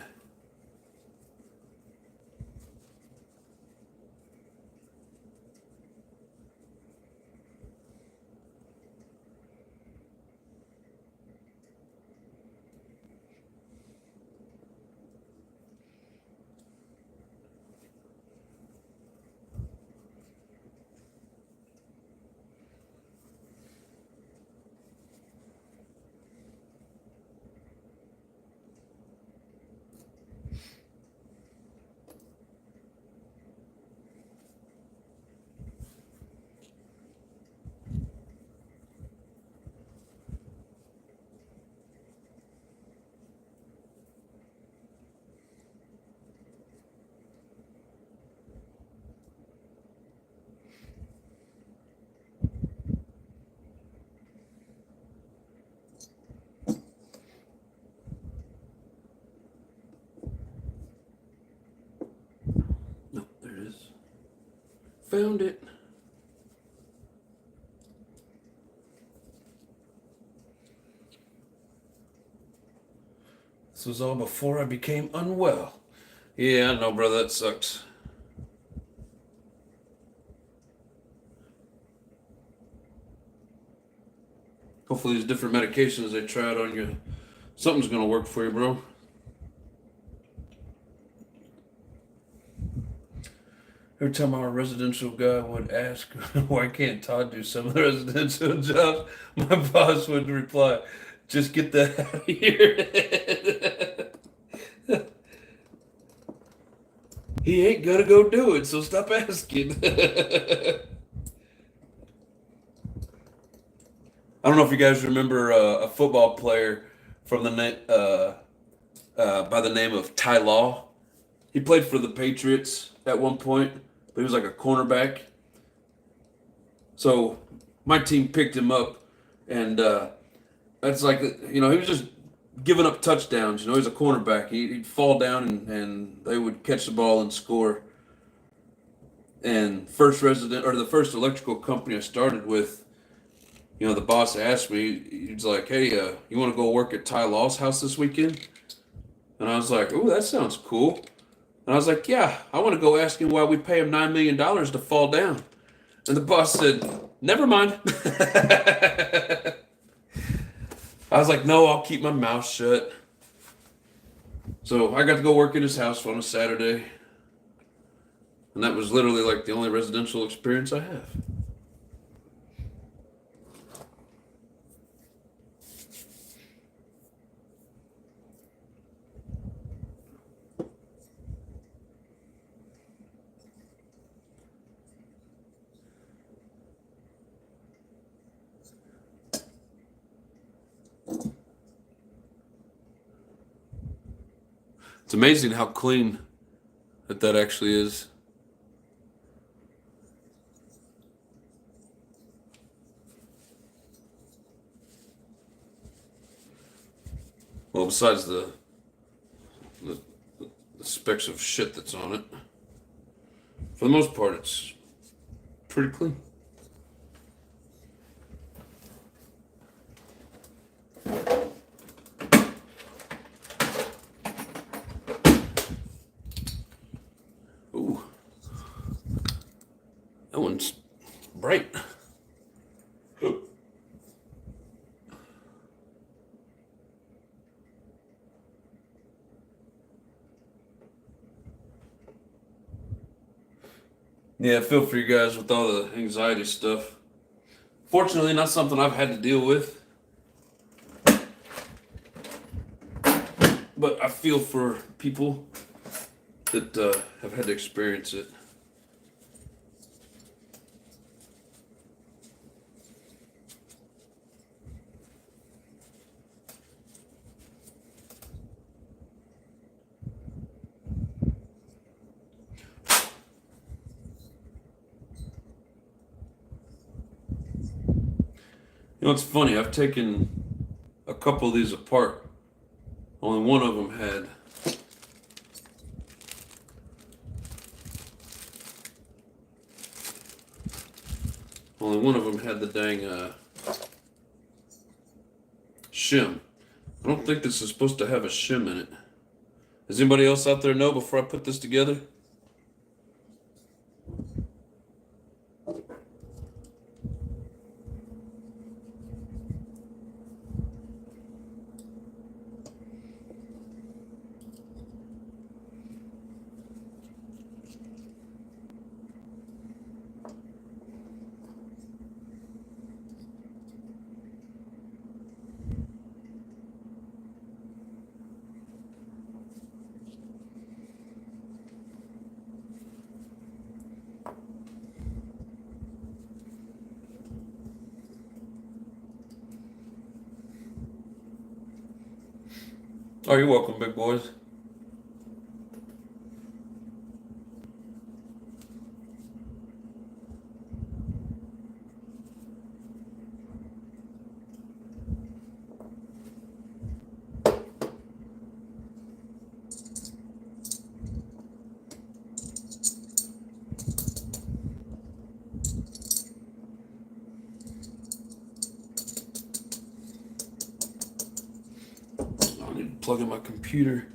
No, there it is. Found it. This was all before I became unwell. Yeah, I know, brother, that sucks. Hopefully these different medications they tried on you, something's gonna work for you, bro. Every time our residential guy would ask, why can't Todd do some of the residential jobs, my boss would reply, just get that out of here. He ain't gonna go do it, so stop asking. I don't know if you guys remember a football player from by the name of Ty Law. He played for the Patriots at one point, but he was like a cornerback. So my team picked him up, and that's like, he was just giving up touchdowns. He's a cornerback. He'd fall down, and they would catch the ball and score. And the first electrical company I started with, the boss asked me, he's like, hey, you want to go work at Ty Law's house this weekend? And I was like, ooh, that sounds cool. And I was like, yeah, I want to go ask him why we pay him $9 million to fall down. And the boss said, never mind. I was like, no, I'll keep my mouth shut. So I got to go work in his house on a Saturday. And that was literally like the only residential experience I have. It's amazing how clean that actually is. Well, besides the specks of shit that's on it, for the most part, it's pretty clean. Ooh, that one's bright. Yeah, I feel for you guys with all the anxiety stuff. Fortunately, not something I've had to deal with. But I feel for people that have had to experience it. You know, it's funny. I've taken a couple of these apart. Only one of them had the dang shim. I don't think this is supposed to have a shim in it. Does anybody else out there know before I put this together? Oh, you're welcome, big boys. I need to plug in my computer.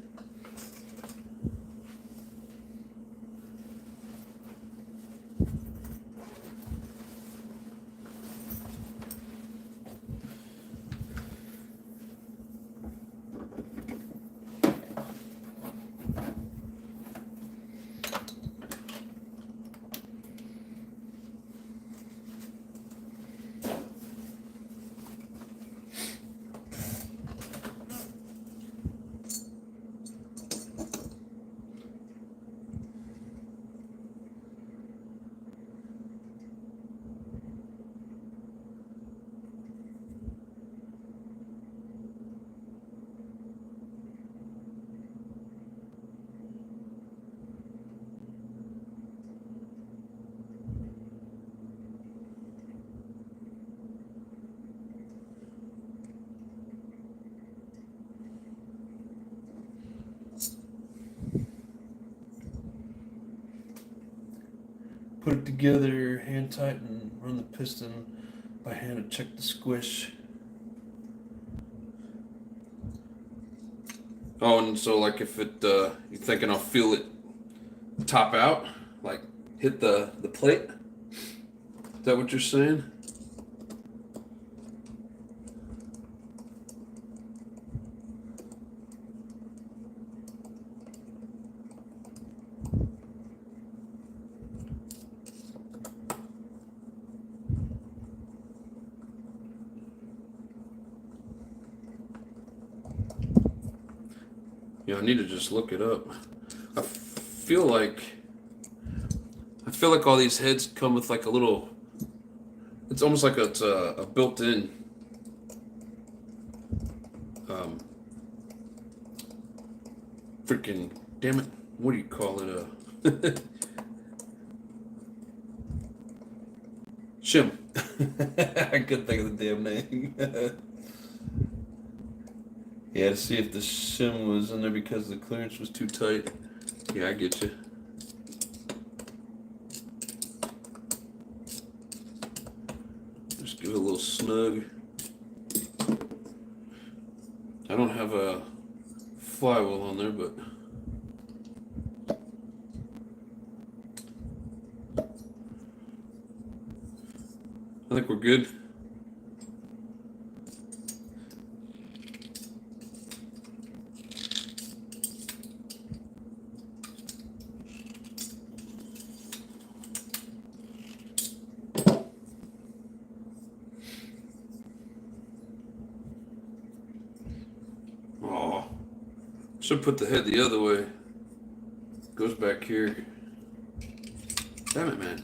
Put it together, hand tighten, run the piston by hand to check the squish. Oh, and so like if it, you're thinking I'll feel it top out, like hit the plate? Is that what you're saying? Yeah, I need to just look it up. I feel like all these heads come with like a little. It's almost like it's a built-in. freaking, damn it, what do you call it? Shim. I couldn't think of the damn name. Yeah, to see if the shim was in there because the clearance was too tight. Yeah, I get you. Just give it a little snug. I don't have a flywheel on there, but I think we're good. Oh, should put the head the other way. Goes back here. Damn it, man.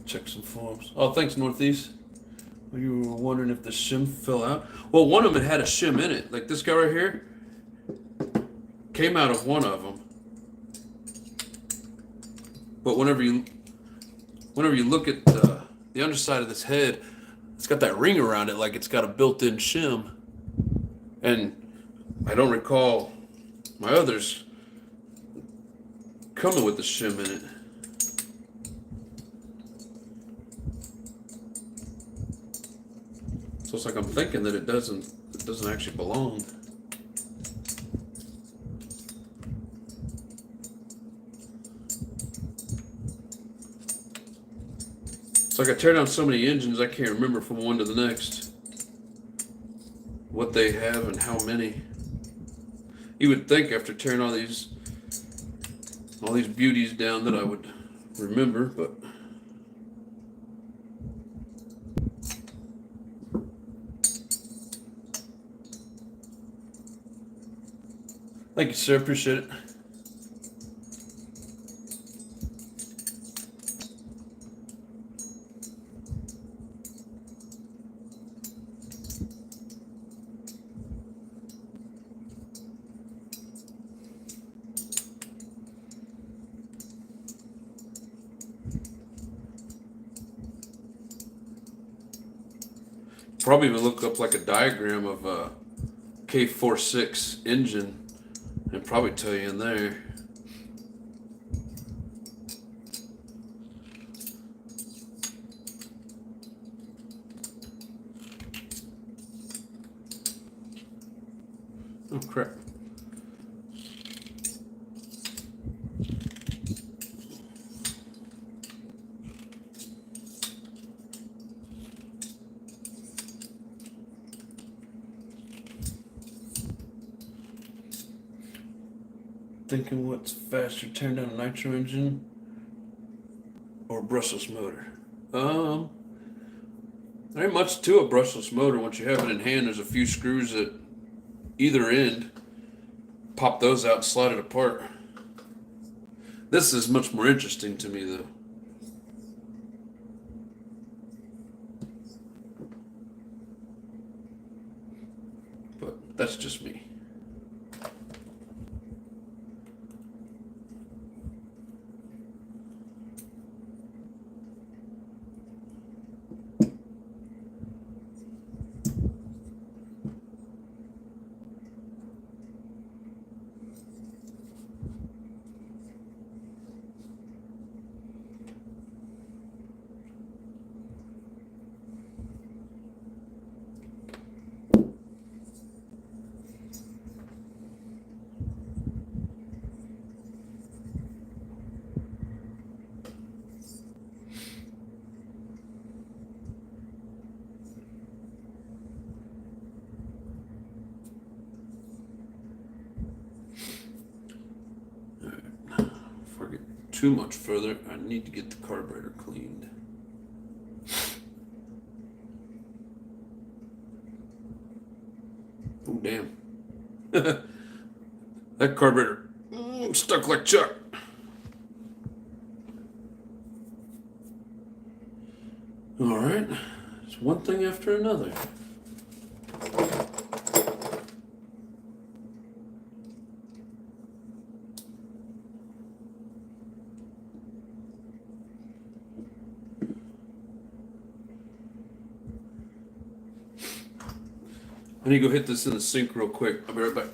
Check some forms. Oh, thanks, Northeast. You were wondering if the shim fell out. Well, one of them had a shim in it. Like this guy right here came out of one of them. But whenever you look at the underside of this head, it's got that ring around it, like it's got a built-in shim. And I don't recall my others coming with the shim in it. So it's like I'm thinking that it doesn't actually belong. It's like I tear down so many engines I can't remember from one to the next what they have and how many. You would think after tearing all these beauties down that I would remember, but thank you, sir. Appreciate it. Probably would look up like a diagram of a K46 engine and probably tell you in there. Oh crap. Thinking what's faster, tearing down a nitro engine or a brushless motor? There ain't much to a brushless motor. Once you have it in hand, there's a few screws at either end. Pop those out and slide it apart. This is much more interesting to me, though. But that's just me. Too much further, I need to get the carburetor cleaned. Oh damn. That carburetor stuck like Chuck. Alright, It's one thing after another. I need to go hit this in the sink real quick. I'll be right back.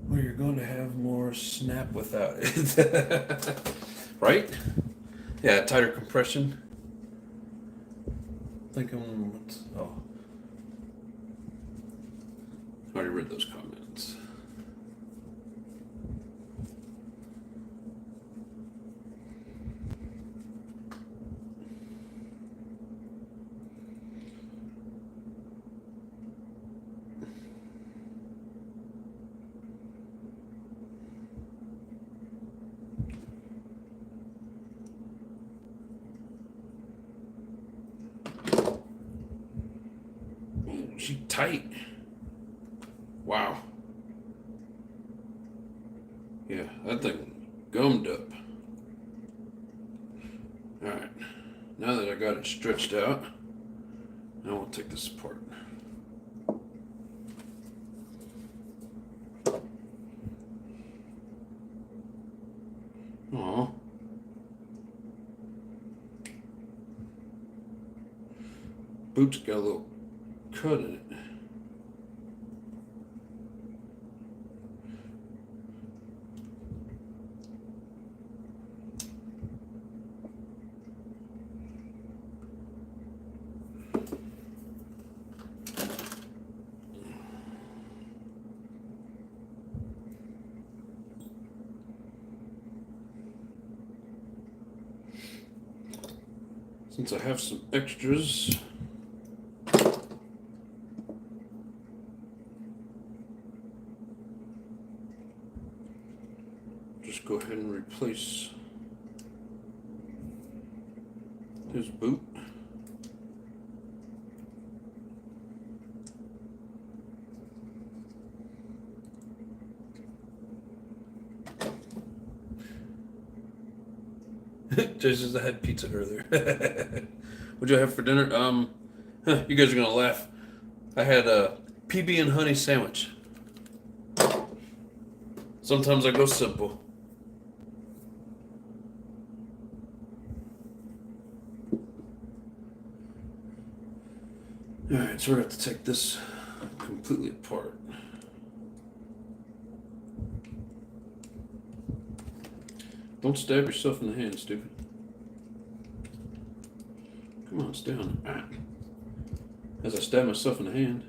Well, you're going to have more snap without it. Right? Yeah, tighter compression. I think I'm. Oh. I already read those comments. She tight. Wow. Yeah, that thing gummed up. Alright. Now that I got it stretched out, now we'll take this apart. Aw. Boot's got a little cut in it. Since I have some extras, just go ahead and replace his boot. Just as I had pizza earlier. What'd you have for dinner? You guys are gonna laugh. I had a PB and honey sandwich. Sometimes I go simple. All right, so we're gonna have to take this completely apart. Don't stab yourself in the hand, stupid. Come on, stay on. Ah. As I stab myself in the hand.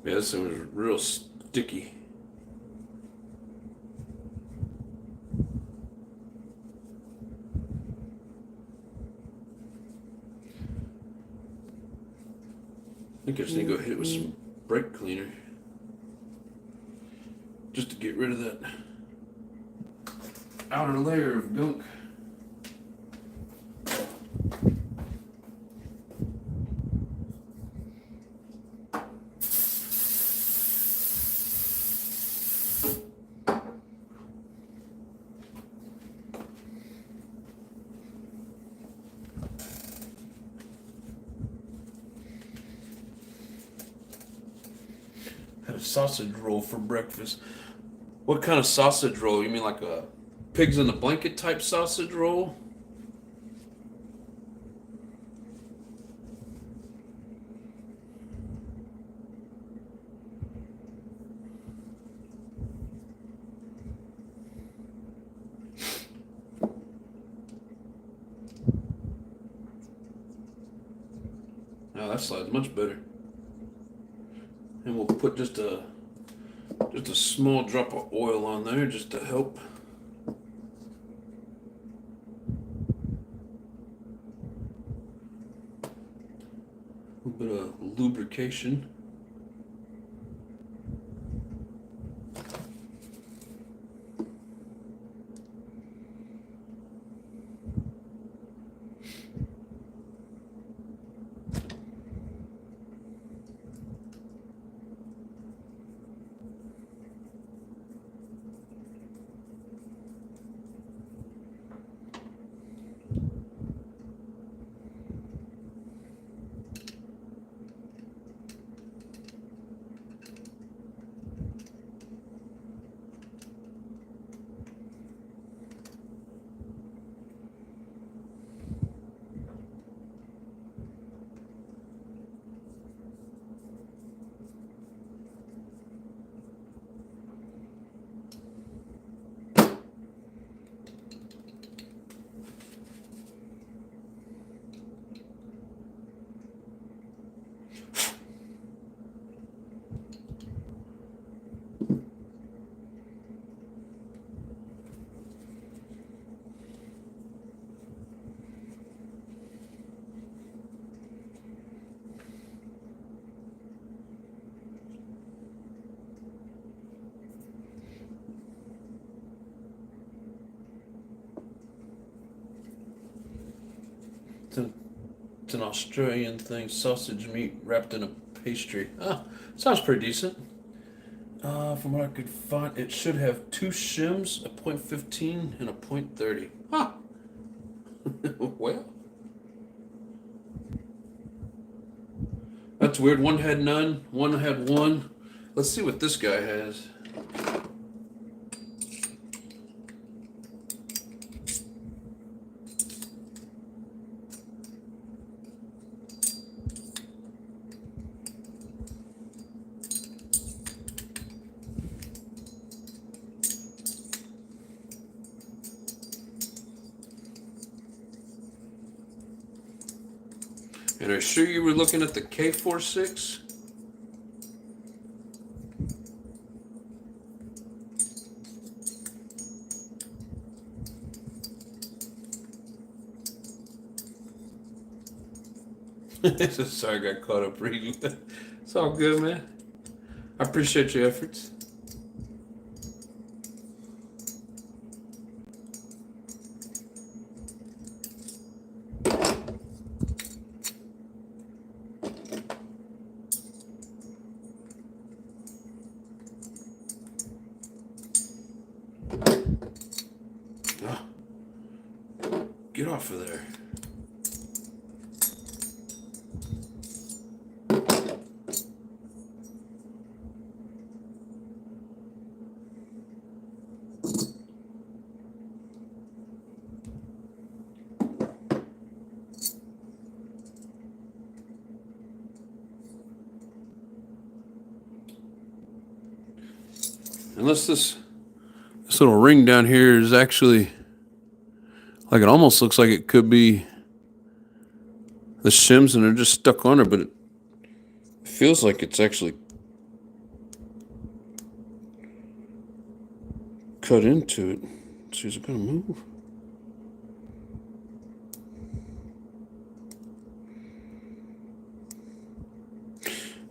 Yeah, this thing was real sticky. I think I just need to go hit it with some brake cleaner. Just to get rid of that outer layer of gunk. Had a sausage roll for breakfast. What kind of sausage roll? You mean like a pigs in a blanket type sausage roll? Now that slide's much better. And we'll put just a small drop of oil on there just to help. A little bit of lubrication. It's an Australian thing, sausage meat wrapped in a pastry. Ah, sounds pretty decent. From what I could find, it should have 2 shims, a .15 and a .30. Huh. Well, that's weird. One had none, one had one. Let's see what this guy has. And are you sure you were looking at the K46? Sorry, I got caught up reading. It's all good, man. I appreciate your efforts. Oh, get off of there. Unless this little ring down here is actually, like, it almost looks like it could be the shims and they're just stuck on her, but it feels like it's actually cut into it. See, is it gonna move?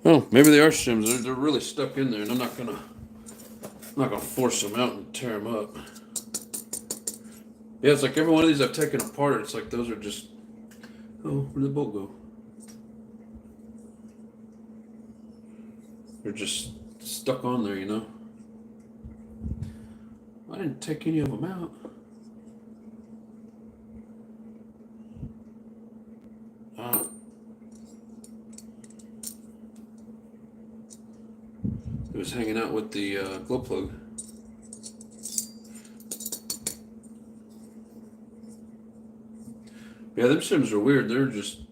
Oh, maybe they are shims. They're really stuck in there, and I'm not gonna force them out and tear them up. Yeah, it's like every one of these I've taken apart. It's like those are just. Oh, where'd the bolt go? They're just stuck on there, you know. I didn't take any of them out. It was hanging out with the glow plug. Yeah, them shims are weird. They're just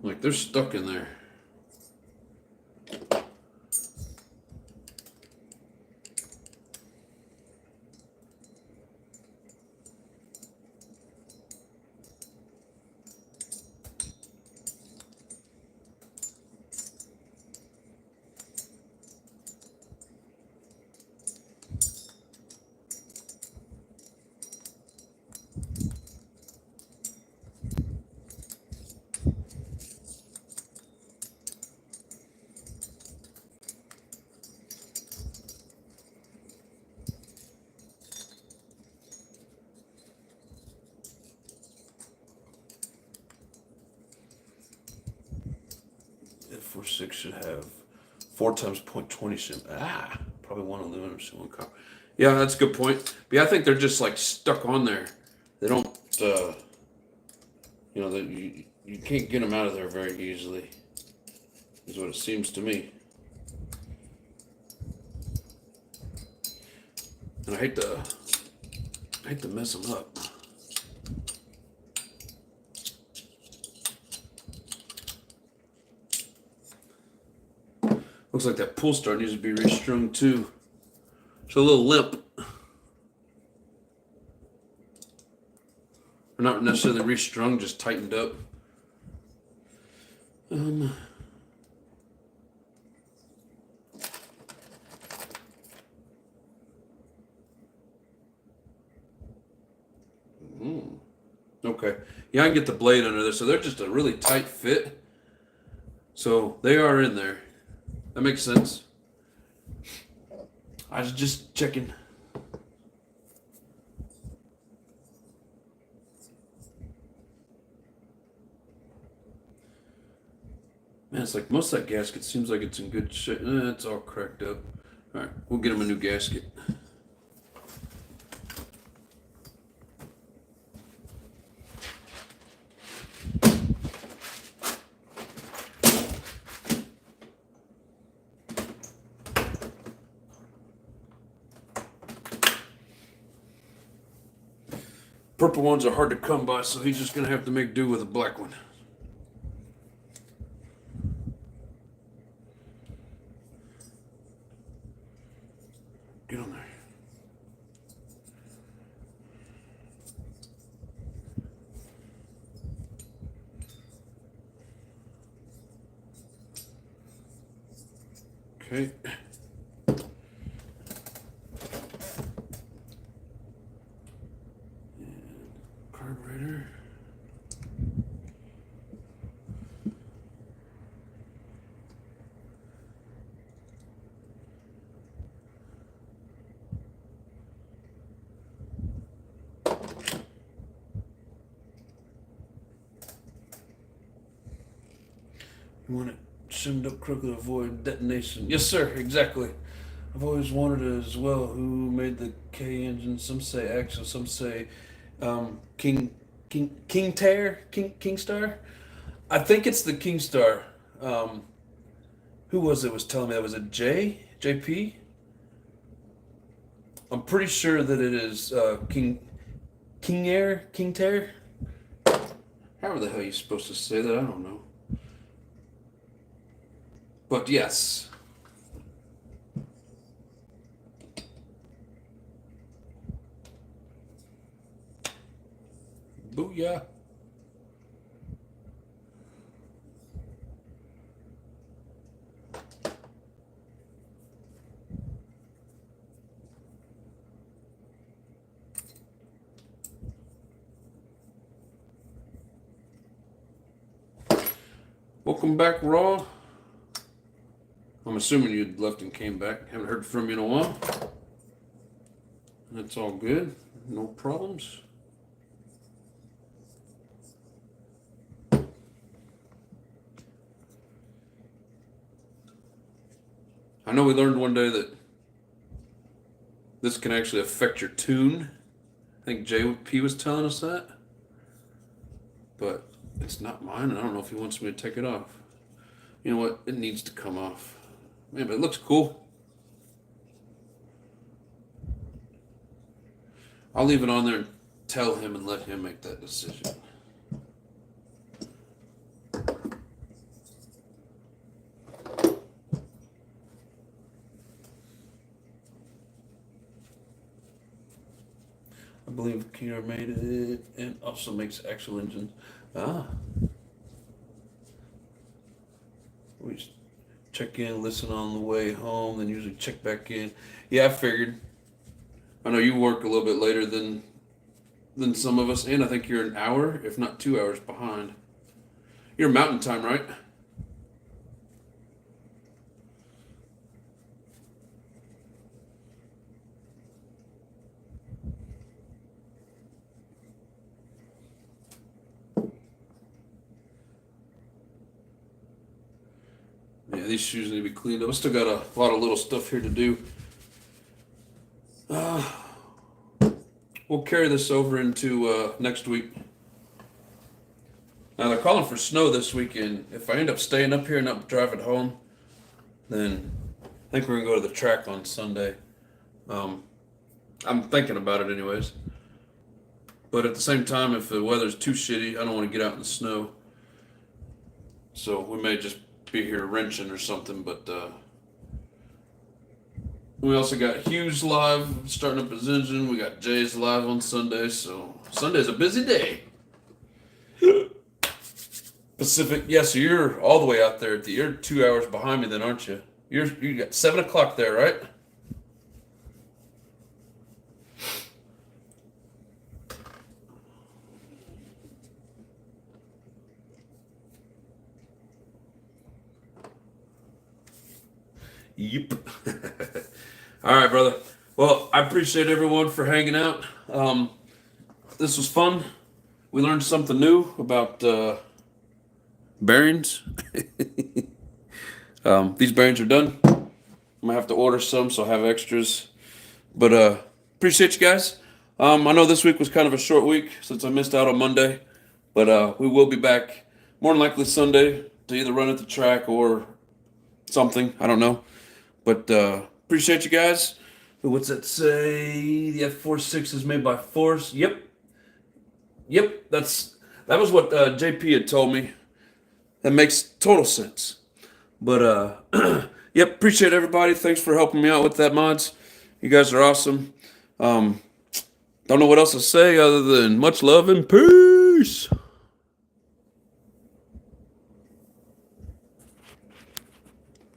like they're stuck in there. F46 should have 4 times 0.20 shim. Probably one aluminum shim, one copper. Yeah, that's a good point. But yeah, I think they're just like stuck on there. They don't, you know, you can't get them out of there very easily. Is what it seems to me. And I hate to mess them up. Looks like that pull star needs to be restrung too. It's a little limp. Or not necessarily restrung, just tightened up. Okay. Yeah, I can get the blade under there. So they're just a really tight fit. So they are in there. That makes sense. I was just checking. Man, it's like most of that gasket seems like it's in good shape. It's all cracked up. All right, we'll get him a new gasket. Purple ones are hard to come by, so he's just gonna have to make do with a black one. Get on there. Okay. And carburetor. You want it shimmed up crooked to avoid detonation. Yes, sir, exactly. I've always wanted it as well. Who made the K engine? Some say Axel, some say Kingstar. I think it's the Kingstar. Who was it was telling me that? Was it JP? I'm pretty sure that it is Kingtair. However the hell you're supposed to say that, I don't know. But yes. Booyah. Welcome back, Raw. I'm assuming you'd left and came back. Haven't heard from you in a while. That's all good. No problems. I know we learned one day that this can actually affect your tune. I think JP was telling us that. But it's not mine, and I don't know if he wants me to take it off. You know what? It needs to come off. Man, but it looks cool. I'll leave it on there and tell him and let him make that decision. I believe Kia made it and also makes actual engines. We check in, listen on the way home, then usually check back in. Yeah, I figured. I know you work a little bit later than some of us, and I think you're an hour, if not 2 hours behind. You're Mountain Time, right? Yeah, these shoes need to be cleaned up. I still got a lot of little stuff here to do. We'll carry this over into next week. Now they're calling for snow this weekend. If I end up staying up here and not driving home, then I think we're gonna go to the track on Sunday. I'm thinking about it anyways. But at the same time, if the weather's too shitty, I don't want to get out in the snow. So we may just be here wrenching or something. But we also got Hughes live starting up his engine. We got Jay's live on Sunday. So Sunday's a busy day. Pacific, yeah, so you're all the way out there. You're 2 hours behind me then, aren't you? You got 7 o'clock there, right? Yep. All right, brother. Well, I appreciate everyone for hanging out. This was fun. We learned something new about bearings. These bearings are done. I'm gonna have to order some, so I'll have extras. But appreciate you guys. I know this week was kind of a short week since I missed out on Monday, but we will be back more than likely Sunday to either run at the track or something. I don't know. But appreciate you guys. What's that say? The F46 is made by Force. Yep. That was what JP had told me. That makes total sense. But yep, appreciate everybody. Thanks for helping me out with that, mods. You guys are awesome. Don't know what else to say other than much love and peace.